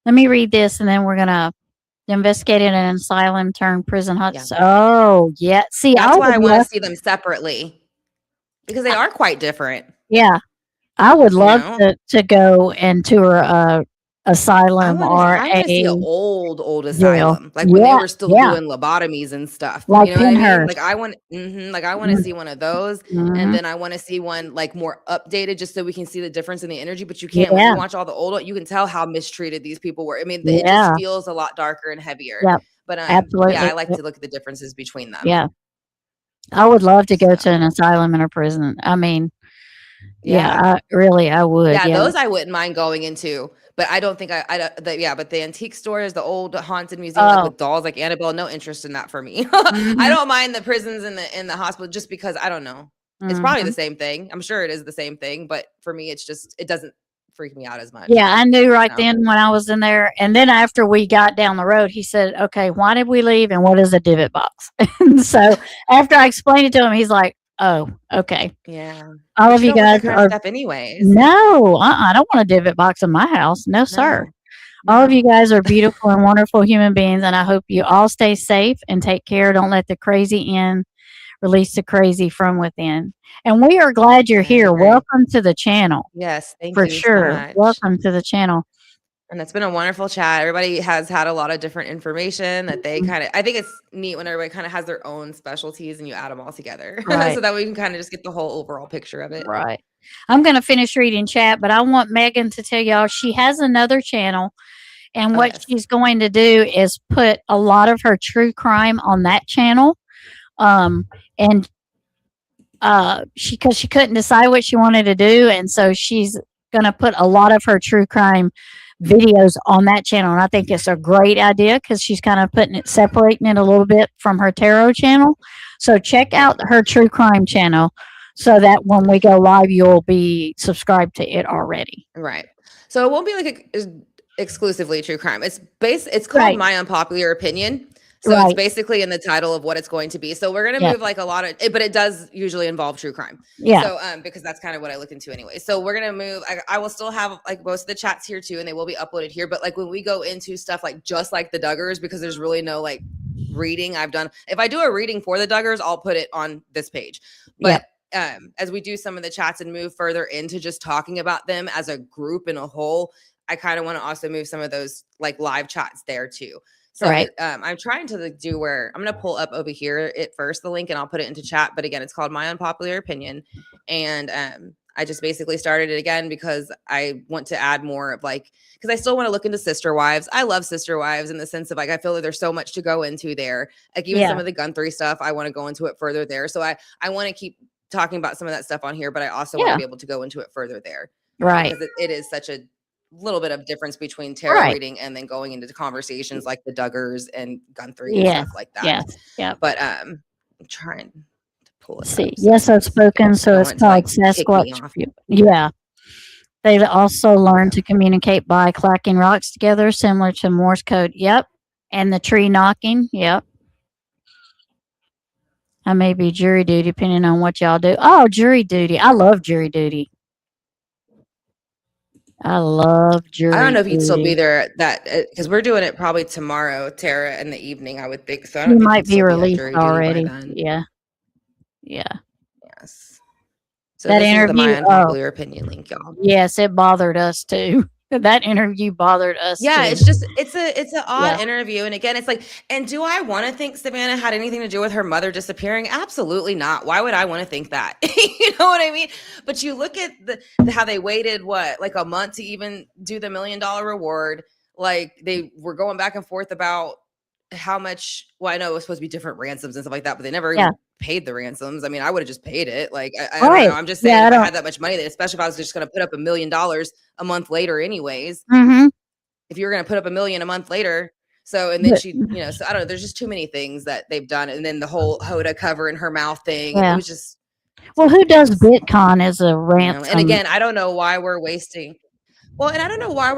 Let me read this, and then we're gonna investigate in an asylum turned prison hot. Yeah. Oh, yeah. See, that's why I want to see them separately because they are quite different. Yeah, I would love to go and tour asylum I want to see an old asylum, like when they were still doing lobotomies and stuff. Like you know what I mean? Pinhurst. Like I want to see one of those, and then I want to see one like more updated, just so we can see the difference in the energy. But you can't when you watch all the old, you can tell how mistreated these people were. I mean, it just feels a lot darker and heavier. Yeah, but absolutely. I like to look at the differences between them. Yeah, I would love to go to an asylum and a prison. I mean, I would. Yeah, those I wouldn't mind going into. But I don't think but the antique stores, the old haunted museum, like with dolls like Annabelle, no interest in that for me. I don't mind the prisons in the hospital just because I don't know. It's probably the same thing. I'm sure it is the same thing, but for me, it doesn't freak me out as much. Yeah, I knew then when I was in there. And then after we got down the road, he said, okay, why did we leave? And what is a divot box? And so after I explained it to him, he's like, oh, okay. Yeah. All of you guys are stuff anyways. No, I don't want a divot box in my house. No, sir. No. All of you guys are beautiful and wonderful human beings, and I hope you all stay safe and take care. Don't let the crazy in. Release the crazy from within. And we are glad you're here. Welcome to the channel. Yes, thank you. For you sure. so much. Welcome to the channel. And it's been a wonderful chat. Everybody has had a lot of different information that they kind of, I think it's neat when everybody kind of has their own specialties and you add them all together. Right. So that we can kind of just get the whole overall picture of it. Right. I'm going to finish reading chat, but I want Megan to tell y'all she has another channel. And Oh, what yes. she's going to do is put a lot of her true crime on that channel. And because she couldn't decide what she wanted to do. And so she's going to put a lot of her true crime videos on that channel. And I think it's a great idea because she's kind of separating it a little bit from her tarot channel. So check out her true crime channel so that when we go live, you'll be subscribed to it already. Right. So it won't be like exclusively true crime. It's called Right. My Unpopular Opinion. So Right. it's basically in the title of what it's going to be. So we're going to Yeah. move like a lot of it, but it does usually involve true crime. Yeah. So because that's kind of what I look into anyway. So we're going to move. I will still have like most of the chats here too, and they will be uploaded here. But like when we go into stuff like just like the Duggars, because there's really no like reading I've done. If I do a reading for the Duggars, I'll put it on this page. But as we do some of the chats and move further into just talking about them as a group in a whole, I kind of want to also move some of those like live chats there too. So Right. I'm trying to do where I'm going to pull up over here at first the link and I'll put it into chat. But again, it's called My Unpopular Opinion. And I just basically started it again because I want to add more of like, because I still want to look into Sister Wives. I love Sister Wives in the sense of like, I feel like there's so much to go into there. Like even some of the Guthrie stuff, I want to go into it further there. So I want to keep talking about some of that stuff on here, but I also want to be able to go into it further there. Right. Because it is such a little bit of difference between tarot reading and then going into the conversations like the Duggars and Guthrie and stuff like that. Yes. Yeah. But I'm trying to pull it See, up. yes, I've spoken, so it's called Sasquatch. Yeah. They also learn to communicate by clacking rocks together, similar to Morse code. Yep. And the tree knocking. Yep. I may be jury duty, depending on what y'all do. Oh, jury duty. I love jury duty. I love jury. I don't know if you'd still be there that because we're doing it probably tomorrow, Tara, in the evening. I would think so. I don't You think might you'd be still released at jury duty by already. then. Yeah. Yeah. Yes. So That this is the interview. My Unpopular Opinion link, y'all. Yes, it bothered us too. That interview bothered us Yeah, too. it's just it's an odd interview. And again, it's like, and do I want to think Savannah had anything to do with her mother disappearing? Absolutely not. Why would I want to think that? You know what I mean? But you look at how they waited like a month to even do the $1 million reward. Like they were going back and forth about how much. Well, I know it was supposed to be different ransoms and stuff like that, but they never even paid the ransoms. I mean, I would have just paid it. Like I don't know. I'm just saying, if I had that much money, especially if I was just going to put up $1 million a month later, anyways. Mm-hmm. If you're going to put up $1 million a month later, so and then she, so I don't know. There's just too many things that they've done, and then the whole Hoda cover in her mouth thing. It was just. Well, who does Bitcoin as a ransom? And again, I don't know why we're wasting. Well, and I don't know why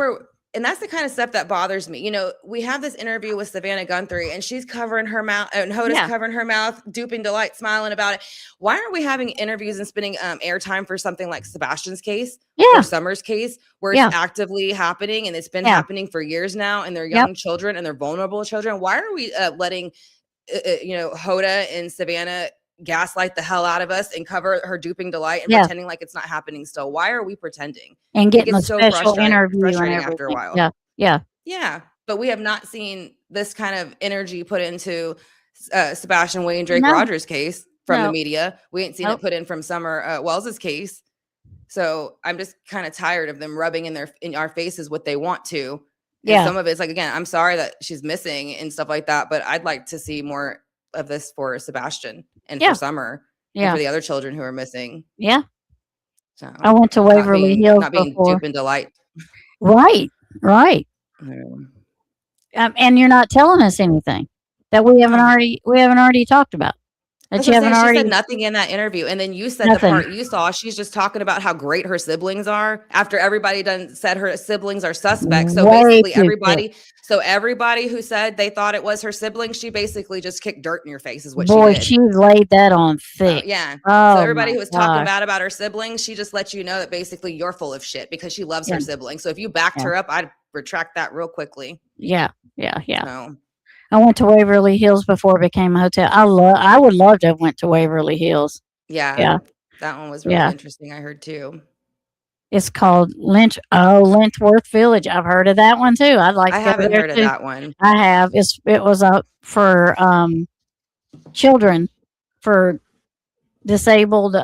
and that's the kind of stuff that bothers me. You know, we have this interview with Savannah Guthrie and she's covering her mouth and Hoda's covering her mouth, duping Delight, smiling about it. Why aren't we having interviews and spending airtime for something like Sebastian's case or Summer's case, where it's actively happening and it's been happening for years now, and they're young children and they're vulnerable children? Why are we letting, Hoda and Savannah gaslight the hell out of us and cover her duping Delight and pretending like it's not happening still? Why are we pretending? And getting a so special interview and frustrating after a everything. while. Yeah. But we have not seen this kind of energy put into Sebastian Wayne Drake Rogers case from the media. We ain't seen it put in from Summer Wells's case. So I'm just kind of tired of them rubbing in our faces what they want to. And some of it's like, again, I'm sorry that she's missing and stuff like that, but I'd like to see more of this for Sebastian and for Summer and for the other children who are missing. Yeah. So I went to Waverly Hills not being before. dupe and Delight. Right. And you're not telling us anything that we haven't already talked about. She said nothing in that interview, and then you said the part you saw. She's just talking about how great her siblings are after everybody said her siblings are suspects. So basically, everybody who said they thought it was her siblings, she basically just kicked dirt in your face. Is what she did. She laid that on thick. So everybody who was talking bad about her siblings, she just let you know that basically you're full of shit because she loves her siblings. So if you backed her up, I'd retract that real quickly. Yeah. So. I went to Waverly Hills before it became a hotel. I would love to have went to Waverly Hills. Yeah. That one was really interesting. I heard too. It's called Lentworth Village. I've heard of that one too. I'd like I to go haven't there heard of too. that one. I have. It was for children, for disabled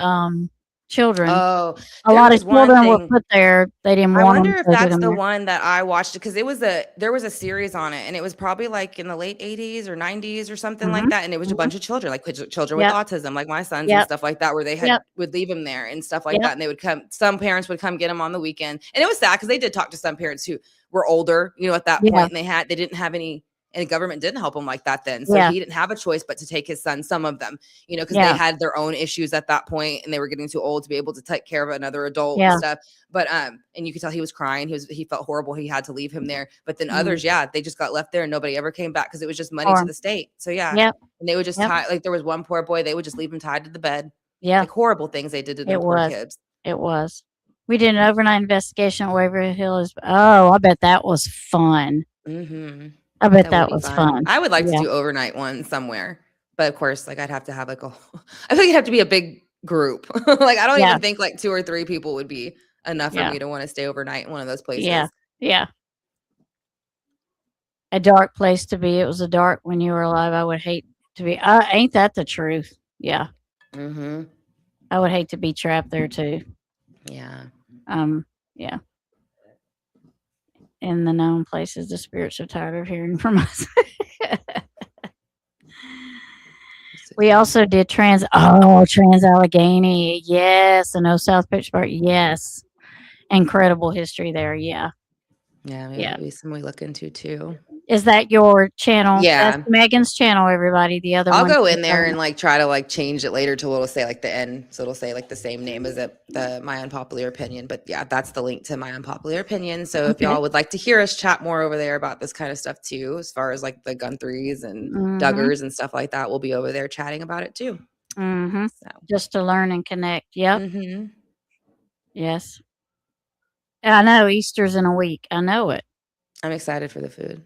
children. Oh, A there lot of was one children were thing. put there. They didn't I want wonder them, if so they put that's them the there. one that I watched because there was a series on it and it was probably like in the late 80s or 90s or something like Mhm. that, and it was a Mhm. bunch of children, like children with Yep. autism, like my sons and Yep. stuff like that, where they Yep. would leave them there and stuff like Yep. that, and they would come. Some parents would come get them on the weekend, and it was sad because they did talk to some parents who were older, at that Yeah. point, and they didn't have any. And the government didn't help him like that then. So Yeah. he didn't have a choice but to take his son, some of them, because they Yeah. had their own issues at that point and they were getting too old to be able to take care of another adult and Yeah. stuff. But and you could tell he was crying. He felt horrible. He had to leave him there. But then Mhm. others, yeah, they just got left there and nobody ever came back because it was just money Or to the state. So yeah. Yep. And they would just Yep. tie, like there was one poor boy, they would just leave him tied to the bed. Yeah. Like horrible things they did to them It poor was. kids. It was. We did an overnight investigation at Waverly Hills. Oh, I bet that was fun. Mm-hmm. I bet That that would be was fun. fun. I would like to Yeah. do overnight ones somewhere. But of course, like I'd have to have like I think it'd have to be a big group. Like I don't Yeah. even think like 2 or 3 people would be enough for Yeah. me to want to stay overnight in one of those places. Yeah. Yeah. A dark place to be. It was a dark when you were alive. I would hate to be. Ain't that the truth? Yeah. Mm-hmm. I would hate to be trapped there too. Yeah. Yeah. In the known places, the spirits are tired of hearing from us. We also did Trans Allegheny. Yes. And South Pittsburgh. Yes. Incredible history there. Yeah. Yeah, maybe Yeah. that'd be something we look into too. Is that your channel? Yeah. That's Megan's channel, everybody. The other I'll one. go in there and like try to like change it later to it'll say like the end. So it'll say like the same name as my unpopular opinion. But yeah, that's the link to my unpopular opinion. So if Okay. y'all would like to hear us chat more over there about this kind of stuff too, as far as like the Gunthries and Mhm. Duggars and stuff like that, we'll be over there chatting about it too. Mm-hmm. So Just to learn and connect. Yep. mm-hmm. Yes. I know Easter's in a week. I know it. I'm excited for the food.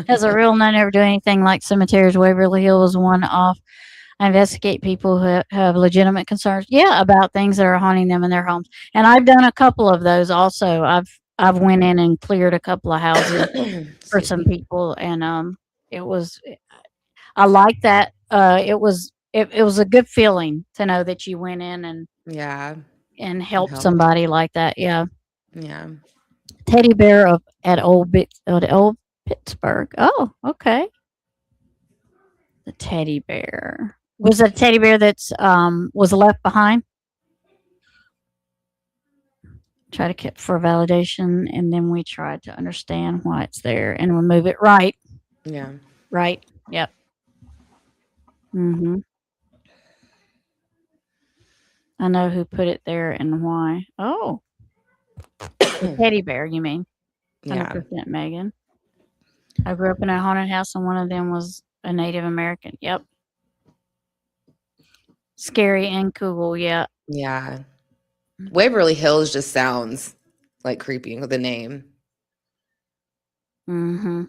As a rule, none ever do anything like cemeteries. Waverly Hill is one off. I investigate people who have legitimate concerns, about things that are haunting them in their homes. And I've done a couple of those also. I've went in and cleared a couple of houses for Excuse some me. people, and I like that. It was a good feeling to know that you went in Yeah. and helped helped. somebody like that. Yeah. Yeah. Teddy bear at old Pittsburgh. Oh, okay. The teddy bear. Was it a teddy bear that's was left behind? Try to keep for validation, and then we try to understand why it's there and remove it. Right. Yeah. Right. Yep. Mm-hmm. I know who put it there and why. Oh, the teddy bear, you mean? Yeah. 100% Megan. I grew up in a haunted house, and one of them was a Native American. Yep. Scary and cool. Yeah. Yeah. Waverly Hills just sounds like creepy with the name. Mm-hmm.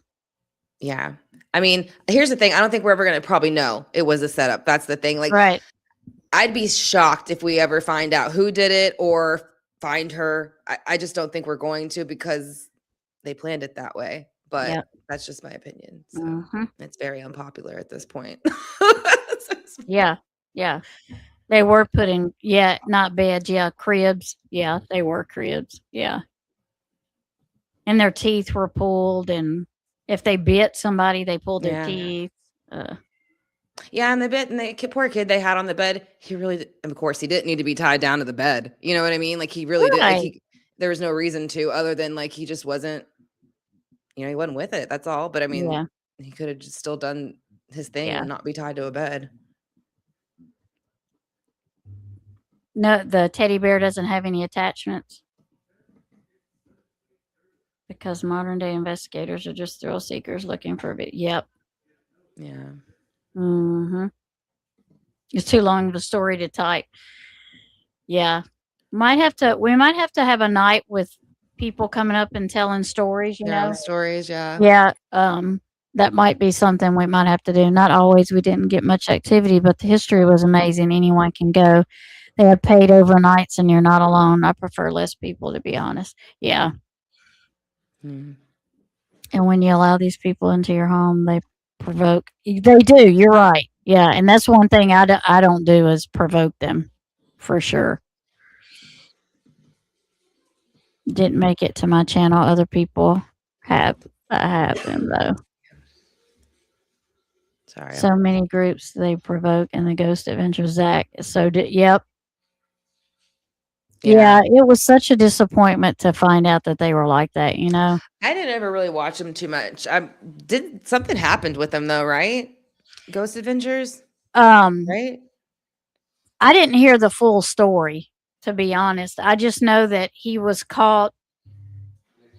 Yeah. I mean, here's the thing. I don't think we're ever going to probably know it was a setup. That's the thing. Like, Right. I'd be shocked if we ever find out who did it or find her. I just don't think we're going to because they planned it that way. But Yep. that's just my opinion. So Mm-hmm. it's very unpopular at this point. Yeah. Yeah. They were putting, not beds. Yeah. Cribs. Yeah. They were cribs. Yeah. And their teeth were pulled. And if they bit somebody, they pulled their Yeah. teeth. Yeah, and the poor kid they had on the bed, he really, of course, he didn't need to be tied down to the bed. You know what I mean? Like he really did. Like Right. there was no reason to, other than like he just wasn't, he wasn't with it. That's all. But I mean, Yeah. he could have just still done his thing Yeah. and not be tied to a bed. No, the teddy bear doesn't have any attachments because modern day investigators are just thrill seekers looking for a bit. Yep. Yeah. Mm-hmm. It's too long of a story to type. Yeah. We might have to have a night with people coming up and telling stories, Their own stories. Yeah. Yeah. That might be something we might have to do. Not always. We didn't get much activity, but the history was amazing. Anyone can go. They have paid overnights, and you're not alone. I prefer less people, to be honest. Yeah. Mm. And when you allow these people into your home, they provoke. They do. You're right. Yeah. And that's one thing I don't do is provoke them for sure. Didn't make it to my channel. Other people have. I have them, though. Sorry. So many groups they provoke, and the Ghost Adventure Zach. Yep. Yeah, it was such a disappointment to find out that they were like that, you know? I didn't ever really watch them too much. Did something happened with them though, right? Ghost Adventures, right? I didn't hear the full story, to be honest. I just know that he was caught,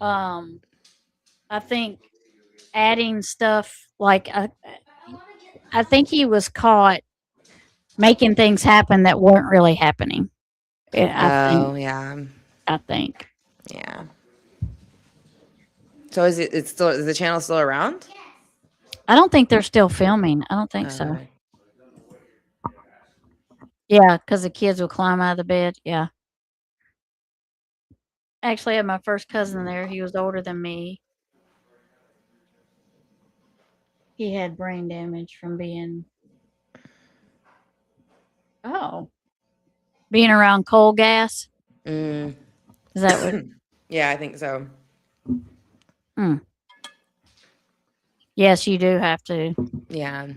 I think, adding stuff like, I think he was caught making things happen that weren't really happening. Yeah. I think. Yeah. So is the channel still around? I don't think they're still filming. I don't think so. Okay. Yeah, because the kids will climb out of the bed. Yeah. Actually, I had my first cousin there. He was older than me. He had brain damage from being around coal gas. Mm. Is that what? Yeah, I think so. Yes, you do have to. Yeah.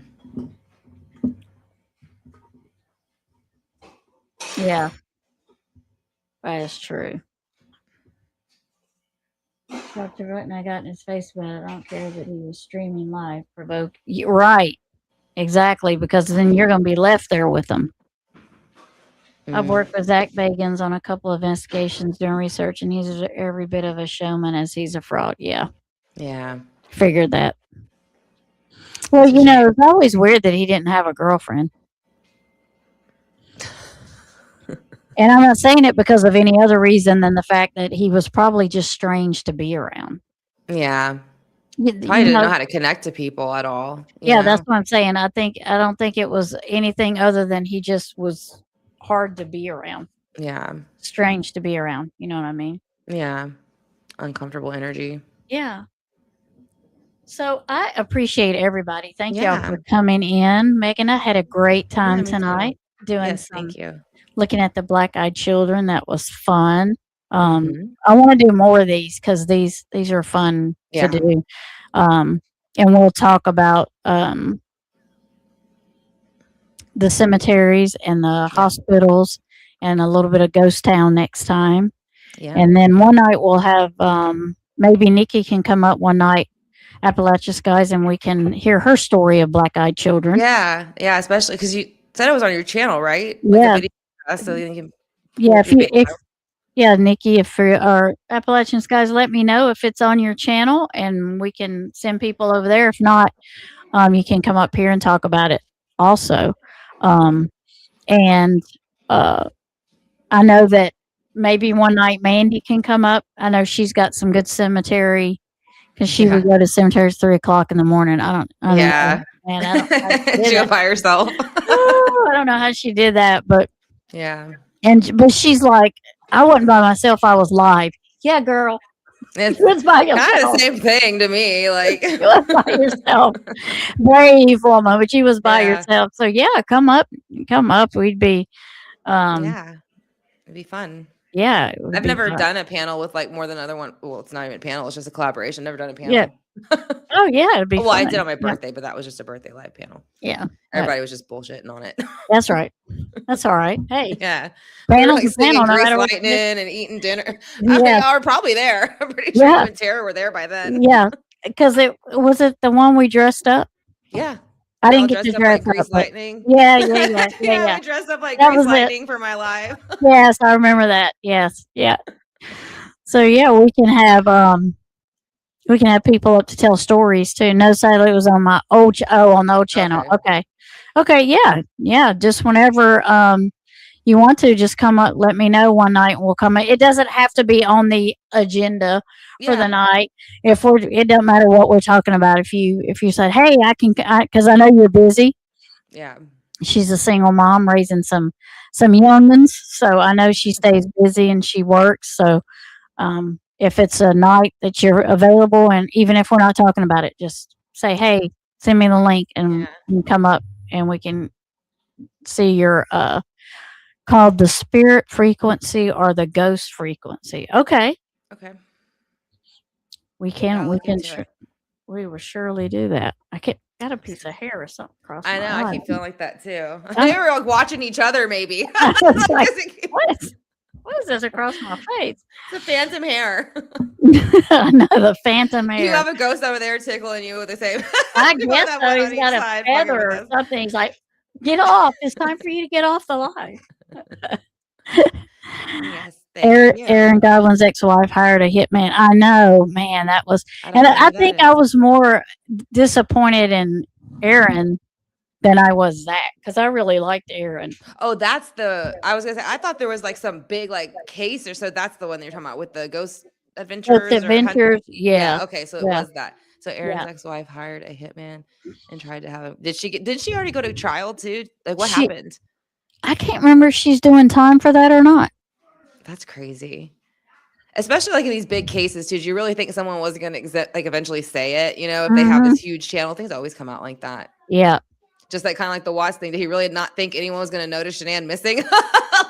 Yeah. That is true. Dr. Rotten, I got in his face about it. I don't care that he was streaming live. Provoke. Right. Exactly. Because then you're going to be left there with them. I've worked with Zach Bagans on a couple of investigations doing research, and he's every bit of a showman as he's a fraud. Yeah. Yeah. Figured that. Well, you know, it's always weird that he didn't have a girlfriend. And I'm not saying it because of any other reason than the fact that he was probably just strange to be around. Yeah. Probably didn't know how to connect to people at all. Yeah, that's what I'm saying. I don't think it was anything other than he just was hard to be around. Yeah. Strange to be around. You know what I mean? Yeah. Uncomfortable energy. Yeah. So I appreciate everybody. Thank y'all for coming in. Megan, I had a great time tonight doing thank you. Looking at the black-eyed children. That was fun. I want to do more of these because these are fun to do. And we'll talk about the cemeteries and the hospitals and a little bit of Ghost Town next time. Yeah. And then one night we'll have maybe Nikki can come up one night, Appalachia Skies, and we can hear her story of black-eyed children. Yeah, especially because you said it was on your channel, right? Yeah. So you can Nikki, if or Appalachian Skies, let me know if it's on your channel, and we can send people over there. If not, you can come up here and talk about it also. And I know that maybe one night Mandy can come up. I know she's got some good cemetery because she would go to cemeteries 3:00 in the morning. I don't know. Man, I don't she go by herself. I don't know how she did that, but yeah. But she's like, I wasn't by myself. I was live. Yeah, girl. It's kind of the same thing to me. Like you was by yourself. Brave woman, but you was by yourself. So come up. We'd be it'd be fun. Yeah. I've never done a panel with like more than another one. Well, it's not even a panel, it's just a collaboration. Never done a panel. Yeah. Oh yeah, it'd be fun. I did on my birthday, but that was just a birthday live panel. Yeah. Everybody was just bullshitting on it. That's right. That's all right. Hey. Yeah. Panel's like panel, no matter lightning and eating dinner. I mean, y'all were probably there. I'm pretty sure you and Tara were there by then. Yeah. Because it was the one we dressed up? Yeah. I didn't get to dress like Grease up. Lightning. Yeah. We dressed up like Grease Lightning for my live. Yes, I remember that. Yes. Yeah. So we can have people up to tell stories too. No, sadly, it was on my on the old channel. Okay. Yeah. Just whenever you want to, just come up. Let me know one night, and we'll come. It doesn't have to be on the agenda for the night. It doesn't matter what we're talking about. If you said, hey, I can, because I know you're busy. Yeah. she's a single mom raising some young ones. So I know she stays busy and she works. So if it's a night that you're available, and even if we're not talking about it, just say, hey, send me the link and, Yeah. and come up and we can see your called the spirit frequency or the ghost frequency. Okay. Okay. We I'll can look into it. we will surely do that. I got a piece of hair or something across I my know. I eye. keep feeling like that too. They were like watching each other, maybe. I was like, It's what is this across my face? a phantom hair. I know, the phantom You hair. have a ghost over there tickling you with the same. I You want guess that so. one He's on each got a side, fucking feather with or us. something. He's like, get off. It's time for you to get off the line. Yes, thank you. Aaron Godwin's ex-wife hired a hitman. I know, man. That was, I don't and know I who that think I is. was more disappointed in Aaron than I was that because I really liked Aaron. Oh, that's the. I was gonna say. I thought there was like some big like case or so. That's the one that you're talking about with the ghost Ghost adventures or Adventures, Yeah. yeah, Okay. So it yeah, was that. So Aaron's yeah. ex-wife hired a hitman and tried to have him. Did she already go to trial too? Like what She, happened? I can't remember if she's doing time for that or not. That's crazy. Especially like in these big cases too. Do you really think someone was gonna like eventually say it? You know, if they have Hmm. this huge channel, things always come out like that. Yeah, Just like kind of like the Watts thing. Did he really not think anyone was gonna notice Shanann missing?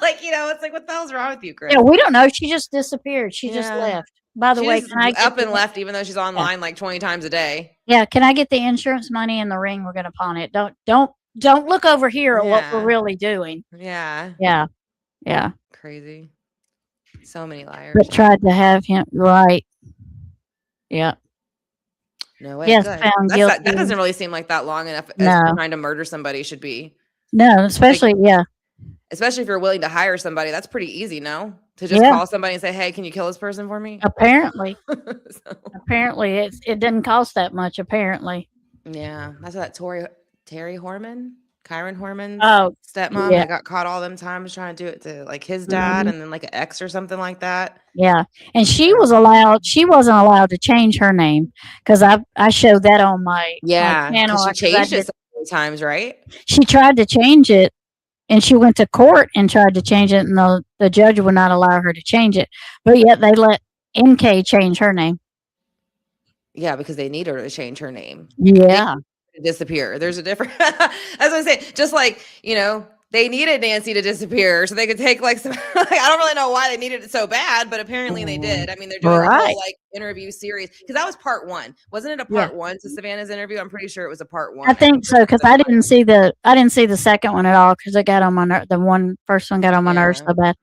Like, it's like what the hell's wrong with you, Chris? yeah. We don't know. She just disappeared. She just Yeah. left. By the She way, just can I get up and the, left, even though she's yeah, online like 20 times a day. yeah? Can I get the insurance money and the ring we're gonna pawn it? Don't look over here at what we're Yeah. really doing. Yeah. Yeah, yeah. Crazy. So many liars. But tried to have him right. Yeah. No way. Yes, Good. found That guilty. doesn't really seem like that long enough as No, trying to murder somebody should be. no. Like, Especially, yeah, especially if you're willing to hire somebody. That's pretty easy, no? To just yeah. call somebody and say, hey, can you kill this person for me? Apparently, So, apparently, it didn't cost that much. Apparently. yeah. That's what Terry Horman, Kyron Horman's Oh, stepmom yeah. that got caught all them times trying to do it to like his dad Mhm. and then like an ex or something like that. Yeah, and she Yeah. wasn't allowed to change her name because I showed that on my Yeah. channel Because she 'cause I changed it did. so many times, right? She tried to change it, and she went to court and tried to change it, and the judge would not allow her to change it. But yet they let NK change her name. Yeah, because they need her to change her name. Yeah, Disappear. There's a different as I say, just like, they needed Nancy to disappear so they could take like some like, I don't really know why they needed it so bad, but apparently they did. I mean, they're doing a right. whole like interview series because that was part one. Wasn't it a Yeah, part one to Savannah's interview? I'm pretty sure it was a part one. I think so because I didn't see the second one at all because it got on my the first one got on my nerves Yeah. so bad.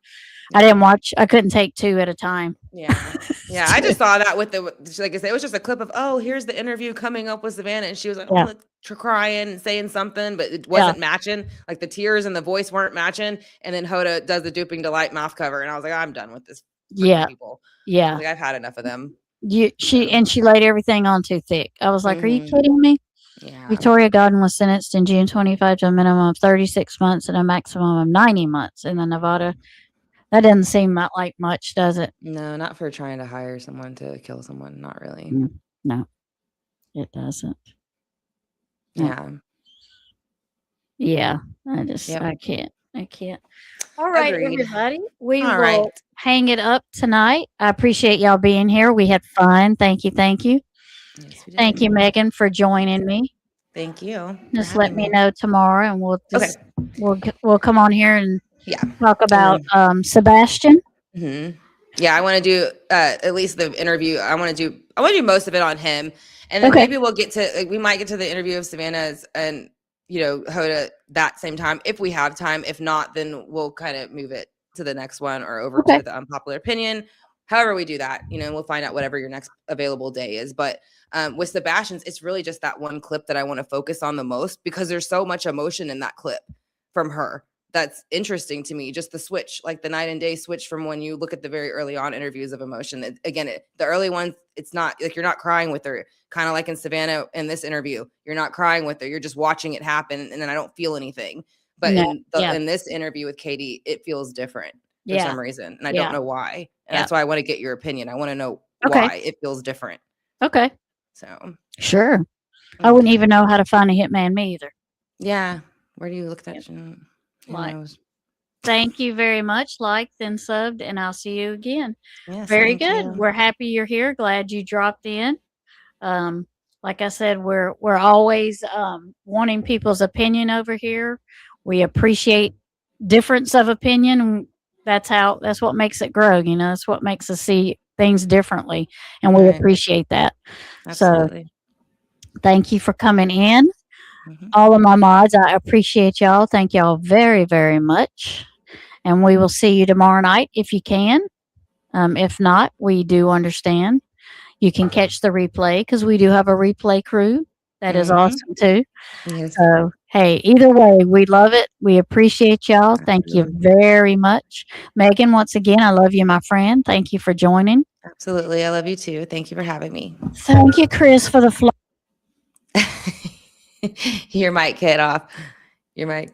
I didn't watch. I couldn't take two at a time. Yeah. Yeah. I just saw that with like I said, it was just a clip of, oh, here's the interview coming up with Savannah. And she was like, Yeah, oh, crying and saying something, but it yeah, wasn't matching. Like the tears and the voice weren't matching. And then Hoda does the duping delight mouth cover. And I was like, I'm done with this yeah, people. yeah. Like I've had enough of them. She laid everything on too thick. I was like, "Are you kidding me?" Yeah. Victoria Godwin was sentenced in June 25 to a minimum of 36 months and a maximum of 90 months in the Nevada. That doesn't seem like much, does it? No, not for trying to hire someone to kill someone. Not really. No, it doesn't. No. Yeah. Yeah, Yep. I can't. All right, Agreed. everybody. We All will right. hang it up tonight. I appreciate y'all being here. We had fun. Thank you. Thank you. Yes, we Thank did. you, Megan, for joining me. Thank you. for Just let having me know tomorrow, and Okay. we'll come on here and Yeah. talk And about then, Sebastian. yeah, I want to do at least the interview. I want to do most of it on him, and then Okay. maybe we'll get to we might get to the interview of Savannah's and Hoda that same time if we have time. If not, then we'll kind of move it to the next one or over Okay. to the unpopular opinion. However we do that, we'll find out whatever your next available day is. But with Sebastian's, it's really just that one clip that I want to focus on the most because there's so much emotion in that clip from her. That's interesting to me. Just the switch, like the night and day switch from when you look at the very early on interviews of emotion. The early ones, it's not like you're not crying with her, kind of like in Savannah in this interview. You're not crying with her. You're just watching it happen. And then I don't feel anything. But No. Yeah. in this interview with Katie, it feels different for Yeah. some reason. And I Yeah. don't know why. And Yeah. that's why I want to get your opinion. I want to know Okay. why it feels different. Okay. So, Sure. I wouldn't okay. even know how to find a hitman me either. Yeah. Where do you look that? Yep. Who Like. knows? Thank you very much. Liked and subbed, and I'll see you again. Yes, Very thank good. you. We're happy you're here. Glad you dropped in. Like I said, we're always wanting people's opinion over here. We appreciate difference of opinion. That's what makes it grow. That's what makes us see things differently, and we Right. appreciate that. Absolutely. So, thank you for coming in. Mhm. All of my mods, I appreciate y'all. Thank y'all very, very much. And we will see you tomorrow night if you can. If not, we do understand. You can catch the replay because we do have a replay crew. That is Mhm. awesome too. Yes. So, hey, either way, we love it. We appreciate y'all. Thank you Absolutely. very much. Megan, once again, I love you, my friend. Thank you for joining. Absolutely. I love you too. Thank you for having me. Thank you, Chris, for the flow. Your mic cut off. Your mic.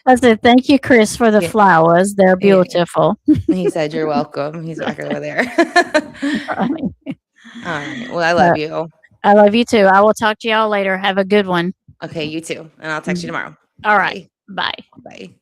I said, thank you, Chris, for the Yeah. flowers. They're beautiful. He said, "You're welcome." He's back over there. All right. Well, I love you. I love you too. I will talk to y'all later. Have a good one. Okay, you too. And I'll text you tomorrow. All right. Bye. Bye.